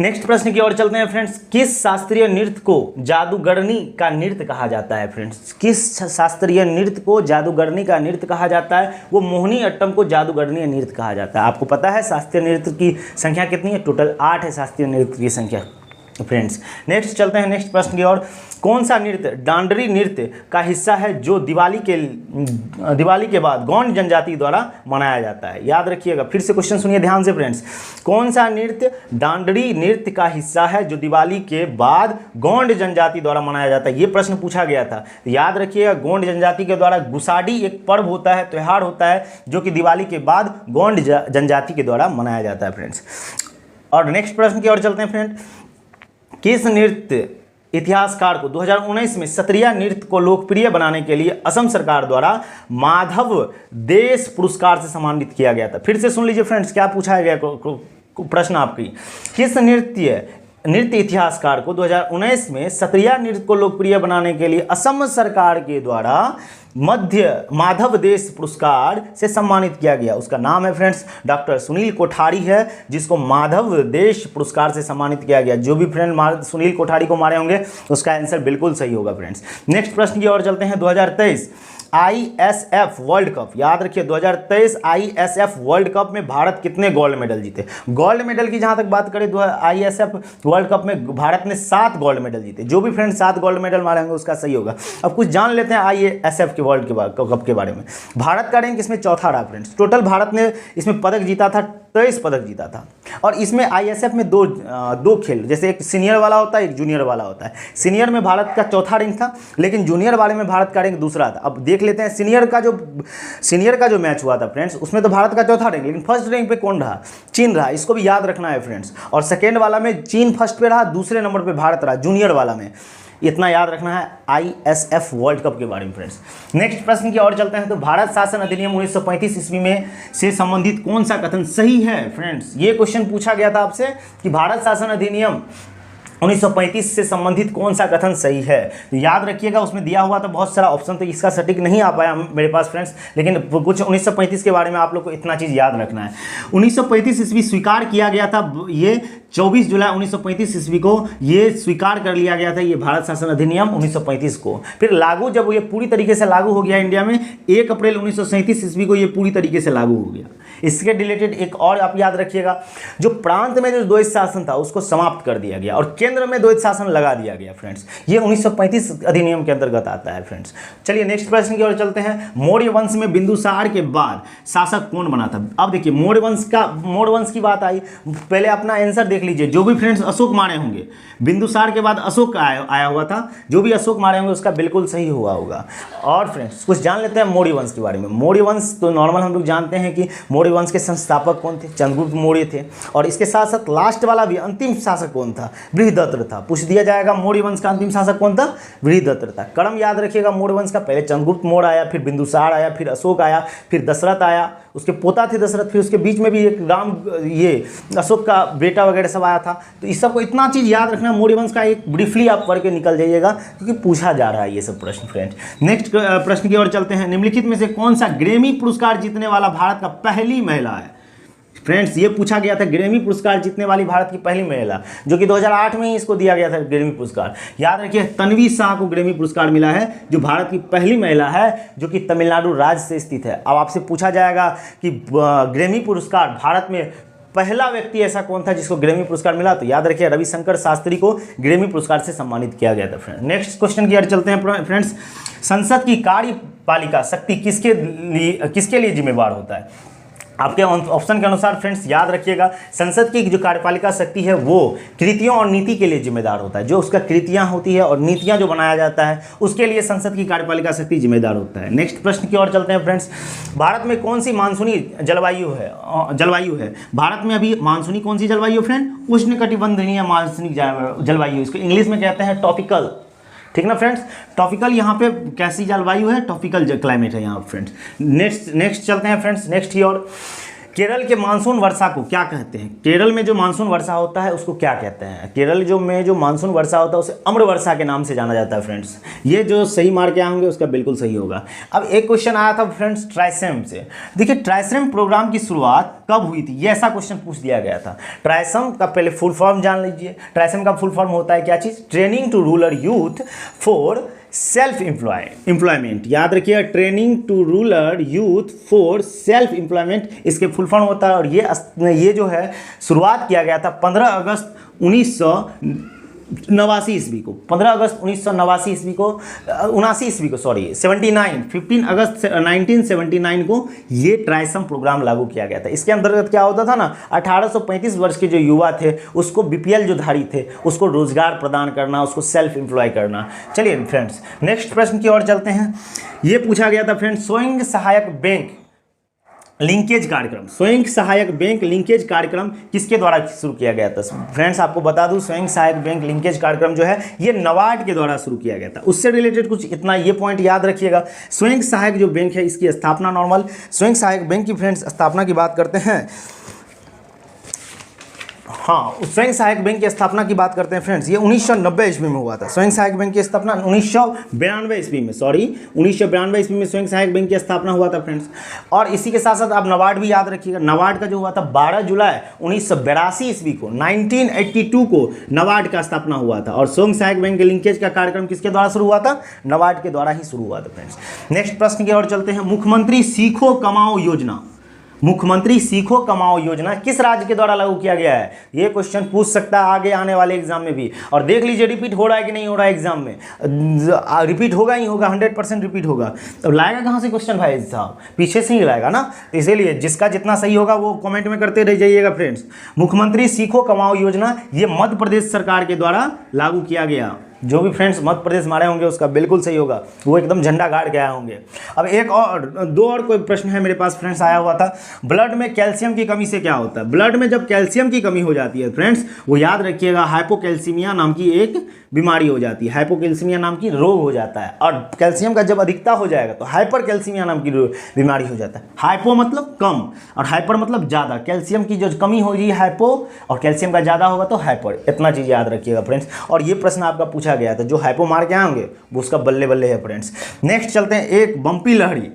नेक्स्ट प्रश्न की ओर चलते हैं फ्रेंड्स, किस शास्त्रीय नृत्य को जादूगरनी का नृत्य कहा जाता है फ्रेंड्स, किस शास्त्रीय नृत्य को जादूगरनी का नृत्य कहा जाता है, वो मोहिनी अट्टम को जादूगरनी नृत्य कहा जाता है। आपको पता है शास्त्रीय नृत्य की संख्या कितनी है, टोटल 8 है शास्त्रीय नृत्य की संख्या फ्रेंड्स। नेक्स्ट चलते हैं नेक्स्ट प्रश्न की ओर, कौन सा नृत्य डांडरी नृत्य का हिस्सा है जो दिवाली के बाद गौंड जनजाति द्वारा मनाया जाता है। याद रखिएगा, फिर से क्वेश्चन सुनिए ध्यान से फ्रेंड्स, कौन सा नृत्य डांडरी नृत्य का हिस्सा है जो दिवाली के बाद गौंड जनजाति द्वारा मनाया जाता है। ये प्रश्न पूछा गया था, याद रखिएगा, गौंड जनजाति के द्वारा गुसाडी एक पर्व होता है, त्यौहार होता है, जो कि दिवाली के बाद गौंड जनजाति के द्वारा मनाया जाता है फ्रेंड्स। और नेक्स्ट प्रश्न की ओर चलते हैं फ्रेंड, किस नृत्य इतिहासकार को 2019 में सत्रिया नृत्य को लोकप्रिय बनाने के लिए असम सरकार द्वारा माधव देश पुरस्कार से सम्मानित किया गया था। फिर से सुन लीजिए फ्रेंड्स, क्या पूछा गया प्रश्न आपकी, किस नृत्य इतिहासकार को 2019 में सत्रिया नृत्य को लोकप्रिय बनाने के लिए असम सरकार के द्वारा मध्य माधव देश पुरस्कार से सम्मानित किया गया? उसका नाम है फ्रेंड्स डॉक्टर सुनील कोठारी है, जिसको माधव देश पुरस्कार से सम्मानित किया गया। जो भी फ्रेंड सुनील कोठारी को मारे होंगे उसका आंसर बिल्कुल सही होगा फ्रेंड्स। नेक्स्ट प्रश्न की ओर चलते हैं। 2023 ISF वर्ल्ड कप, याद रखिए 2023 ISF वर्ल्ड कप में भारत कितने गोल्ड मेडल जीते? गोल्ड मेडल की जहां तक बात करें तो ISF वर्ल्ड कप में भारत ने 7 गोल्ड मेडल जीते। जो भी फ्रेंड 7 गोल्ड मेडल मारे होंगे उसका सही होगा। अब कुछ जान लेते हैं ISF के वर्ल्ड कप के बारे में। भारत का रैंक इसमें चौथा रहा फ्रेंड्स। टोटल भारत ने इसमें पदक जीता था, 23 पदक जीता था। और इसमें ISF में दो खेल, जैसे एक सीनियर वाला होता है, एक जूनियर वाला होता है। सीनियर में भारत का चौथा रैंक था, लेकिन जूनियर वाले में भारत का रैंक दूसरा था। अब देख लेते हैं सीनियर का जो मैच हुआ था फ्रेंड्स, उसमें तो भारत का चौथा रैंक, लेकिन फर्स्ट रैंक पे कौन रहा? चीन रहा। इसको भी याद रखना है फ्रेंड्स। और सेकेंड वाला में चीन फर्स्ट पे रहा, दूसरे नंबर पे भारत रहा जूनियर वाला में। इतना याद रखना है ISF वर्ल्ड कप के बारे में फ्रेंड्स। नेक्स्ट प्रश्न की ओर चलते हैं। तो भारत शासन अधिनियम 1935 ईस्वी में से संबंधित कौन सा कथन सही है फ्रेंड्स? ये क्वेश्चन पूछा गया था आपसे कि भारत शासन अधिनियम 1935 से संबंधित कौन सा कथन सही है। तो याद रखिएगा, उसमें दिया हुआ था बहुत सारा ऑप्शन, तो इसका सटीक नहीं आ पाया मेरे पास फ्रेंड्स, लेकिन कुछ 1935 के बारे में आप लोग को इतना चीज़ याद रखना है। 1935 ईस्वी स्वीकार किया गया था, ये 24 जुलाई 1935 ईस्वी को ये स्वीकार कर लिया गया था, ये भारत शासन अधिनियम 1935 को। फिर लागू जब ये पूरी तरीके से लागू हो गया इंडिया में 1 अप्रैल 1937 ईस्वी को ये पूरी तरीके से लागू हो गया। इसके रिलेटेड एक और आप याद रखिएगा, जो प्रांत में जो द्वैत शासन था उसको समाप्त कर दिया गया और केंद्र में द्वैत शासन लगा दिया गया फ्रेंड्स। ये 1935 अधिनियम के अंतर्गत आता है फ्रेंड्स। चलिए नेक्स्ट प्रश्न की ओर चलते हैं। मौर्य वंश में बिंदुसार के बाद शासक कौन बना था? अब देखिए मौर्य वंश की बात आई, पहले अपना आंसर देख लीजिए। जो भी फ्रेंड्स अशोक मारे होंगे, बिंदुसार के बाद अशोक आया हुआ था, जो भी अशोक मारे होंगे उसका बिल्कुल सही हुआ होगा। और फ्रेंड्स कुछ जान लेते हैं मौर्य वंश के बारे में। मौर्य वंश तो नॉर्मल हम लोग जानते हैं कि मौर्य वंश के संस्थापक कौन थे? चंद्रगुप्त मौर्य थे। और इसके साथ साथ लास्ट वाला भी अंतिम शासक कौन था? बृहदत्त था। पूछ दिया जाएगा मौर्य वंश का अंतिम शासक कौन था? बृहदत्त था। क्रम याद रखिएगा मौर्य वंश का, पहले चंद्रगुप्त मौर्य आया, फिर बिंदुसार आया, फिर अशोक आया, फिर दशरथ आया, उसके पोता थे दशरथ, फिर उसके बीच में भी एक ये अशोक का बेटा वगैरह सब आया था। तो इस सबको इतना चीज़ याद रखना, मौर्य वंश का एक ब्रीफली आप पढ़ के निकल जाइएगा, क्योंकि पूछा जा रहा है ये सब प्रश्न फ्रेंड्स। नेक्स्ट प्रश्न की ओर चलते हैं। निम्नलिखित में से कौन सा ग्रैमी पुरस्कार जीतने वाला भारत का पहली महिला है? फ्रेंड्स ये पूछा गया था, ग्रैमी पुरस्कार जीतने वाली भारत की पहली महिला, जो कि 2008 में ही इसको दिया गया था ग्रैमी पुरस्कार। याद रखिए तन्वी शाह को ग्रैमी पुरस्कार मिला है, जो भारत की पहली महिला है, जो कि तमिलनाडु राज्य से स्थित है। अब आपसे पूछा जाएगा कि ग्रैमी पुरस्कार भारत में पहला व्यक्ति ऐसा कौन था जिसको ग्रैमी पुरस्कार मिला? तो याद रखिए रविशंकर शास्त्री को ग्रैमी पुरस्कार से सम्मानित किया गया था फ्रेंड्स। नेक्स्ट क्वेश्चन की ओर चलते हैं फ्रेंड्स। संसद की कार्यपालिका शक्ति किसके लिए जिम्मेवार होता है? आपके ऑप्शन के अनुसार फ्रेंड्स याद रखिएगा, संसद की जो कार्यपालिका शक्ति है वो कृतियों और नीति के लिए जिम्मेदार होता है। जो उसका कृतियां होती है और नीतियां जो बनाया जाता है उसके लिए संसद की कार्यपालिका शक्ति जिम्मेदार होता है। नेक्स्ट प्रश्न की ओर चलते हैं फ्रेंड्स। भारत में कौन सी मानसूनी जलवायु है? भारत में अभी मानसूनी कौन सी जलवायु फ्रेंड? उष्णकटिबंधीय मानसूनी जलवायु, इसको इंग्लिश में कहते हैं टॉपिकल। ठीक ना फ्रेंड्स, टॉपिकल यहाँ पे कैसी जलवायु है? टॉपिकल क्लाइमेट है यहाँ फ्रेंड्स। नेक्स्ट चलते हैं फ्रेंड्स। नेक्स्ट ही और केरल के मानसून वर्षा को क्या कहते हैं? केरल में जो मानसून वर्षा होता है उसको क्या कहते हैं? केरल में जो मानसून वर्षा होता है उसे अम्र वर्षा के नाम से जाना जाता है फ्रेंड्स। ये जो सही मार के आएंगे उसका बिल्कुल सही होगा। अब एक क्वेश्चन आया था फ्रेंड्स ट्राइसेम से। देखिए ट्राइसेम प्रोग्राम की शुरुआत कब हुई थी? ये ऐसा क्वेश्चन पूछ दिया गया था। ट्राइसेम का पहले फुल फॉर्म जान लीजिए। ट्राइसेम का फुल फॉर्म होता है क्या चीज़? Training to rural youth for self employment. याद रखिए training to rural youth for self employment इसके फुल फॉर्म होता है। और ये जो है शुरुआत किया गया था 15 अगस्त 1989 ईस्वी को। 15 अगस्त 1989 ईस्वी को 79 ईस्वी को 15 अगस्त 1979 को ये ट्राइसम प्रोग्राम लागू किया गया था। इसके अंतर्गत क्या होता था ना, 1835 वर्ष के जो युवा थे उसको BPL जो धारी थे उसको रोजगार प्रदान करना, उसको सेल्फ एम्प्लॉय करना। चलिए फ्रेंड्स नेक्स्ट प्रश्न की ओर चलते हैं। ये पूछा गया था फ्रेंड्स स्वयं सहायक बैंक लिंकेज कार्यक्रम। स्वयं सहायक बैंक लिंकेज कार्यक्रम किसके द्वारा शुरू किया गया था? फ्रेंड्स आपको बता दूं स्वयं सहायक बैंक लिंकेज कार्यक्रम जो है ये नबार्ड के द्वारा शुरू किया गया था। उससे रिलेटेड कुछ इतना ये पॉइंट याद रखिएगा। स्वयं सहायक जो बैंक है इसकी स्थापना नॉर्मल स्वयं सहायक बैंक की फ्रेंड्स स्थापना की बात करते हैं हाँ, स्वयं सहायक बैंक की स्थापना की बात करते हैं फ्रेंड्स, ये 1990 ईस्वी में हुआ था। स्वयं सहायक बैंक की स्थापना 1992 ईस्वी में, 1992 ईस्वी में स्वयं सहायक बैंक की स्थापना हुआ था फ्रेंड्स। और इसी के साथ साथ आप नाबार्ड भी याद रखिएगा, नाबार्ड का जो हुआ था 12 जुलाई 1982 ईस्वी को, 1982 को नाबार्ड का स्थापना हुआ था। और स्वयं सहायक बैंक के लिंकेज का कार्यक्रम किसके द्वारा शुरू हुआ था? नाबार्ड के द्वारा ही शुरू हुआ था फ्रेंड्स। नेक्स्ट प्रश्न की ओर चलते हैं। मुख्यमंत्री सीखो कमाओ योजना, मुख्यमंत्री सीखो कमाओ योजना किस राज्य के द्वारा लागू किया गया है? ये क्वेश्चन पूछ सकता है आगे आने वाले एग्जाम में भी। और देख लीजिए रिपीट हो रहा है कि नहीं हो रहा है एग्जाम में। रिपीट होगा ही होगा, 100% रिपीट होगा। तो लाएगा कहाँ से क्वेश्चन भाई साहब? पीछे से ही लाएगा ना। तो इसीलिए जिसका जितना सही होगा वो कमेंट में करते रह जाइएगा फ्रेंड्स। मुख्यमंत्री सीखो कमाओ योजना ये मध्य प्रदेश सरकार के द्वारा लागू किया गया। जो भी फ्रेंड्स मध्य प्रदेश मारे होंगे उसका बिल्कुल सही होगा, वो एकदम झंडा गाड़ के आए होंगे। अब एक और दो और कोई प्रश्न है मेरे पास फ्रेंड्स आया हुआ था। ब्लड में कैल्शियम की कमी से क्या होता है? ब्लड में जब कैल्शियम की कमी हो जाती है फ्रेंड्स, वो याद रखिएगा हाइपोकैल्सीमिया नाम की एक बीमारी हो जाती है, हाइपोकैल्सीमिया नाम की रोग हो जाता है। और कैल्शियम का जब अधिकता हो जाएगा तो हाइपरकैल्सीमिया नाम की बीमारी हो जाता है। हाइपो मतलब कम और हाइपर मतलब ज़्यादा। कैल्शियम की जो कमी होगी हाइपो और कैल्शियम का ज़्यादा होगा तो हाइपर। इतना चीज़ याद रखिएगा फ्रेंड्स। और ये प्रश्न आपका पूछा गया था, जो हाइपो मार के आएंगे वो उसका बल्ले बल्ले है फ्रेंड्स। नेक्स्ट चलते हैं। एक बम्पी लहरी,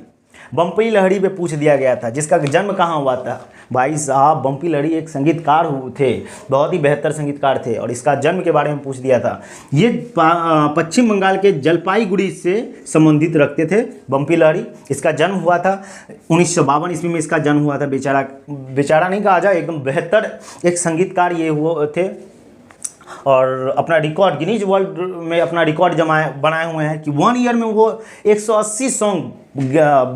बम्पी लहरी पे पूछ दिया गया था, जिसका जन्म कहाँ हुआ था? भाई साहब बम्पी लहरी एक संगीतकार थे, बहुत ही बेहतर संगीतकार थे और इसका जन्म के बारे में पूछ दिया था। ये पश्चिम बंगाल के जलपाईगुड़ी से संबंधित रखते थे बम्पी लहरी। इसका जन्म हुआ था 1952 ईस्वी में इसका जन्म हुआ था। बेचारा नहीं कहा जाए, एकदम बेहतर एक संगीतकार ये हुए थे। और अपना रिकॉर्ड गिनीज वर्ल्ड में अपना रिकॉर्ड बनाए हुए हैं कि 1 ईयर में वो 180 सॉन्ग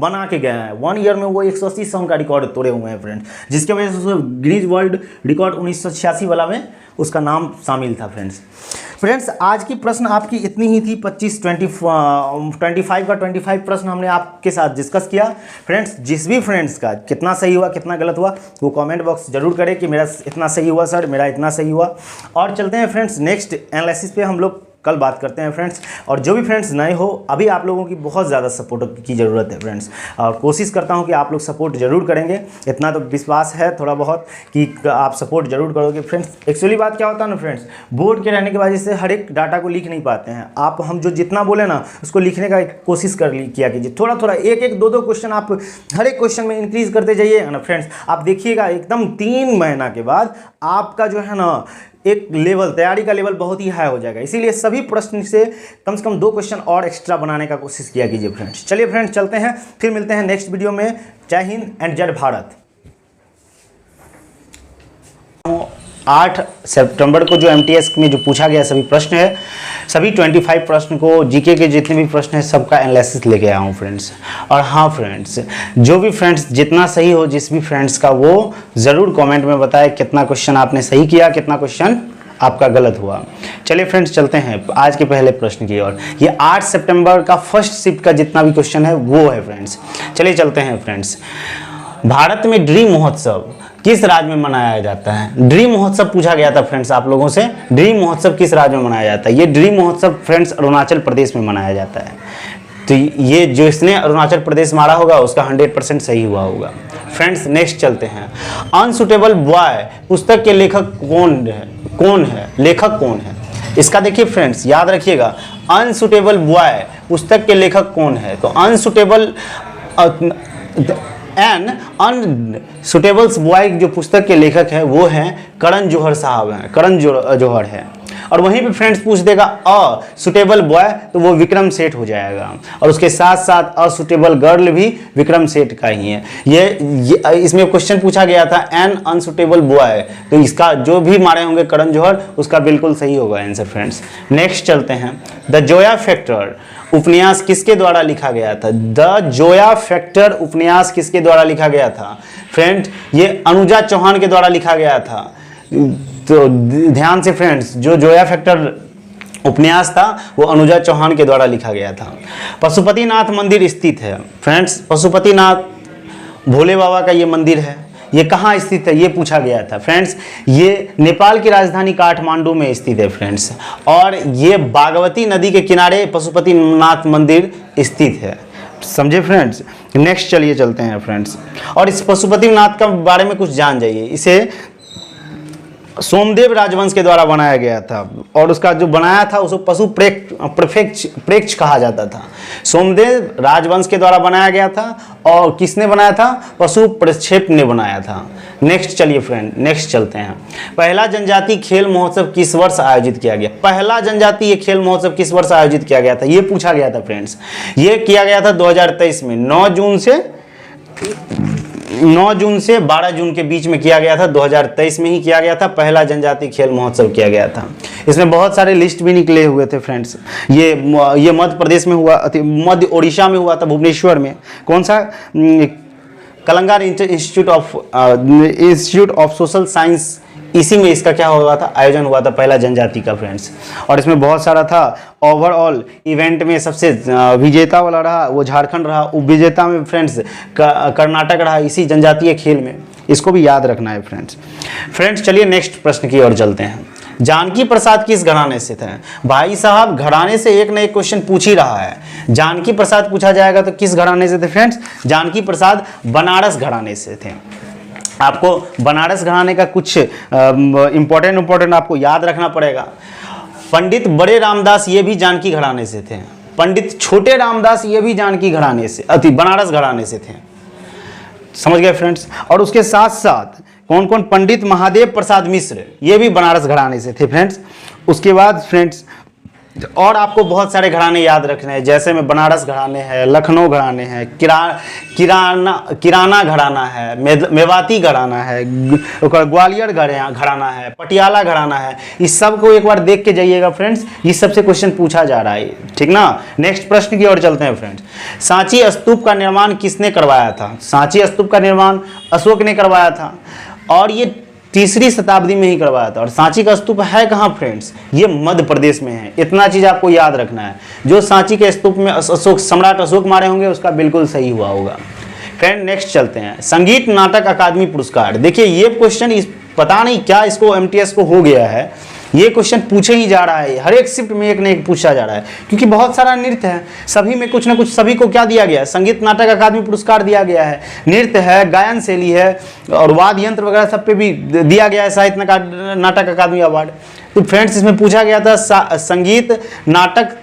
बना के गए हैं। 1 ईयर में वो 180 सॉन्ग का रिकॉर्ड तोड़े हुए हैं फ्रेंड्स, जिसके वजह से गिनीज वर्ल्ड रिकॉर्ड 1986 वाला में उसका नाम शामिल था फ्रेंड्स। आज की प्रश्न आपकी इतनी ही थी। 25 का 25 प्रश्न हमने आपके साथ डिस्कस किया फ्रेंड्स। जिस भी फ्रेंड्स का कितना सही हुआ कितना गलत हुआ वो कमेंट बॉक्स जरूर करें कि मेरा इतना सही हुआ सर, मेरा इतना सही हुआ। और चलते हैं फ्रेंड्स नेक्स्ट एनालिसिस पे हम लोग कल बात करते हैं फ्रेंड्स। और जो भी फ्रेंड्स नए हो, अभी आप लोगों की बहुत ज़्यादा सपोर्ट की ज़रूरत है फ्रेंड्स। और कोशिश करता हूं कि आप लोग सपोर्ट जरूर करेंगे, इतना तो विश्वास है थोड़ा बहुत कि आप सपोर्ट जरूर करोगे फ्रेंड्स। एक्चुअली बात क्या होता है ना फ्रेंड्स, बोर्ड के रहने की वजह से हर एक डाटा को लिख नहीं पाते हैं आप। हम जो जितना बोले ना उसको लिखने का कोशिश किया कीजिए। थोड़ा थोड़ा एक दो क्वेश्चन आप हर एक क्वेश्चन में इंक्रीज करते जाइएगा ना फ्रेंड्स। आप देखिएगा एकदम 3 महीना के बाद आपका जो है ना एक लेवल, तैयारी का लेवल बहुत ही हाई हो जाएगा। इसीलिए सभी प्रश्न से कम 2 क्वेश्चन और एक्स्ट्रा बनाने का कोशिश किया कीजिए फ्रेंड्स। चलिए फ्रेंड्स चलते हैं, फिर मिलते हैं नेक्स्ट वीडियो में। जय हिंद एंड जय भारत। 8 सितंबर को जो एमटीएस में जो पूछा गया सभी प्रश्न है, सभी 25 प्रश्न को, जीके के जितने भी प्रश्न हैं सबका एनालिसिस लेके आया हूँ फ्रेंड्स। और हाँ फ्रेंड्स, जो भी फ्रेंड्स जितना सही हो जिस भी फ्रेंड्स का, वो ज़रूर कमेंट में बताएं कितना क्वेश्चन आपने सही किया, कितना क्वेश्चन आपका गलत हुआ। चलिए फ्रेंड्स चलते हैं आज के पहले प्रश्न की ओर। ये 8 सितंबर का फर्स्ट शिफ्ट का जितना भी क्वेश्चन है वो है फ्रेंड्स। चलिए चलते हैं फ्रेंड्स। भारत में ड्रीम महोत्सव किस राज्य में मनाया जाता है? ड्रीम महोत्सव पूछा गया था फ्रेंड्स आप लोगों से। ड्रीम महोत्सव किस राज्य में मनाया जाता है? ये ड्रीम महोत्सव फ्रेंड्स अरुणाचल प्रदेश में मनाया जाता है। तो ये जो इसने अरुणाचल प्रदेश मारा होगा उसका 100% सही हुआ होगा फ्रेंड्स। नेक्स्ट चलते हैं। अनसुटेबल बॉय पुस्तक के लेखक कौन है? लेखक कौन है इसका? देखिए फ्रेंड्स याद रखिएगा, अनसुटेबल बॉय पुस्तक के लेखक कौन है? तो अनसुटेबल अनसुटेबल्स बॉय जो पुस्तक के लेखक है वो हैं करण जौहर साहब हैं, करण जौहर है। और वहीं पे फ्रेंड्स पूछ देगा असुटेबल बॉय तो वो विक्रम सेठ हो जाएगा। और उसके साथ साथ असुटेबल गर्ल भी विक्रम सेठ का ही है। ये इसमें क्वेश्चन पूछा गया था एन अनसुटेबल बॉय, तो इसका जो भी मारे होंगे करण जौहर उसका बिल्कुल सही होगा आंसर फ्रेंड्स। नेक्स्ट चलते हैं। द जोया फैक्टर उपन्यास किसके द्वारा लिखा गया था? द जोया फैक्टर उपन्यास किसके द्वारा लिखा गया था? फ्रेंड ये अनुजा चौहान के द्वारा लिखा गया था। तो ध्यान से फ्रेंड्स, जो जोया फैक्टर उपन्यास था वो अनुजा चौहान के द्वारा लिखा गया था। पशुपतिनाथ मंदिर स्थित है फ्रेंड्स। पशुपतिनाथ भोले बाबा का ये मंदिर है, ये कहाँ स्थित है ये पूछा गया था फ्रेंड्स। ये नेपाल की राजधानी काठमांडू में स्थित है फ्रेंड्स। और ये बागमती नदी के किनारे पशुपतिनाथ मंदिर स्थित है, समझे फ्रेंड्स। नेक्स्ट चलिए चलते हैं फ्रेंड्स। और इस पशुपतिनाथ का बारे में कुछ जान जाइए। इसे सोमदेव राजवंश के द्वारा बनाया गया था और उसका जो बनाया था उसको पशु प्रेक्ष कहा जाता था। सोमदेव राजवंश के द्वारा बनाया गया था और किसने बनाया था? पशु प्रक्षेप ने बनाया था। नेक्स्ट चलिए फ्रेंड, नेक्स्ट चलते हैं। पहला जनजातीय खेल महोत्सव किस वर्ष आयोजित किया गया? पहला जनजातीय खेल महोत्सव किस वर्ष आयोजित किया गया था? ये पूछा गया था फ्रेंड्स। ये किया गया था 2023 में 9 जून से 12 जून के बीच में किया गया था। 2023 में ही किया गया था, पहला जनजातीय खेल महोत्सव किया गया था। इसमें बहुत सारे लिस्ट भी निकले हुए थे फ्रेंड्स। ये मध्य प्रदेश में हुआ, मध्य ओडिशा में हुआ था, भुवनेश्वर में। कौन सा? कलंगार इंस्टीट्यूट ऑफ सोशल साइंस, इसी में इसका क्या हुआ था? आयोजन हुआ था पहला जनजाति का फ्रेंड्स। और इसमें बहुत सारा था। ओवरऑल इवेंट में सबसे विजेता वाला रहा वो झारखंड रहा, उपविजेता में फ्रेंड्स कर्नाटक रहा इसी जनजातीय खेल में। इसको भी याद रखना है फ्रेंड्स। चलिए नेक्स्ट प्रश्न की ओर चलते हैं। जानकी प्रसाद किस घराने से थे? भाई साहब घराने से एक न एक क्वेश्चन पूछ ही रहा है। जानकी प्रसाद पूछा जाएगा तो किस घराने से थे फ्रेंड्स? जानकी प्रसाद बनारस घराने से थे। आपको बनारस घराने का कुछ इंपॉर्टेंट आपको याद रखना पड़ेगा। पंडित बड़े रामदास ये भी जानकी घराने से थे। पंडित छोटे रामदास ये भी जानकी घराने से बनारस घराने से थे। समझ गए फ्रेंड्स? और उसके साथ साथ कौन कौन? पंडित महादेव प्रसाद मिश्र ये भी बनारस घराने से थे फ्रेंड्स। उसके बाद फ्रेंड्स और आपको बहुत सारे घराने याद रखने हैं, जैसे में बनारस घराने हैं, लखनऊ घराने हैं, किराना घराना है, मेवाती घराना है, ग्वालियर घराना है, पटियाला घराना है। इस सब को एक बार देख के जाइएगा फ्रेंड्स, इस सब से क्वेश्चन पूछा जा रहा है, ठीक ना। नेक्स्ट प्रश्न की ओर चलते हैं फ्रेंड्स। सांची स्तूप का निर्माण किसने करवाया था? सांची स्तूप का निर्माण अशोक ने करवाया था और ये 3री शताब्दी में ही करवाया था। और सांची का स्तूप है कहाँ फ्रेंड्स? ये मध्य प्रदेश में है। इतना चीज आपको याद रखना है। जो सांची के स्तूप में सम्राट अशोक मारे होंगे उसका बिल्कुल सही हुआ होगा। फ्रेंड नेक्स्ट चलते हैं। संगीत नाटक अकादमी पुरस्कार। देखिए ये क्वेश्चन पता नहीं क्या इसको MTS को हो गया है, ये क्वेश्चन पूछे ही जा रहा है। हर एक शिफ्ट में एक न एक पूछा जा रहा है, क्योंकि बहुत सारा नृत्य है, सभी में कुछ ना कुछ सभी को क्या दिया गया है? संगीत नाटक अकादमी पुरस्कार दिया गया है। नृत्य है, गायन शैली है और वाद्य यंत्र वगैरह सब पे भी दिया गया है साहित्य नाटक अकादमी अवार्ड। तो फ्रेंड्स इसमें पूछा गया था संगीत नाटक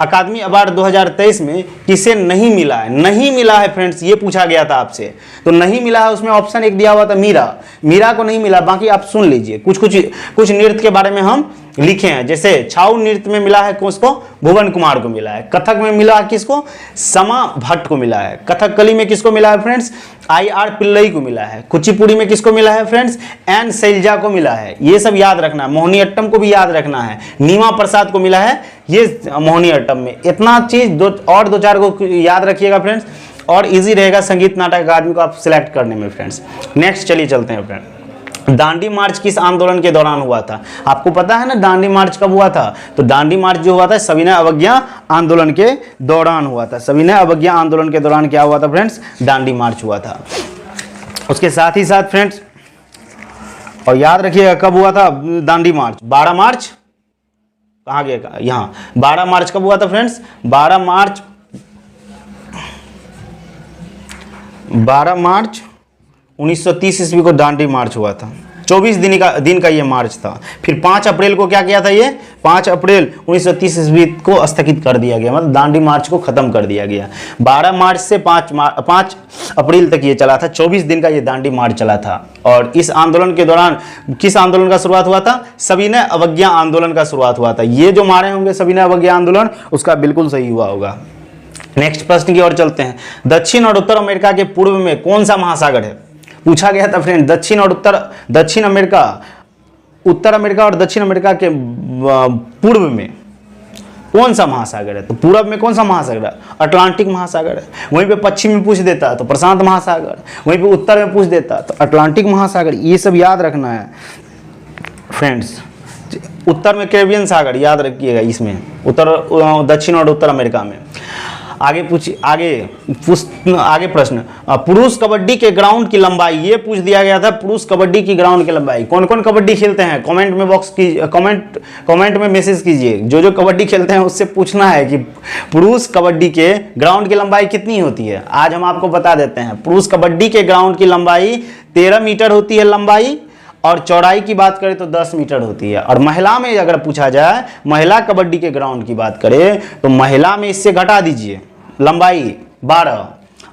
अकादमी अवार्ड 2023 में किसे नहीं मिला है? नहीं मिला है फ्रेंड्स, ये पूछा गया था आपसे। तो नहीं मिला है, उसमें ऑप्शन एक दिया हुआ था मीरा को नहीं मिला। बाकी आप सुन लीजिए, कुछ नृत्य के बारे में हम लिखे हैं। जैसे छाऊ नृत्य में मिला है किसको? भुवन कुमार को मिला है। कथक में मिला है किसको? समा भट्ट को मिला है। कथकली में किसको मिला है फ्रेंड्स? IR पिल्लई को मिला है। कुचिपुड़ी में किसको मिला है फ्रेंड्स? एन शैलजा को मिला है। ये सब याद रखना है। मोहिनीअट्टम को भी याद रखना है। नीमा प्रसाद को मिला है ये मोहिनीअट्टम में। इतना चीज दो चार को याद रखिएगा फ्रेंड्स, और इजी रहेगा संगीत नाटक अकादमी को आप सिलेक्ट करने में फ्रेंड्स। नेक्स्ट चलिए चलते हैं फ्रेंड। दांडी मार्च किस आंदोलन के दौरान हुआ था? आपको पता है ना दांडी मार्च कब हुआ था? तो दांडी मार्च जो हुआ था सविनय अवज्ञा आंदोलन के दौरान हुआ था। सविनय अवज्ञा आंदोलन के दौरान क्या हुआ था फ्रेंड्स? दांडी मार्च हुआ था। उसके साथ ही साथ फ्रेंड्स और याद रखिएगा कब हुआ था दांडी मार्च? 12 मार्च। कहाँ गया? यहाँ 12 मार्च कब हुआ था फ्रेंड्स? 12 मार्च 1930 ईस्वी को दांडी मार्च हुआ था। 24 दिन का ये मार्च था। फिर 5 अप्रैल को क्या किया था? ये 5 अप्रैल 1930 ईस्वी को स्थगित कर दिया गया, मतलब दांडी मार्च को खत्म कर दिया गया। 12 मार्च से 5 अप्रैल तक ये चला था। 24 दिन का ये दांडी मार्च चला था। और इस आंदोलन के दौरान किस आंदोलन का शुरुआत हुआ था? सविनय अवज्ञा आंदोलन का शुरुआत हुआ था। ये जो मारे होंगे सविनय अवज्ञा आंदोलन, उसका बिल्कुल सही हुआ होगा। नेक्स्ट प्रश्न की ओर चलते हैं। दक्षिण और उत्तर अमेरिका के पूर्व में कौन सा महासागर है? पूछा गया था फ्रेंड। दक्षिण अमेरिका, उत्तर अमेरिका और दक्षिण अमेरिका के पूर्व में कौन सा महासागर है? तो पूर्व में कौन सा महासागर है? अटलांटिक महासागर है। वहीं पे पश्चिम में पूछ देता है तो प्रशांत महासागर, वहीं पे उत्तर में पूछ देता है तो अटलांटिक महासागर। ये सब याद रखना है फ्रेंड्स। उत्तर में कैरिबियन सागर याद रखिएगा, इसमें दक्षिण और उत्तर अमेरिका में। आगे प्रश्न। पुरुष कबड्डी के ग्राउंड की लंबाई, ये पूछ दिया गया था। पुरुष कबड्डी की ग्राउंड की लंबाई, कौन कौन कबड्डी खेलते हैं? कमेंट में मैसेज कीजिए। जो कबड्डी खेलते हैं उससे पूछना है कि पुरुष कबड्डी के ग्राउंड की लंबाई कितनी होती है। आज हम आपको बता देते हैं। पुरुष कबड्डी के ग्राउंड की लंबाई 13 मीटर होती है लंबाई और चौड़ाई की बात करें तो 10 मीटर होती है। और महिला में अगर पूछा जाए, महिला कबड्डी के ग्राउंड की बात करें तो महिला में इससे घटा दीजिए, लंबाई 12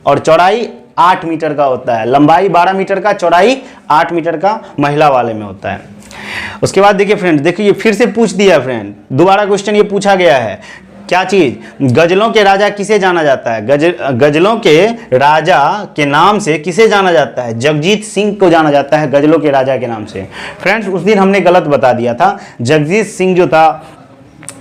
और चौड़ाई 8 मीटर का होता है। लंबाई 12 मीटर का, चौड़ाई 8 मीटर का महिला वाले में होता है। उसके बाद देखिए फ्रेंड, देखिए फिर से पूछ दिया फ्रेंड, दोबारा क्वेश्चन ये पूछा गया है, क्या चीज, गजलों के राजा किसे जाना जाता है? गजलों के राजा के नाम से किसे जाना जाता है? जगजीत सिंह को जाना जाता है गजलों के राजा के नाम से। फ्रेंड्स उस दिन हमने गलत बता दिया था, जगजीत सिंह जो था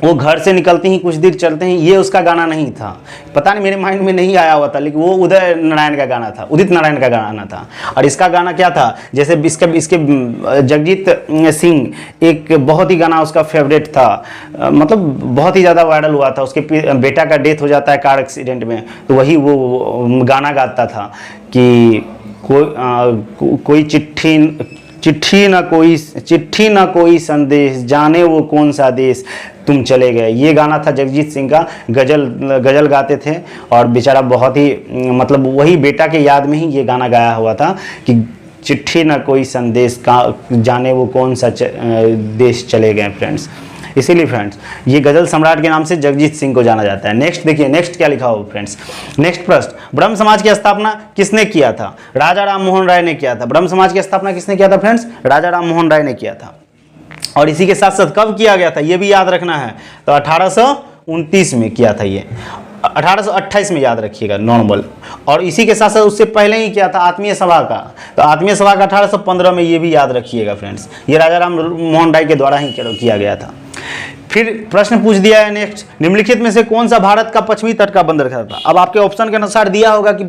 वो घर से निकलते ही कुछ देर चलते ही, ये उसका गाना नहीं था, पता नहीं मेरे माइंड में नहीं आया हुआ था, लेकिन वो उदय नारायण का गाना था, उदित नारायण का गाना था। और इसका गाना क्या था, जैसे इसके जगजीत सिंह एक बहुत ही गाना उसका फेवरेट था, मतलब बहुत ही ज़्यादा वायरल हुआ था, उसके बेटा का डेथ हो जाता है कार एक्सीडेंट में, तो वही वो गाना गाता था कि कोई चिट्ठी ना कोई संदेश, जाने वो कौन सा देश तुम चले गए। ये गाना था जगजीत सिंह का, गजल गाते थे और बेचारा बहुत ही मतलब वही बेटा के याद में ही ये गाना गाया हुआ था कि चिट्ठी ना कोई संदेश का, जाने वो कौन सा देश चले गए फ्रेंड्स। इसीलिए फ्रेंड्स ये गजल सम्राट के नाम से जगजीत सिंह को जाना जाता है। नेक्स्ट देखिए, नेक्स्ट क्या लिखा हो फ्रेंड्स, नेक्स्ट प्रश्न, ब्रह्म समाज की स्थापना किसने किया था? राजा राम मोहन राय ने किया था। ब्रह्म समाज की स्थापना किसने किया था फ्रेंड्स? राजा राम मोहन राय ने किया था। और इसी के साथ साथ कब किया गया था ये भी याद रखना है, तो 1829 में किया था ये, 1828 में याद रखिएगा नॉर्मल। और इसी के साथ साथ उससे पहले ही किया था आत्मीय सभा का, तो आत्मीय सभा का 1815 में, ये भी याद रखिएगा फ्रेंड्स, ये राजा राम मोहन राय के द्वारा ही किया गया था। फिर प्रश्न पूछ दिया है नेक्स्ट, निम्नलिखित में से कौन सा भारत का पश्चिमी तट का बंदरगाह था? अब आपके ऑप्शन के अनुसार दिया होगा कि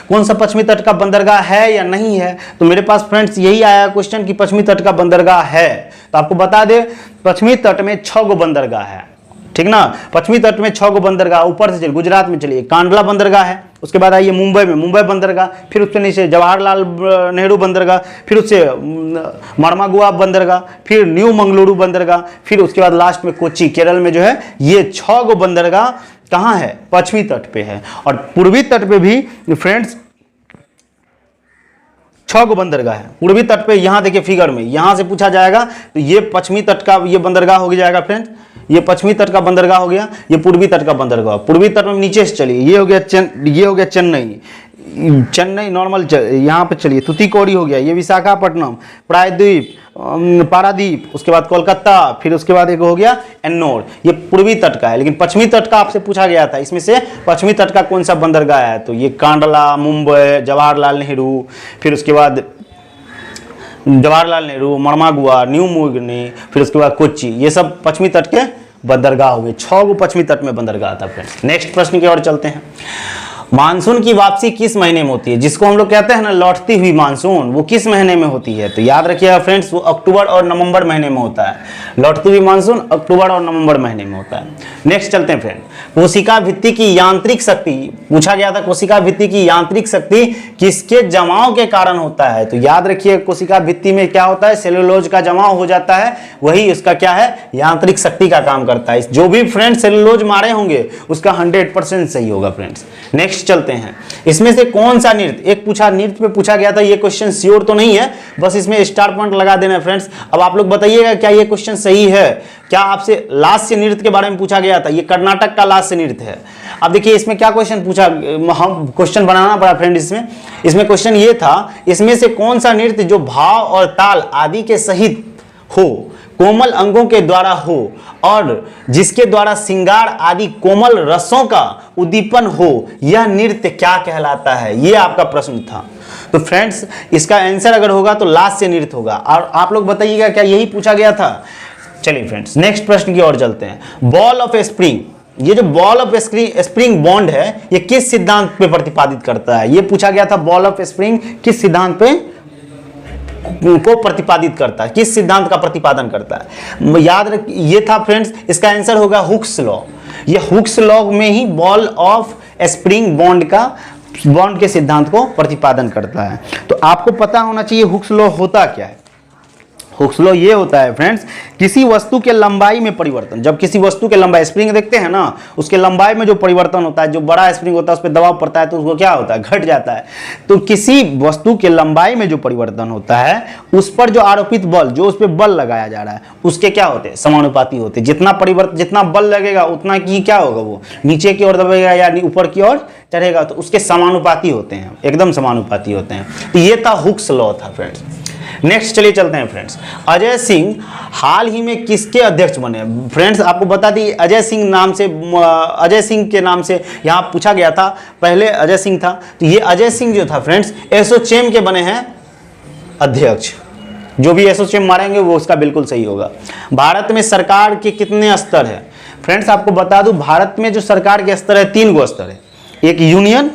कौन सा पश्चिमी तट का बंदरगाह है या नहीं है, तो मेरे पास फ्रेंड्स यही आया क्वेश्चन कि पश्चिमी तट का बंदरगाह है। तो आपको बता दे, पश्चिमी तट में 6 गो बंदरगाह है, ठीक ना, पश्चिमी तट में 6 गो बंदरगाह। ऊपर से चलिए गुजरात में, चलिए कांडला बंदरगाह है, उसके बाद आइए मुंबई में मुंबई बंदरगाह, फिर उसके नीचे जवाहरलाल नेहरू बंदरगाह, फिर उससे मरमागुआ बंदरगाह, फिर न्यू मंगलुरु बंदरगाह, फिर उसके बाद लास्ट में कोच्चि केरल में जो है। ये 6 गो बंदरगाह कहाँ है? पश्चिमी तट पे है। और पूर्वी तट पे भी फ्रेंड्स 6 गो बंदरगाह है पूर्वी तट पे। यहाँ देखिए फिगर में, यहाँ से पूछा जाएगा तो ये पश्चिमी तट का ये बंदरगाह हो जाएगा फ्रेंड्स, ये पश्चिमी तट का बंदरगाह हो गया, ये पूर्वी तट का बंदरगाह। पूर्वी तट में नीचे से चलिए, ये हो गया चेन्नई नॉर्मल, यहाँ पे चलिए तुतीकोरी हो गया, ये विशाखापट्टनम, प्रायद्वीप, पारादीप, उसके बाद कोलकाता, फिर उसके बाद एक हो गया एन्नोर। ये पूर्वी तट का है, लेकिन पश्चिमी तट का आपसे पूछा गया था, इसमें से पश्चिमी तट का कौन सा बंदरगाह है? तो ये कांडला, मुंबई, जवाहरलाल नेहरू, फिर उसके बाद जवाहरलाल नेहरू, मरमागुआ, न्यू मुगिनी, फिर उसके बाद कोच्चि, ये सब पश्चिमी तट के बंदरगाह हो गए। 6 गो पश्चिमी तट में बंदरगाह था फ्रेंड्स। नेक्स्ट प्रश्न की ओर चलते हैं। मानसून की वापसी किस महीने में होती है? जिसको हम लोग कहते हैं ना लौटती हुई मानसून, वो किस महीने में होती है? तो याद रखिएगा फ्रेंड्स, वो अक्टूबर और नवंबर महीने में होता है। लौटती हुई मानसून अक्टूबर और नवंबर महीने में होता है। नेक्स्ट चलते हैं फ्रेंड, कोशिका भित्ति की यांत्रिक शक्ति पूछा गया था। कोशिका भित्ति की यांत्रिक शक्ति किसके जमाव के कारण होता है? तो याद रखिए कोशिका भित्ति में क्या होता है? सेलुलोज का जमाव हो जाता है, वही उसका क्या है? यांत्रिक शक्ति का काम करता है। जो भी फ्रेंड्स सेलुलोज मारे होंगे उसका 100% सही होगा फ्रेंड्स। नेक्स्ट चलते हैं, इसमें से कौन सा नृत्य, एक पूछा नृत्य पे पूछा गया था, ये क्वेश्चन श्योर तो नहीं है, बस इसमें स्टार पॉइंट लगा देना फ्रेंड्स। अब आप लोग बताइएगा क्या ये क्वेश्चन सही है? क्या आपसे लास्य नृत्य के बारे में पूछा गया था? ये कर्नाटक का लास्य नृत्य है। अब देखिए इसमें क्या क्वेश्चन पूछा, हम क्वेश्चन बनाना पड़ा फ्रेंड। इसमें क्वेश्चन ये था, इसमें से कौन सा नृत्य जो भाव और ताल आदि के सहित हो, कोमल अंगों के द्वारा हो और जिसके द्वारा श्रृंगार आदि कोमल रसों का उद्दीपन हो, यह नृत्य क्या कहलाता है? यह आपका प्रश्न था। तो फ्रेंड्स इसका आंसर अगर होगा तो लास्य नृत्य होगा। और आप लोग बताइएगा क्या यही पूछा गया था? चलिए फ्रेंड्स नेक्स्ट प्रश्न की ओर चलते हैं। बॉल ऑफ स्प्रिंग, ये जो बॉल ऑफ स्प्रिंग बॉन्ड है, ये किस सिद्धांत पे प्रतिपादित करता है? ये पूछा गया था, बॉल ऑफ स्प्रिंग किस सिद्धांत पे को प्रतिपादित करता है, किस सिद्धांत का प्रतिपादन करता है? याद रख, ये था फ्रेंड्स, इसका आंसर होगा हुक्स लॉ। ये हुक्स लॉ में ही बॉल ऑफ स्प्रिंग बॉन्ड के सिद्धांत को प्रतिपादन करता है। तो आपको पता होना चाहिए हुक्स लॉ होता क्या है। हुक्स लॉ ये होता है फ्रेंड्स, किसी वस्तु के लंबाई में परिवर्तन। जब किसी वस्तु के लंबाई, स्प्रिंग देखते हैं ना, उसके लंबाई में जो परिवर्तन होता है, जो बड़ा स्प्रिंग होता है उस पर दबाव पड़ता है तो उसको क्या होता है, घट जाता है। तो किसी वस्तु के लंबाई में जो परिवर्तन होता है उस पर जो आरोपित बल, जो उस पर बल लगाया जा रहा है, उसके क्या होते हैं, समानुपाती होते हैं। जितना बल लगेगा उतना की क्या होगा, वो नीचे की ओर दबेगा या ऊपर की ओर चढ़ेगा, तो उसके समानुपाती होते हैं, एकदम समानुपाती होते हैं। तो ये था हुक्स लॉ था फ्रेंड्स। नेक्स्ट चलिए चलते हैं फ्रेंड्स, अजय सिंह हाल ही में किसके अध्यक्ष बने। फ्रेंड्स आपको बता दी अजय सिंह नाम से, अजय सिंह के नाम से यहाँ पूछा गया था, पहले अजय सिंह था, तो ये अजय सिंह जो था फ्रेंड्स एसोचैम के बने हैं अध्यक्ष। जो भी एसोचैम मारेंगे वो उसका बिल्कुल सही होगा। भारत में सरकार के कितने स्तर है। फ्रेंड्स आपको बता दूं भारत में जो सरकार के स्तर है 3 गो स्तर है, एक यूनियन,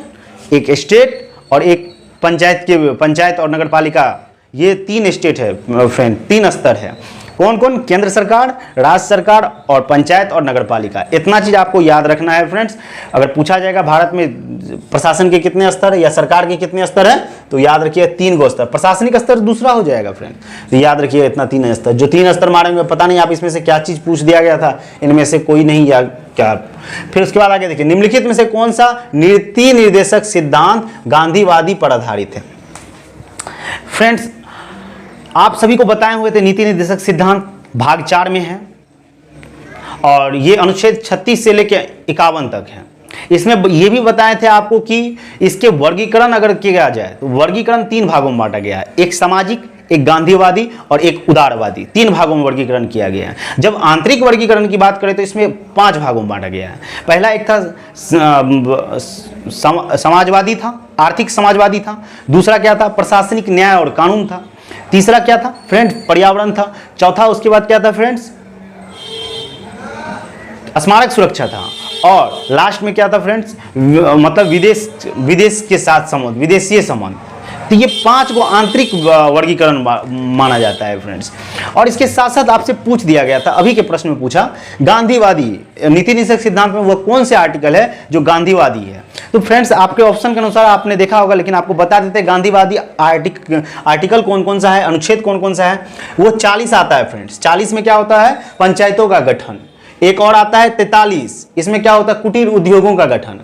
एक स्टेट और एक पंचायत और नगर पालिका। ये 3 स्टेट है फ्रेंड, 3 स्तर है। कौन कौन, केंद्र सरकार, राज्य सरकार और पंचायत और नगर पालिका। इतना चीज आपको याद रखना है फ्रेंड्स। अगर पूछा जाएगा भारत में प्रशासन के कितने स्तर है या सरकार के कितने स्तर है, तो याद रखिए 3 गो स्तर। प्रशासनिक स्तर दूसरा हो जाएगा फ्रेंड, तो याद रखिए इतना 3 स्तर। जो 3 स्तर मारेंगे पता नहीं आप इसमें से क्या चीज पूछ दिया गया था, इनमें से कोई नहीं या क्या। फिर उसके बाद आगे देखिए, निम्नलिखित में से कौन सा नीति निर्देशक सिद्धांत गांधीवादी पर आधारित है। फ्रेंड्स आप सभी को बताए हुए थे नीति निर्देशक सिद्धांत भाग 4 में है और ये अनुच्छेद 36 से लेकर 51 तक है। इसमें ये भी बताए थे आपको कि इसके वर्गीकरण अगर किया जाए तो वर्गीकरण 3 भागों में बांटा गया है, एक सामाजिक, एक गांधीवादी और एक उदारवादी। 3 भागों में वर्गीकरण किया गया है। जब आंतरिक वर्गीकरण की बात करें तो इसमें 5 भागों में बांटा गया है। पहला एक था समाजवादी था, आर्थिक समाजवादी था। दूसरा क्या था, प्रशासनिक न्याय और कानून था। तीसरा क्या था फ्रेंड्स, पर्यावरण था। चौथा उसके बाद क्या था फ्रेंड्स, स्मारक सुरक्षा था। और लास्ट में क्या था फ्रेंड्स, मतलब विदेश के साथ संबंध, विदेशीय संबंध। तो ये 5 को आंतरिक वर्गीकरण माना जाता है फ्रेंड्स। और इसके साथ साथ आपसे पूछ दिया गया था, अभी के प्रश्न में पूछा, गांधीवादी नीति निर्देशक सिद्धांत में वो कौन से आर्टिकल है जो गांधीवादी है। तो फ्रेंड्स आपके ऑप्शन के अनुसार आपने देखा होगा, लेकिन आपको बता देते हैं गांधीवादी आर्टिकल कौन कौन सा है, अनुच्छेद कौन कौन सा है। वो 40 आता है फ्रेंड्स। 40 में क्या होता है, पंचायतों का गठन। एक और आता है 43, इसमें क्या होता है, कुटीर उद्योगों का गठन।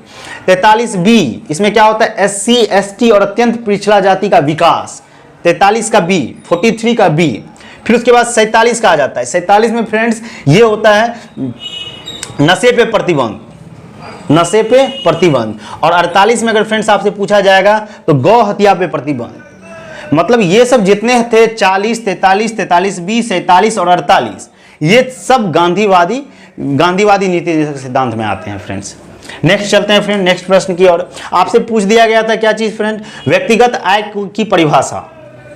43B, इसमें क्या होता है, SC ST और अत्यंत पिछड़ा जाति का विकास। 43 का B, 43 का B। फिर उसके बाद 47 का आ जाता है। 47 में फ्रेंड्स ये होता है नशे पे प्रतिबंध, नशे पे प्रतिबंध। और 48 में अगर फ्रेंड्स आपसे पूछा जाएगा तो गौ हत्या पे प्रतिबंध। मतलब ये सब जितने थे 40, 43, 43B, 47 और 48, ये सब गांधीवादी नीति निर्देशक सिद्धांत में आते हैं फ्रेंड्स। नेक्स्ट चलते हैं फ्रेंड, नेक्स्ट प्रश्न की ओर। आपसे पूछ दिया गया था क्या चीज फ्रेंड, व्यक्तिगत आय की परिभाषा।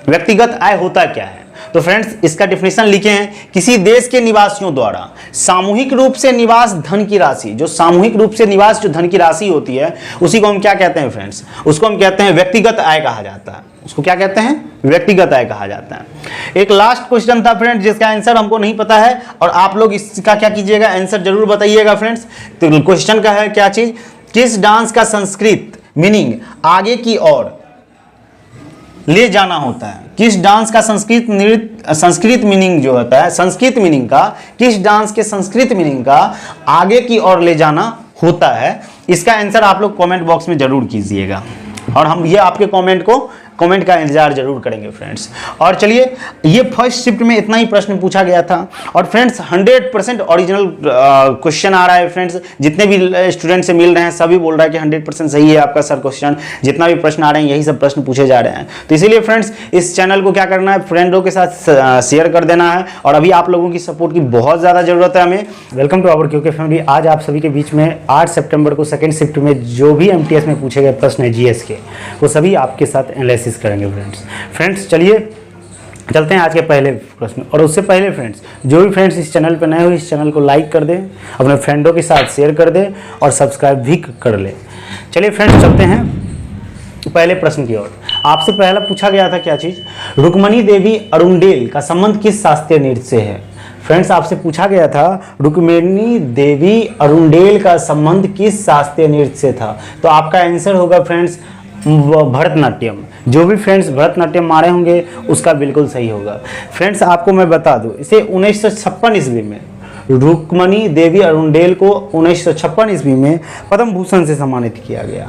व्यक्तिगत आय होता क्या है। तो फ्रेंड्स इसका डेफिनेशन लिखे हैं, किसी देश के निवासियों द्वारा सामूहिक रूप से निवास धन की राशि। जो सामूहिक रूप से निवास जो धन की राशि होती है उसी को हम क्या कहते हैं फ्रेंड्स, उसको हम कहते हैं व्यक्तिगत आय कहा जाता है। उसको क्या कहते हैं, व्यक्तिगत आय कहा जाता है। एक लास्ट क्वेश्चन था फ्रेंड्स जिसका आंसर हमको नहीं पता है और आप लोग इसका क्या कीजिएगा, आंसर जरूर बताइएगा फ्रेंड्स। तो क्वेश्चन का है क्या चीज, किस डांस का संस्कृत मीनिंग आगे की ओर ले जाना होता है। किस डांस का संस्कृत मीनिंग जो होता है, संस्कृत मीनिंग का, किस डांस के संस्कृत मीनिंग का आगे की ओर ले जाना होता है। इसका आंसर आप लोग कमेंट बॉक्स में जरूर कीजिएगा और हम ये आपके कमेंट का इंतजार जरूर करेंगे फ्रेंड्स। और चलिए, ये फर्स्ट शिफ्ट में इतना ही प्रश्न पूछा गया था और फ्रेंड्स 100% ओरिजिनल क्वेश्चन आ रहा है फ्रेंड्स। जितने भी स्टूडेंट से मिल रहे हैं सभी बोल रहा है कि 100% सही है आपका सर क्वेश्चन। जितना भी प्रश्न आ रहे हैं यही सब प्रश्न पूछे जा रहे हैं। तो इसीलिए फ्रेंड्स इस चैनल को क्या करना है, फ्रेंडों के साथ शेयर कर देना है। और अभी आप लोगों की सपोर्ट की बहुत ज़्यादा ज़रूरत है हमें। वेलकम टू आवर क्यूके फैमिली। आज आप सभी के बीच में 8 सितंबर को सेकेंड शिफ्ट में जो भी MTS में पूछे गए प्रश्न है GS के, वो सभी आपके साथ एनालिसिस करेंगे फ्रेंड्स। चलिए चलते हैं आज के पहले प्रश्न। और उससे पहले फ्रेंड्स, जो भी फ्रेंड्स इस चैनल पर नए हो इस चैनल को लाइक कर दें, अपने फ्रेंडों के साथ शेयर कर दें और सब्सक्राइब भी कर लें। चलिए फ्रेंड्स चलते हैं पहले प्रश्न की ओर। आपसे पहला पूछा गया था क्या चीज, रुक्मणी देवी अरुंडेल का संबंध किस शास्त्रीय नृत्य से है। फ्रेंड्स आपसे पूछा गया था रुक्मिणी देवी अरुंडेल का संबंध किस शास्त्रीय नृत्य से था। तो आपका आंसर होगा फ्रेंड्स भरतनाट्यम। जो भी फ्रेंड्स भरतनाट्यम मारे होंगे उसका बिल्कुल सही होगा। फ्रेंड्स आपको मैं बता दूं, इसे 1956 ईस्वी में रुक्मणी देवी अरुणडेल को 1956 ईस्वी में पद्म भूषण से सम्मानित किया गया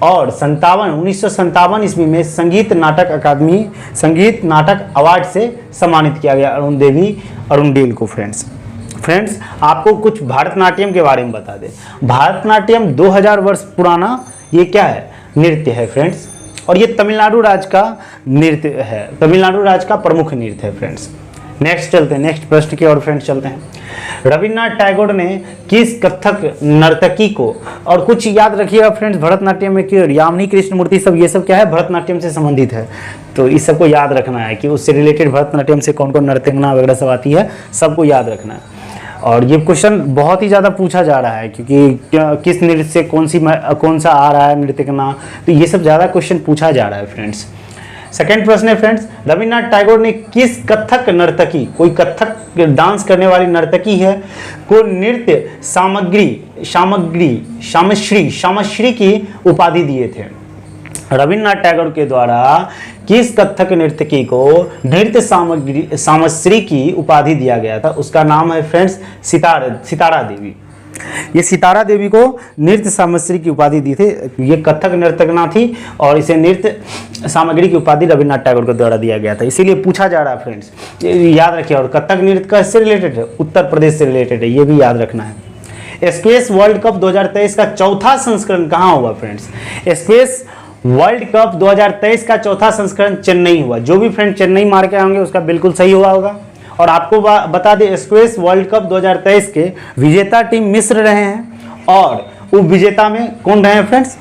और 1957 ईस्वी में संगीत नाटक अकादमी संगीत नाटक अवार्ड से सम्मानित किया गया अरुण देवी अरुणडेल को। फ्रेंड्स आपको कुछ भरतनाट्यम के बारे में बता दें। भरतनाट्यम 2000 वर्ष पुराना ये क्या है, नृत्य है फ्रेंड्स, और ये तमिलनाडु राज्य का नृत्य है, तमिलनाडु राज्य का प्रमुख नृत्य है फ्रेंड्स। नेक्स्ट चलते हैं, नेक्स्ट प्रश्न की ओर फ्रेंड्स चलते हैं। रविन्द्रनाथ टैगोर ने किस कथक नर्तकी को, और कुछ याद रखिएगा फ्रेंड्स भरतनाट्यम में कि यामिनी कृष्णमूर्ति सब ये सब क्या है, भरतनाट्यम से संबंधित है, तो इस सबको याद रखना है कि उससे रिलेटेड भरतनाट्यम से कौन कौन नर्तकना वगैरह सब आती है, सबको याद रखना है। और ये क्वेश्चन बहुत ही ज़्यादा पूछा जा रहा है क्योंकि किस नृत्य से कौन सा आ रहा है नृत्यकना, तो ये सब ज़्यादा क्वेश्चन पूछा जा रहा है फ्रेंड्स। सेकेंड प्रश्न है फ्रेंड्स, रविन्द्रनाथ टैगोर ने किस कथक नर्तकी, कोई कथक डांस करने वाली नर्तकी है, को नृत्य सामश्री की उपाधि दिए थे। रविन्द्रनाथ टैगोर के द्वारा किस कथक नर्तकी को नृत्य सामश्री की उपाधि दिया गया था, उसका नाम है फ्रेंड्स सितारा देवी। ये सितारा देवी को नृत्य सामश्री की उपाधि दी थी। ये कथक नर्तकना थी और इसे नृत्य सामग्री की उपाधि रविन्द्रनाथ टैगोर के द्वारा दिया गया था, इसीलिए पूछा जा रहा है फ्रेंड्स, याद रखिए। और कथक नृत्य किससे रिलेटेड है, उत्तर प्रदेश से रिलेटेड है, ये भी याद रखना है। स्क्वैश वर्ल्ड कप 2023 का चौथा संस्करण कहाँ हुआ फ्रेंड्स? स्क्वैश वर्ल्ड कप 2023 का चौथा संस्करण चेन्नई हुआ। जो भी फ्रेंड चेन्नई मार के आएंगे उसका बिल्कुल सही हुआ होगा। और आपको बता दें स्क्वैश वर्ल्ड कप 2023 के विजेता टीम मिस्र रहे हैं और उप विजेता में कौन रहे हैं फ्रेंड्स?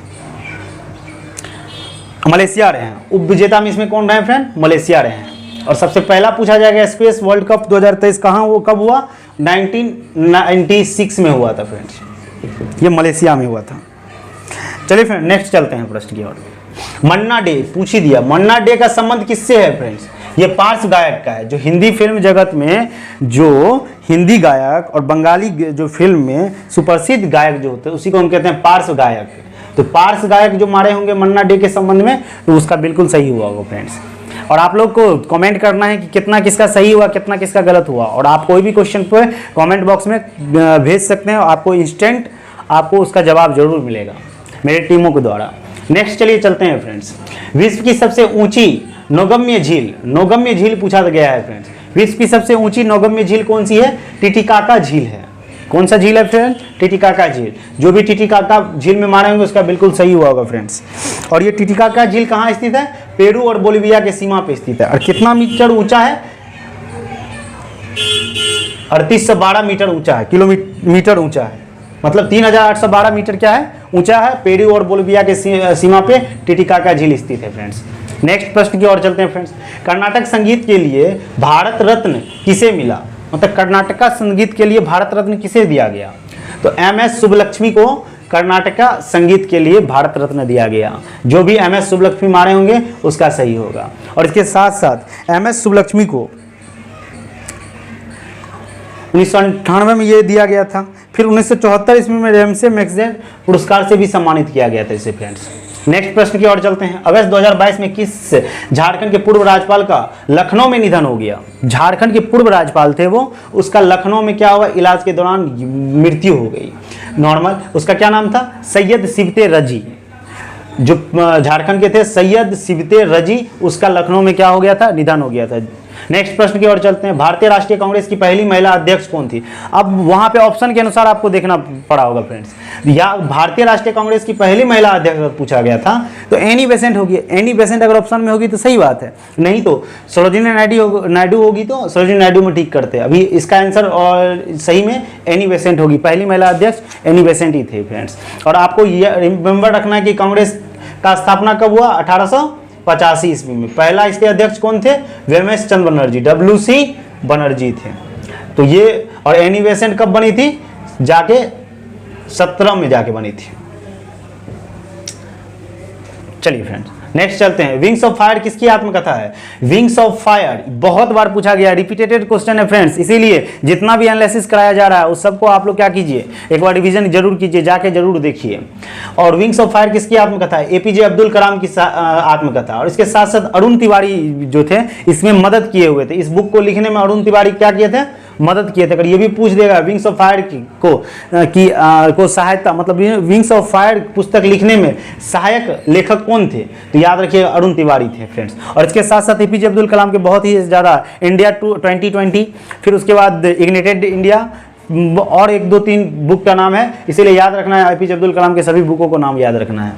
मलेशिया रहे हैं। उप विजेता में इसमें कौन रहे हैं फ्रेंड? मलेशिया रहे हैं। और सबसे पहला पूछा जाएगा स्क्वैश वर्ल्ड कप 2023 कहाँ कब हुआ? 1996 में हुआ था फ्रेंड्स, ये मलेशिया में हुआ था। चलिए फ्रेंड नेक्स्ट चलते हैं प्रश्न की ओर। मन्ना डे पूछ ही दिया, मन्ना डे का संबंध किससे है फ्रेंड्स? ये पार्श्व गायक का है। जो हिंदी फिल्म जगत में जो हिंदी गायक और बंगाली जो फिल्म में सुप्रसिद्ध गायक जो होते हैं उसी को हम कहते हैं पार्श्व गायक। तो पार्श्व गायक जो मारे होंगे मन्ना डे के संबंध में, तो उसका बिल्कुल सही हुआ होगा फ्रेंड्स। और आप लोग को कमेंट करना है कि कितना किसका सही हुआ, कितना किसका गलत हुआ। और आप कोई भी क्वेश्चन पे कमेंट बॉक्स में भेज सकते हैं, आपको इंस्टेंट आपको उसका जवाब जरूर मिलेगा मेरे टीमों के द्वारा। नेक्स्ट चलिए चलते हैं फ्रेंड्स। विश्व की सबसे ऊंची नौगम्य झील पूछा गया है फ्रेंड्स। विश्व की सबसे ऊंची नौगम्य झील कौन सी है? टिटिकाका झील है। कौन सा झील है फ्रेंड्स? टिटिकाका झील। जो भी टिटिकाका झील में मारे होंगे उसका बिल्कुल सही हुआ होगा फ्रेंड्स। और ये टिटिकाका झील कहाँ स्थित है? पेरू और बोलिविया के सीमा पे स्थित है। और कितना मीटर ऊंचा है? 3812 मीटर ऊंचा है, किलोमीटर ऊंचा है, मतलब 3812 मीटर क्या है? ऊंचा है। पेरू और बोलिविया के सीमा पे टिटिकाका झील स्थित है फ्रेंड्स। नेक्स्ट प्रश्न की ओर चलते हैं फ्रेंड्स। कर्नाटक संगीत के लिए भारत रत्न किसे मिला? मतलब कर्नाटक संगीत के लिए भारत रत्न किसे दिया गया? तो MS सुब्बलक्ष्मी को कर्नाटका संगीत के लिए भारत रत्न दिया गया। जो भी MS सुब्बलक्ष्मी मारे होंगे उसका सही होगा। और इसके साथ साथ MS सुब्बलक्ष्मी को 1998 में ये दिया गया था। फिर 1974 ईस्वी में रेमसे मैगसेसे पुरस्कार से भी सम्मानित किया गया था इसे फ्रेंड्स। नेक्स्ट प्रश्न की ओर चलते हैं। अगस्त 2022 में किस झारखंड के पूर्व राज्यपाल का लखनऊ में निधन हो गया? झारखंड के पूर्व राज्यपाल थे वो, उसका लखनऊ में क्या हुआ? इलाज के दौरान मृत्यु हो गई नॉर्मल। उसका क्या नाम था? सैयद सिबते रजी। जो झारखंड के थे सैयद सिबते रजी, उसका लखनऊ में क्या हो गया था? निधन हो गया था। नेक्स्ट प्रश्न की ओर चलते हैं। भारतीय राष्ट्रीय कांग्रेस की पहली महिला अध्यक्ष कौन थी? अब वहां पे ऑप्शन के अनुसार आपको देखना पड़ा होगा फ्रेंड्स। या भारतीय राष्ट्रीय कांग्रेस की पहली महिला अध्यक्ष पूछा गया था तो एनी बेसेंट होगी। एनी बेसेंट अगर ऑप्शन में होगी तो सही बात है, नहीं तो सरोजिनी नायडू होगी तो सरोजिनी नायडू में ठीक करते। अभी इसका आंसर और सही में एनी बेसेंट होगी। पहली महिला अध्यक्ष एनी बेसेंट ही थे फ्रेंड्स। और आपको ये रिमेंबर रखना है कि कांग्रेस का स्थापना कब हुआ? 1885 ईस्वी में। पहला इसके अध्यक्ष कौन थे? वेमेश चंद्र बनर्जी, WC बनर्जी थे। तो ये और एनी बेसेंट कब बनी थी? जाके 17 में जाके बनी थी। चलिए फ्रेंड्स नेक्स्ट चलते हैं, विंग्स ऑफ फायर किसकी आत्मकथा है? विंग्स ऑफ फायर बहुत बार पूछा गया, रिपीटेड क्वेश्चन है फ्रेंड्स, इसीलिए जितना भी एनालिसिस कराया जा रहा है उस सबको आप लोग क्या कीजिए, एक बार रिवीजन जरूर कीजिए, जाके जरूर देखिए। और विंग्स ऑफ फायर किसकी आत्मकथा है? एपीजे अब्दुल कलाम की आत्मकथा। और इसके साथ साथ अरुण तिवारी जो थे इसमें मदद किए हुए थे, इस बुक को लिखने में अरुण तिवारी क्या किए थे? मदद किए थे। अगर ये भी पूछ देगा विंग्स ऑफ फायर को सहायता, मतलब विंग्स ऑफ फायर पुस्तक लिखने में सहायक लेखक कौन थे, तो याद रखिएगा अरुण तिवारी थे फ्रेंड्स। और इसके साथ साथ एपीजे अब्दुल कलाम के बहुत ही ज़्यादा इंडिया 2020, फिर उसके बाद इग्निटेड इंडिया और 1 2 3 बुक का नाम है, इसीलिए याद रखना है, एपीजे अब्दुल कलाम के सभी बुकों को नाम याद रखना है।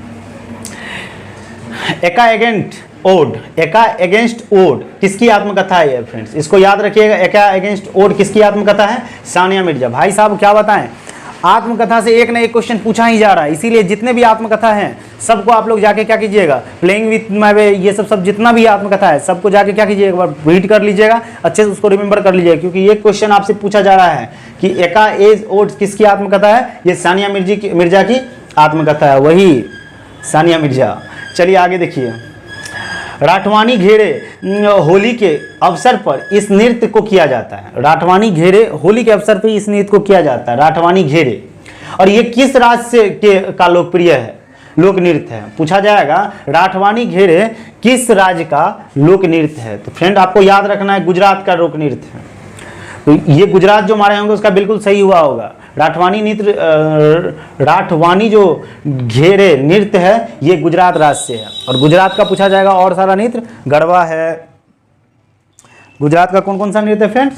एका अगेंस्ट ओड किसकी आत्मकथा है ये फ्रेंड्स? इसको याद रखिएगा, एका अगेंस्ट ओड किसकी आत्मकथा है? सानिया मिर्जा। भाई साहब क्या बताएं, आत्मकथा से एक ना एक क्वेश्चन पूछा ही जा रहा है, इसीलिए जितने भी आत्मकथा हैं सबको आप लोग जाके क्या कीजिएगा, प्लेइंग विथ माय वे, ये सब जितना भी आत्मकथा है सबको जाके क्या कीजिएगा, एक बार रीड कर लीजिएगा, अच्छे से उसको रिमेंबर कर लीजिएगा, क्योंकि ये क्वेश्चन आपसे पूछा जा रहा है कि एका एज ओड किसकी आत्मकथा है? ये सानिया मिर्जा की आत्मकथा है, वही सानिया मिर्जा। चलिए आगे देखिए, राठवानी घेरे होली के अवसर पर इस नृत्य को किया जाता है। राठवानी घेरे होली के अवसर पर इस नृत्य को किया जाता है, राठवानी घेरे। और ये किस राज्य का लोकप्रिय है, लोक नृत्य है? पूछा जाएगा राठवानी घेरे किस राज्य का लोक नृत्य है? तो फ्रेंड आपको याद रखना है गुजरात का लोक नृत्य है। तो ये गुजरात जो मारे होंगे उसका बिल्कुल सही हुआ होगा। राठवानी जो घेरे नृत्य है ये गुजरात राज्य से है। और गुजरात का पूछा जाएगा और सारा नृत्य, गरबा है। गुजरात का कौन कौन सा नृत्य है फ्रेंड्स?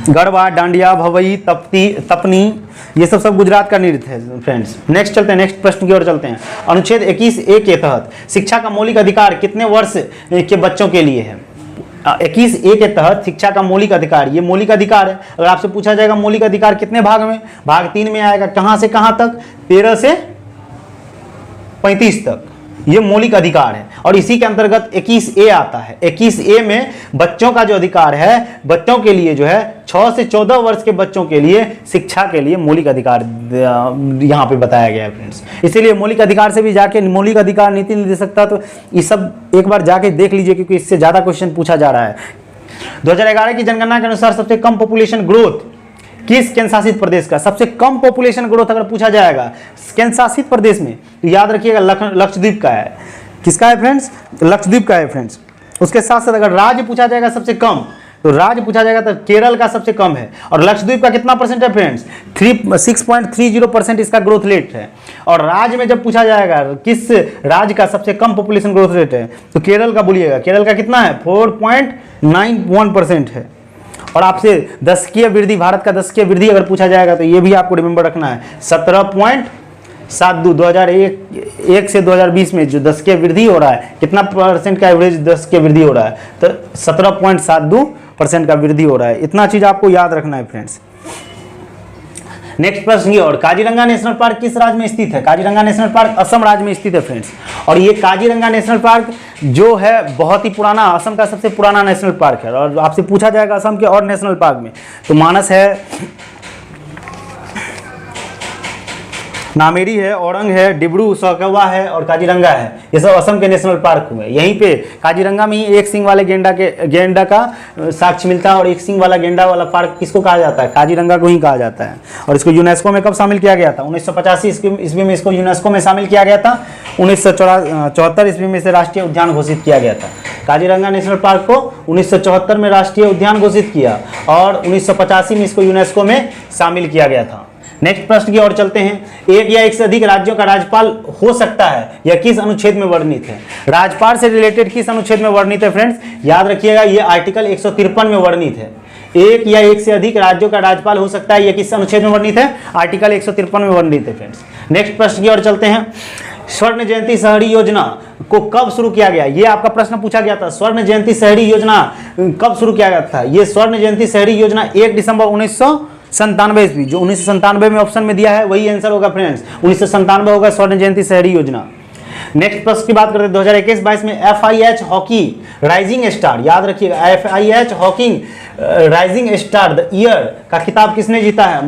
गरबा, डांडिया, भवई, तपनी, ये सब गुजरात का नृत्य है फ्रेंड्स। नेक्स्ट चलते हैं, नेक्स्ट प्रश्न की ओर चलते हैं। अनुच्छेद 21A के तहत शिक्षा का मौलिक अधिकार कितने वर्ष के बच्चों के लिए है? 21A के तहत शिक्षा का मौलिक अधिकार, ये मौलिक अधिकार है। अगर आपसे पूछा जाएगा मौलिक अधिकार कितने भाग में, भाग 3 में आएगा। कहां से कहां तक? 13 से 35 तक ये मौलिक अधिकार है। और इसी के अंतर्गत 21A आता है। 21A में बच्चों का जो अधिकार है, बच्चों के लिए जो है 6 से 14 वर्ष के बच्चों के लिए शिक्षा के लिए मौलिक अधिकार यहाँ पे बताया गया है फ्रेंड्स। इसीलिए मौलिक अधिकार से भी जाके मौलिक अधिकार नीति निर्देशकता, तो ये सब एक बार जाके देख लीजिए, क्योंकि इससे ज़्यादा क्वेश्चन पूछा जा रहा है। 2011 की जनगणना के अनुसार सबसे कम पॉपुलेशन ग्रोथ किस केंद्र शासित प्रदेश का? सबसे कम पॉपुलेशन ग्रोथ अगर पूछा जाएगा केंद्र शासित प्रदेश में, तो याद रखिएगा लक्षद्वीप का है। किसका है फ्रेंड्स? लक्षद्वीप का है फ्रेंड्स। उसके साथ साथ अगर राज्य पूछा जाएगा सबसे कम, तो राज्य पूछा जाएगा तो केरल का सबसे कम है। और लक्षद्वीप का कितना परसेंट है फ्रेंड्स? 6.30% इसका ग्रोथ रेट है। और राज्य में जब पूछा जाएगा किस राज्य का सबसे कम पॉपुलेशन ग्रोथ रेट है, तो केरल का बोलिएगा। केरल का कितना है? 4.91% है। और आपसे दशकीय वृद्धि, भारत का दशकीय वृद्धि अगर पूछा जाएगा तो ये भी आपको रिमेंबर रखना है, 17.72। 2001 से 2020 में जो दशकीय वृद्धि हो रहा है, कितना परसेंट का एवरेज दशकीय वृद्धि हो रहा है? तो 17.72% का वृद्धि हो रहा है। इतना चीज आपको याद रखना है फ्रेंड्स। नेक्स्ट प्रश्न की ओर, काजीरंगा नेशनल पार्क किस राज्य में स्थित है? काजीरंगा नेशनल पार्क असम राज्य में स्थित है फ्रेंड्स। और ये काजीरंगा नेशनल पार्क जो है बहुत ही पुराना, असम का सबसे पुराना नेशनल पार्क है। और आपसे पूछा जाएगा असम के और नेशनल पार्क में, तो मानस है, नामेरी है, औरंग है, डिब्रू सैखोवा है और काजीरंगा है। ये सब असम के नेशनल पार्क हुए। यहीं पे काजीरंगा में ही एक सींग वाले गेंडा का साक्ष्य मिलता है। और एक सींग वाला गेंडा वाला पार्क किसको कहा जाता है? काजीरंगा को ही कहा जाता है। और इसको यूनेस्को में कब शामिल किया गया था? 1985 ईस्वी में इसको यूनेस्को में शामिल किया गया था। 1974 ईस्वी में इसे राष्ट्रीय उद्यान घोषित किया गया था। काजीरंगा नेशनल पार्क को 1974 में राष्ट्रीय उद्यान घोषित किया और 1985 में इसको यूनेस्को में शामिल किया गया था। नेक्स्ट प्रश्न की ओर चलते हैं। एक या एक से अधिक राज्यों का राज्यपाल हो सकता है, यह किस अनुच्छेद में वर्णित है? राज्यपाल से रिलेटेड किस अनुच्छेद में वर्णित है फ्रेंड्स? याद रखिएगा, यह आर्टिकल 153 में वर्णित है। एक या एक से अधिक राज्यों का राज्यपाल हो सकता है, यह किस अनुच्छेद में वर्णित है? आर्टिकल 153 में वर्णित है फ्रेंड्स। नेक्स्ट प्रश्न की ओर चलते हैं। स्वर्ण जयंती शहरी योजना को कब शुरू किया गया? ये आपका प्रश्न पूछा गया था। स्वर्ण जयंती शहरी योजना कब शुरू किया गया था? ये स्वर्ण जयंती शहरी योजना 1 दिसंबर 1997 ईस्वी, जो 1997 में ऑप्शन में दिया है वही आंसर होगा फ्रेंड्स। 1997 होगा स्वर्ण जयंती शहरी योजना। नेक्स्ट प्रश्न की बात करते हैं। 2021-22 में FIH हॉकी राइजिंग स्टार, याद रखिएगा, FIH hockey rising star the year का खिताब किसने जीता है?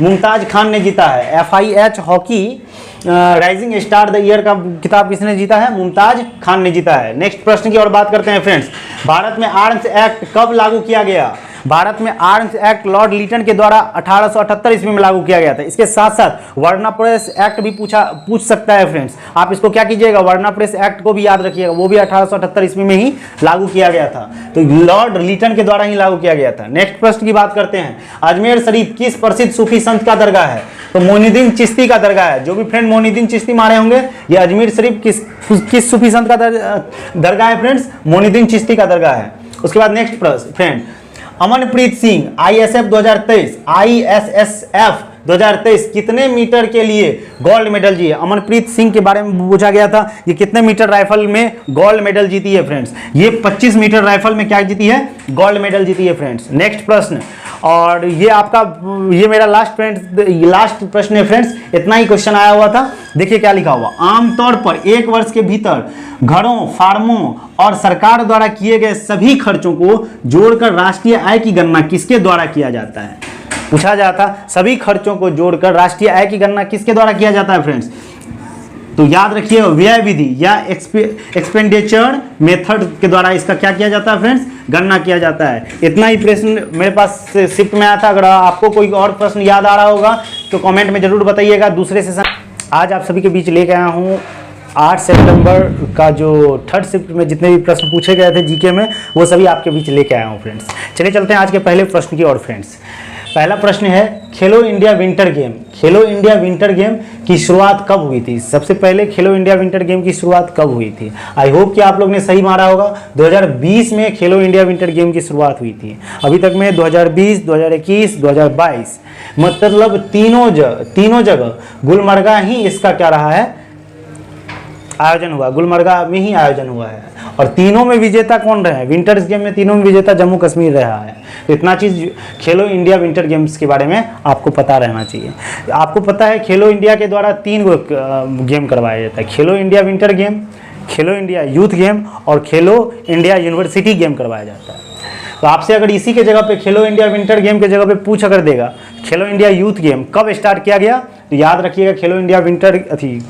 मुमताज खान ने जीता है। FIH hockey rising star the year का किताब किसने जीता है? मुमताज खान ने जीता है। नेक्स्ट प्रश्न की ओर बात करते हैं फ्रेंड्स। भारत में आर्म्स एक्ट कब लागू किया गया? भारत में आर्म्स एक्ट लॉर्ड लिटन के द्वारा 1878 ईस्वी में लागू किया गया था। इसके साथ साथ वर्ना प्रेस एक्ट भी पूछ सकता है फ्रेंड्स। आप इसको क्या कीजिएगा, वर्ना प्रेस एक्ट को भी याद रखिएगा, वो भी 1878 ईस्वी में ही लागू किया गया था। तो लॉर्ड लिटन के द्वारा ही लागू किया गया था। नेक्स्ट प्रश्न की बात करते हैं। अजमेर शरीफ किस प्रसिद्ध सूफी संत का दरगाह है? तो मोइनुद्दीन चिश्ती का दरगाह है। जो भी फ्रेंड मोइनुद्दीन चिश्ती मारे होंगे, ये अजमेर शरीफ किस सूफी संत का दरगाह है फ्रेंड्स? मोइनुद्दीन चिश्ती का दरगाह है। उसके बाद नेक्स्ट प्रश्न फ्रेंड, अमनप्रीत सिंह आईएसएफ 2023 कितने मीटर के लिए गोल्ड मेडल जीते? अमनप्रीत सिंह के बारे में पूछा गया था, ये कितने मीटर राइफल में गोल्ड मेडल जीती है फ्रेंड्स? ये 25 मीटर राइफल में क्या जीती है? गोल्ड मेडल जीती है फ्रेंड्स। नेक्स्ट प्रश्न, और ये आपका, ये मेरा लास्ट प्रश्न है फ्रेंड्स। इतना ही क्वेश्चन आया हुआ था। देखिए क्या लिखा हुआ, आमतौर पर एक वर्ष के भीतर घरों, फार्मों और सरकार द्वारा किए गए सभी खर्चों को जोड़कर राष्ट्रीय आय की गणना किसके द्वारा किया जाता है? पूछा जाता, सभी खर्चों को जोड़कर राष्ट्रीय आय की गणना किसके द्वारा किया जाता है फ्रेंड्स? तो याद रखिए, व्यय विधि या एक्सपेंडिचर मेथड के द्वारा इसका क्या किया जाता है फ्रेंड्स? गणना किया जाता है। इतना ही प्रश्न मेरे पास शिफ्ट में आया था। अगर आपको कोई और प्रश्न याद आ रहा होगा तो कमेंट में जरूर बताइएगा। दूसरे सेशन आज आप सभी के बीच लेके आया हूँ 8 सितंबर का जो थर्ड शिफ्ट में जितने भी प्रश्न पूछे गए थे जीके में, वो सभी आपके बीच लेके आया हूँ फ्रेंड्स। चलिए चलते हैं आज के पहले प्रश्न की ओर फ्रेंड्स। पहला प्रश्न है, खेलो इंडिया विंटर गेम। खेलो इंडिया विंटर गेम की शुरुआत कब हुई थी? सबसे पहले खेलो इंडिया विंटर गेम की शुरुआत कब हुई थी? आई होप कि आप लोग ने सही मारा होगा। 2020 में खेलो इंडिया विंटर गेम की शुरुआत हुई थी। अभी तक में 2020, 2021, 2022 मतलब तीनों जगह गुलमर्गा ही इसका क्या रहा है? आयोजन हुआ। गुलमर्गा में ही आयोजन हुआ है। और तीनों में विजेता कौन रहे हैं? विंटर्स गेम में तीनों में विजेता जम्मू कश्मीर रहा है। तो इतना चीज़ खेलो इंडिया विंटर गेम्स के बारे में आपको पता रहना चाहिए। आपको पता है खेलो इंडिया के द्वारा 3 गेम करवाया जाता है। खेलो इंडिया विंटर गेम, खेलो इंडिया यूथ गेम और खेलो इंडिया यूनिवर्सिटी गेम करवाया जाता है। तो आपसे अगर इसी के जगह पे खेलो इंडिया विंटर गेम के जगह पे पूछ अगर देगा खेलो इंडिया यूथ गेम कब स्टार्ट किया गया, तो याद रखिएगा खेलो इंडिया विंटर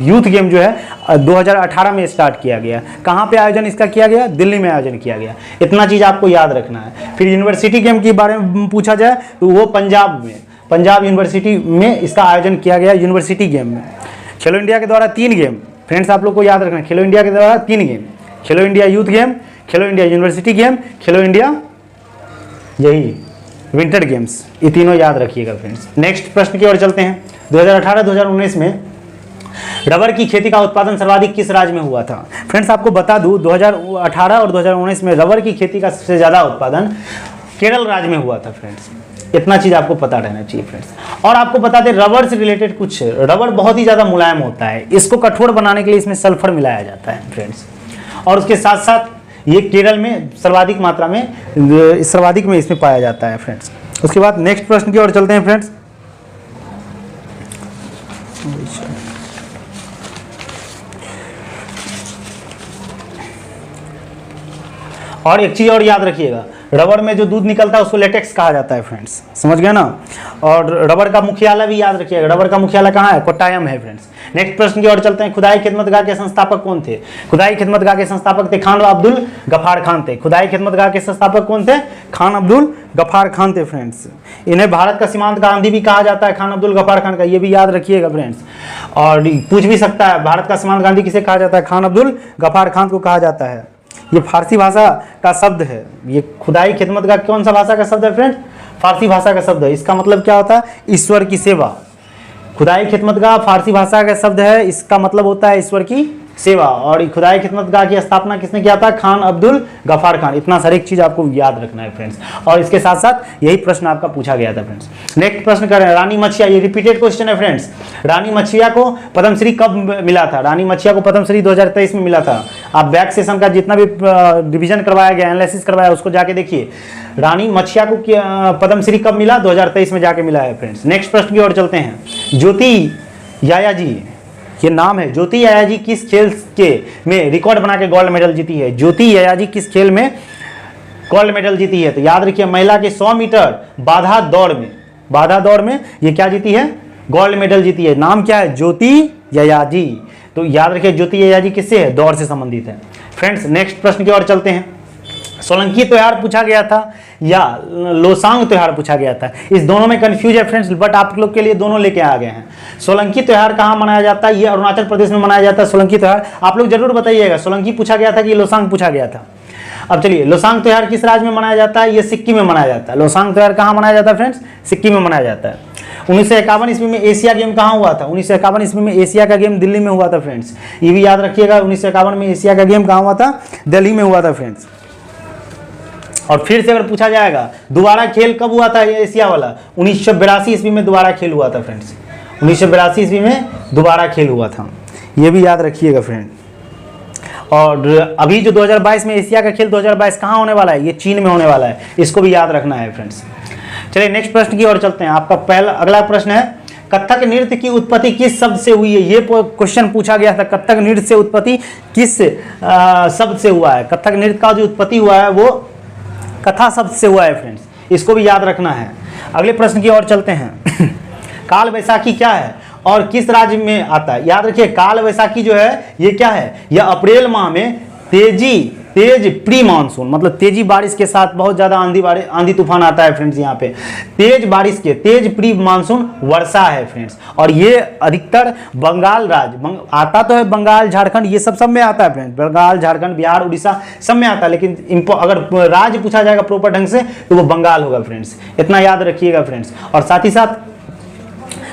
यूथ गेम जो है 2018 में स्टार्ट किया गया। कहाँ पे आयोजन इसका किया गया? दिल्ली में आयोजन किया गया। इतना चीज़ आपको याद रखना है। फिर यूनिवर्सिटी गेम के बारे में पूछा जाए तो वो पंजाब यूनिवर्सिटी में इसका आयोजन किया गया। यूनिवर्सिटी गेम में खेलो इंडिया के द्वारा 3 गेम फ्रेंड्स आप लोग को याद रखना है। खेलो इंडिया के द्वारा 3 गेम, खेलो इंडिया यूथ गेम, खेलो इंडिया यूनिवर्सिटी गेम, खेलो इंडिया यही विंटर गेम्स, ये तीनों याद रखिएगा फ्रेंड्स। नेक्स्ट प्रश्न की ओर चलते हैं। 2018-2019 में रबर की खेती का उत्पादन सर्वाधिक किस राज्य में हुआ था? फ्रेंड्स आपको बता दूं 2018 और 2019 में रबर की खेती का सबसे ज़्यादा उत्पादन केरल राज्य में हुआ था फ्रेंड्स। इतना चीज़ आपको पता रहना चाहिए फ्रेंड्स। और आपको बता दें रबर से रिलेटेड कुछ, रबर बहुत ही ज़्यादा मुलायम होता है, इसको कठोर बनाने के लिए इसमें सल्फर मिलाया जाता है फ्रेंड्स। और उसके साथ साथ ये केरल में सर्वाधिक मात्रा में सर्वाधिक में इसमें पाया जाता है फ्रेंड्स। उसके बाद नेक्स्ट प्रश्न की ओर चलते हैं फ्रेंड्स। और एक चीज़ और याद रखिएगा, रबर में जो दूध निकलता है उसको लेटेक्स कहा जाता है फ्रेंड्स, समझ गए ना। और रबर का मुख्यालय भी याद रखिएगा, रबर का मुख्यालय कहाँ है? कोट्टायम है फ्रेंड्स। नेक्स्ट प्रश्न की ओर चलते हैं। खुदाई खिदमतगाह के संस्थापक कौन थे? खुदाई खिदमतगाह के संस्थापक थे खान अब्दुल गफ्फार खान थे। खुदाई खिदमतगाह के संस्थापक कौन थे? खान अब्दुल गफ्फार खान थे फ्रेंड्स। इन्हें भारत का सीमांत गांधी भी कहा जाता है, खान अब्दुल गफ्फार खान का, ये भी याद रखिएगा फ्रेंड्स। और पूछ भी सकता है भारत का सीमांत गांधी किसे कहा जाता है? खान अब्दुल गफ्फार खान को कहा जाता है। ये फारसी भाषा का शब्द है। ये खुदाई खिदमतगाह कौन सा भाषा का शब्द है फ्रेंड्स? फारसी भाषा का शब्द है। इसका मतलब क्या होता है? ईश्वर की सेवा। खुदाई खिदमतगाह फारसी भाषा का शब्द है, इसका मतलब होता है ईश्वर की सेवा। और खुदाई खिदमतगाह की स्थापना किसने किया था? खान अब्दुल गफ्फार खान। इतना सारी एक चीज आपको याद रखना है फ्रेंड्स। और इसके साथ साथ यही प्रश्न आपका पूछा गया था फ्रेंड्स। नेक्स्ट प्रश्न करें, रानी मछिया, ये रिपीटेड क्वेश्चन है फ्रेंड्स। रानी मछिया को पद्मश्री कब मिला था? रानी मछिया को पद्मश्री 2023 में मिला था। आप बैक सेशन का जितना भी रिविजन करवाया गया, एनालिसिस करवाया, उसको जाके देखिए। रानी मछिया को पद्मश्री कब मिला? 2023 में जाके मिला है फ्रेंड्स। नेक्स्ट प्रश्न की ओर चलते हैं। ज्योति याया जी, ये नाम है, ज्योति याया जी किस खेल के में रिकॉर्ड बना के गोल्ड मेडल जीती है? ज्योति याया जी किस खेल में गोल्ड मेडल जीती है? तो याद रखिए महिला के 100 मीटर बाधा दौड़ में ये क्या जीती है? गोल्ड मेडल जीती है। नाम क्या है? ज्योति ययाति। तो याद रखिए ज्योति ययाति किससे है, दौड़ से संबंधित है। फ्रेंड्स नेक्स्ट प्रश्न की ओर चलते हैं। सोलंकी त्योहार पूछा गया था या लोसांग त्योहार पूछा गया था, इस दोनों में कंफ्यूज है फ्रेंड्स, बट आप लोग के लिए दोनों लेके आ गए हैं। सोलंकी त्योहार कहाँ मनाया जाता है, ये अरुणाचल प्रदेश में मनाया जाता है सोलंकी त्योहार। आप लोग जरूर बताइएगा सोलंकी पूछा गया था कि लोसांग पूछा गया था। अब चलिए, लोसांग त्योहार किस राज्य में मनाया जाता है, ये सिक्किम में मनाया जाता है। लोसांग त्योहार कहाँ मनाया जाता है फ्रेंड्स, सिक्किम में मनाया जाता है। 1951 ईस्वी में एशिया गेम कहाँ हुआ था, 1951 ईस्वी में एशिया का गेम दिल्ली में हुआ था फ्रेंड्स, ये भी याद रखिएगा। 1951 में एशिया का गेम कहाँ हुआ था, दिल्ली में हुआ था फ्रेंड्स। और फिर से अगर पूछा जाएगा दोबारा खेल कब हुआ था एशिया वाला, 1982 ईस्वी में दोबारा खेल हुआ था फ्रेंड्स, 1982 ईस्वी में दोबारा खेल हुआ था, ये भी याद रखिएगा फ्रेंड। और अभी जो 2022 में एशिया का खेल 2022 कहाँ होने वाला है, ये चीन में होने वाला है, इसको भी याद रखना है फ्रेंड्स। चलिए नेक्स्ट प्रश्न की ओर चलते हैं। आपका पहला अगला प्रश्न है, कथक नृत्य की उत्पत्ति किस शब्द से हुई है, ये क्वेश्चन पूछा गया था। कथक नृत्य से उत्पत्ति किस शब्द से हुआ है, कथक नृत्य का जो उत्पत्ति हुआ है वो कथा शब्द से हुआ है फ्रेंड्स, इसको भी याद रखना है। अगले प्रश्न की ओर चलते हैं। काल वैसाखी क्या है और किस राज्य में आता है, याद रखिए काल वैसाखी जो है ये क्या है, यह अप्रैल माह में तेज प्री मानसून, मतलब तेजी बारिश के साथ बहुत ज्यादा आंधी तूफान आता है फ्रेंड्स। यहाँ पे तेज बारिश के तेज प्री मानसून वर्षा है फ्रेंड्स, और ये अधिकतर बंगाल राज्य आता तो है, बंगाल झारखंड ये सब में आता है फ्रेंड्स, बंगाल झारखंड बिहार उड़ीसा सब में आता है, लेकिन अगर राज्य पूछा जाएगा प्रॉपर ढंग से तो वो बंगाल होगा फ्रेंड्स, इतना याद रखिएगा फ्रेंड्स। और साथ ही साथ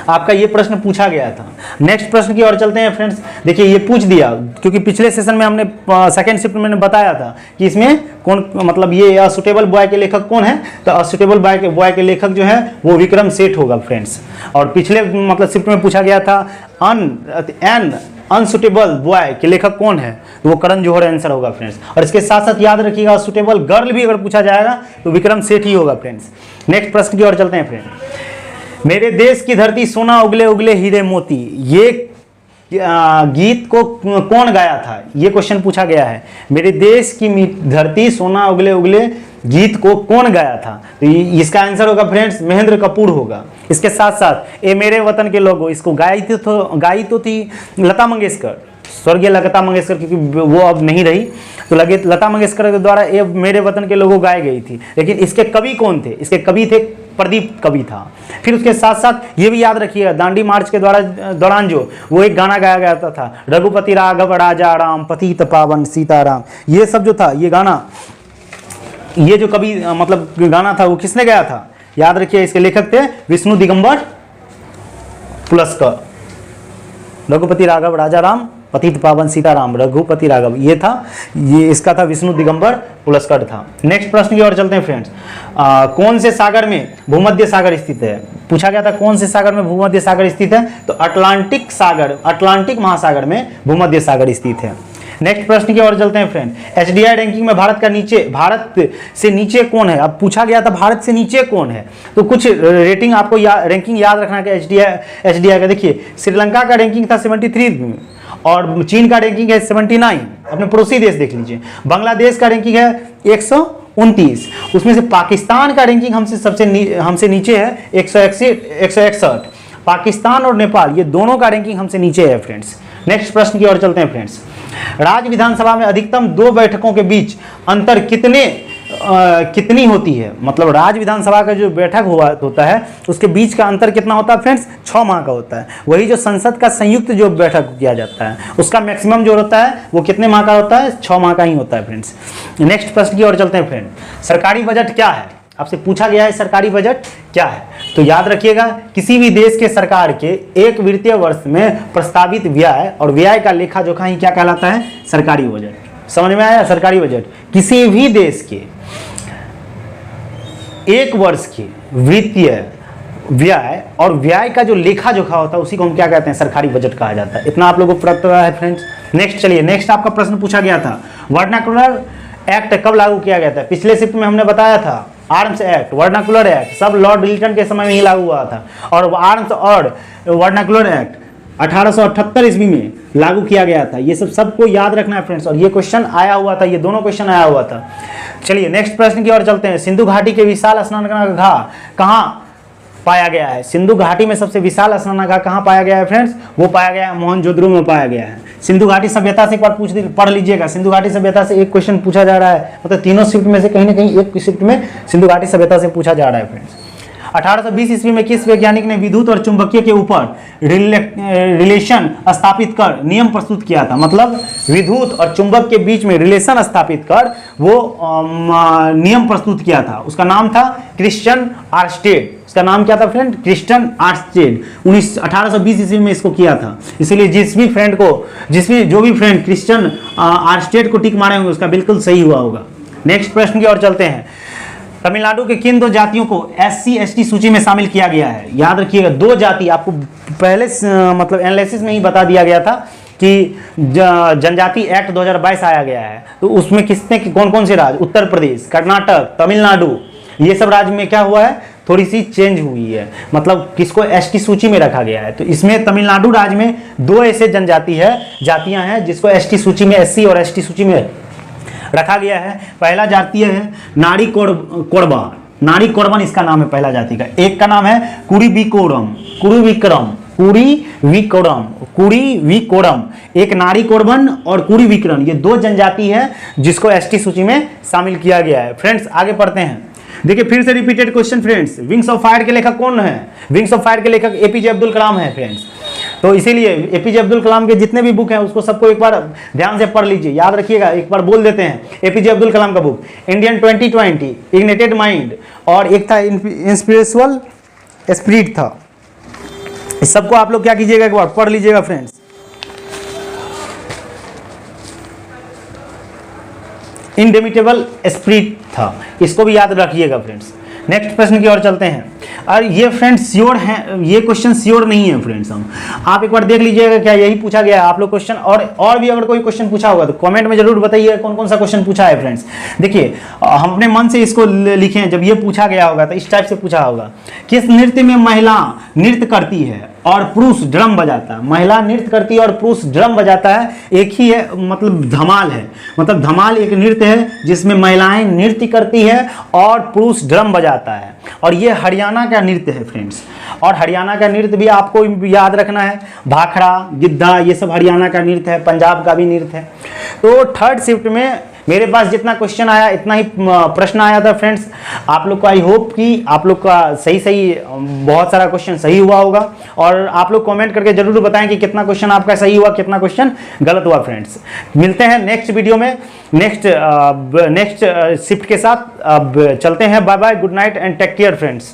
आपका ये प्रश्न पूछा गया था। नेक्स्ट प्रश्न की ओर चलते हैं फ्रेंड्स। देखिए ये पूछ दिया, क्योंकि पिछले सेशन में हमने सेकंड शिफ्ट में बताया था कि इसमें कौन, मतलब ये असुटेबल बॉय के लेखक कौन है, तो असुटेबल बॉय के लेखक जो है वो विक्रम सेठ होगा फ्रेंड्स। और पिछले मतलब शिफ्ट में पूछा गया था अनसुटेबल बॉय के लेखक कौन है, तो वो करण जौहर आंसर होगा फ्रेंड्स। और इसके साथ साथ याद रखिएगा सुटेबल गर्ल भी अगर पूछा जाएगा तो विक्रम सेठ ही होगा फ्रेंड्स। नेक्स्ट प्रश्न की ओर चलते हैं फ्रेंड। मेरे देश की धरती सोना उगले उगले हीरे मोती, ये गीत को कौन गाया था, ये क्वेश्चन पूछा गया है। मेरे देश की धरती सोना उगले उगले गीत को कौन गाया था, तो इसका आंसर होगा फ्रेंड्स महेंद्र कपूर होगा। इसके साथ साथ ए मेरे वतन के लोगों, इसको गाई तो थी लता मंगेशकर, स्वर्गीय लता मंगेशकर, क्योंकि वो अब नहीं रही, तो लगे लता मंगेशकर के द्वारा ये मेरे वतन के लोगों गाई गई थी। लेकिन इसके कवि कौन थे, इसके कवि थे प्रदीप कवि था। फिर उसके साथ साथ ये भी याद रखिएगा दांडी मार्च के दौरान जो वो एक गाना गाया गया था, रघुपति राघव राजा राम पतित पावन सीताराम, ये सब जो था ये गाना, ये जो कवि मतलब गाना था वो किसने गाया था, याद रखिए इसके लेखक थे विष्णु दिगंबर पुलस्कर। रघुपति राघव राजा राम पतित पावन सीताराम, रघुपति राघव ये था, ये इसका था विष्णु दिगंबर पुलस्कर था। नेक्स्ट प्रश्न की ओर चलते हैं फ्रेंड्स। कौन से सागर में भूमध्य सागर स्थित है, पूछा गया था कौन से सागर में भूमध्य सागर स्थित है, तो अटलांटिक महासागर में भूमध्य सागर स्थित है। नेक्स्ट प्रश्न की ओर चलते हैं फ्रेंड। एचडीआई रैंकिंग में भारत से नीचे कौन है, अब पूछा गया था भारत से नीचे कौन है, तो कुछ रेटिंग आपको रैंकिंग याद रखना है एचडीआई का। देखिए श्रीलंका का रैंकिंग था 73 में, और चीन का रैंकिंग है 79, अपने पड़ोसी देश देख लीजिए। बांग्लादेश का रैंकिंग है 129, उसमें से पाकिस्तान का रैंकिंग हमसे नीचे है 161। पाकिस्तान और नेपाल ये दोनों का रैंकिंग हमसे नीचे है फ्रेंड्स। नेक्स्ट प्रश्न की ओर चलते हैं फ्रेंड्स। राज्य विधानसभा में अधिकतम 2 बैठकों के बीच अंतर कितनी होती है, मतलब राज्य विधानसभा का जो बैठक होता है उसके बीच का अंतर कितना होता है फ्रेंड्स, 6 माह का होता है। वही जो संसद का संयुक्त जो बैठक किया जाता है उसका मैक्सिमम जो होता है वो कितने माह का होता है, 6 माह का ही होता है फ्रेंड्स। नेक्स्ट प्रश्न की ओर चलते हैं फ्रेंड। सरकारी बजट क्या है, आपसे पूछा गया है सरकारी बजट क्या है, तो याद रखिएगा किसी भी देश के सरकार के एक वित्तीय वर्ष में प्रस्तावित व्यय और व्यय का लेखा जोखा ही क्या कहलाता है, सरकारी बजट। समझ में आया, सरकारी बजट किसी भी देश के एक वर्ष के वित्तीय व्यय और व्यय का जो लेखा जोखा होता है उसी को हम क्या कहते हैं, सरकारी बजट कहा जाता है। इतना आप लोगों को पता है फ्रेंड्स। नेक्स्ट चलिए, नेक्स्ट आपका प्रश्न पूछा गया था वर्नाकुलर एक्ट कब लागू किया गया था, पिछले शिफ्ट में हमने बताया था आर्म्स एक्ट, वर्नाकुलर एक्ट सब लॉर्ड विल्टन के समय में ही लागू हुआ था, और आर्म्स और वर्नाकुलर एक्ट 1878 ईस्वी में लागू किया गया था। ये सबको याद रखना है फ्रेंड्स, और ये क्वेश्चन आया हुआ था, ये दोनों क्वेश्चन आया हुआ था। चलिए नेक्स्ट प्रश्न की ओर चलते हैं। सिंधु घाटी के विशाल स्नान का घाट कहाँ पाया गया है। सिंधु घाटी में सबसे विशाल स्नानागार कहाँ पाया गया है फ्रेंड्स? वो पाया गया है मोहनजोदड़ो में पाया गया है। सिंधु घाटी सभ्यता से एक बार पढ़ लीजिएगा। सिंधु घाटी सभ्यता से एक क्वेश्चन पूछा जा रहा है, मतलब तीनों शिफ्ट में से कहीं ना कहीं एक शिफ्ट में सिंधु घाटी सभ्यता से पूछा जा रहा है फ्रेंड्स। 1820 ईस्वी में किस वैज्ञानिक ने विद्युत और चुंबकीय के ऊपर रिलेशन स्थापित कर नियम प्रस्तुत किया था? मतलब विद्युत और चुंबक के बीच में रिलेशन स्थापित कर वो नियम प्रस्तुत किया था। उसका नाम था क्रिश्चियन आर्स्टेड। इसका नाम क्या था फ्रेंड? क्रिश्चियन आर्स्टेड। 1820 ईस्वी में इसको किया था। इसीलिए जो भी फ्रेंड क्रिश्चियन आर्स्टेड को टिक मारे होंगे उसका बिल्कुल सही हुआ होगा। नेक्स्ट प्रश्न की ओर चलते हैं। तमिलनाडु के किन 2 जातियों को SC ST सूची में शामिल किया गया है? याद रखिएगा 2 जाति, आपको पहले मतलब एनालिसिस में ही बता दिया गया था कि जनजाति एक्ट 2022 आया गया है, तो उसमें किसने कौन कौन से राज्य, उत्तर प्रदेश, कर्नाटक, तमिलनाडु, ये सब राज्य में क्या हुआ है, थोड़ी सी चेंज हुई है, मतलब किसको ST सूची में रखा गया है। तो इसमें तमिलनाडु राज्य में 2 ऐसे जातियां हैं जिसको ST सूची में, SC और ST सूची में रखा गया है। पहला जातीय है नाड़ी कोरबा। नाड़ी कोरबन इसका नाम है पहला जाति का। एक का नाम है कुरीविकोरम। एक नाड़ी कोरबन और कुरीविक्रम, ये 2 जनजाति है जिसको ST सूची में शामिल किया गया है। फ्रेंड्स आगे पढ़ते हैं। देखिए फिर से repeated question friends. Wings of fire के लेखक कौन है? विंग्स ऑफ फायर के लेखक APJ अब्दुल कलाम है फ्रेंड्स। तो इसीलिए APJ अब्दुल कलाम के जितने भी बुक हैं उसको सबको एक बार ध्यान से पढ़ लीजिए, याद रखिएगा, एक बार बोल देते हैं। APJ अब्दुल कलाम का बुक इंडियन 2020, इग्निटेड माइंड, और एक था इंस्पिरेशनल स्पिरिट था। इस सबको आप लोग क्या कीजिएगा, एक बार पढ़ लीजिएगा फ्रेंड्स। इंडेमिटेबल स्पिरिट था, इसको भी याद रखिएगा फ्रेंड्स। नेक्स्ट प्रश्न की ओर चलते हैं। और ये फ्रेंड्स श्योर है, ये क्वेश्चन श्योर नहीं है फ्रेंड्स। आप एक बार देख लीजिएगा क्या यही पूछा गया है आप लोग क्वेश्चन, और भी अगर कोई क्वेश्चन पूछा होगा तो कमेंट में जरूर बताइए कौन कौन सा क्वेश्चन पूछा है फ्रेंड्स। देखिए हम अपने मन से इसको लिखे हैं, जब ये पूछा गया होगा तो इस टाइप से पूछा होगा। किस नृत्य में महिला नृत्य करती है और पुरुष ड्रम बजाता है? महिला नृत्य करती है और पुरुष ड्रम बजाता है, एक ही है, मतलब धमाल है। मतलब धमाल एक नृत्य है जिसमें महिलाएं नृत्य करती है और पुरुष ड्रम बजाता है, और ये हरियाणा का नृत्य है फ्रेंड्स। और हरियाणा का नृत्य भी आपको याद रखना है, भाखड़ा, गिद्धा, ये सब हरियाणा का नृत्य है, पंजाब का भी नृत्य है। तो थर्ड शिफ्ट में मेरे पास जितना क्वेश्चन आया इतना ही प्रश्न आया था फ्रेंड्स। आप लोग को आई होप कि आप लोग का सही बहुत सारा क्वेश्चन सही हुआ होगा, और आप लोग कमेंट करके जरूर बताएं कि कितना क्वेश्चन आपका सही हुआ, कितना क्वेश्चन गलत हुआ फ्रेंड्स। मिलते हैं नेक्स्ट वीडियो में नेक्स्ट शिफ्ट के साथ। अब चलते हैं, bye bye, good night and take care friends.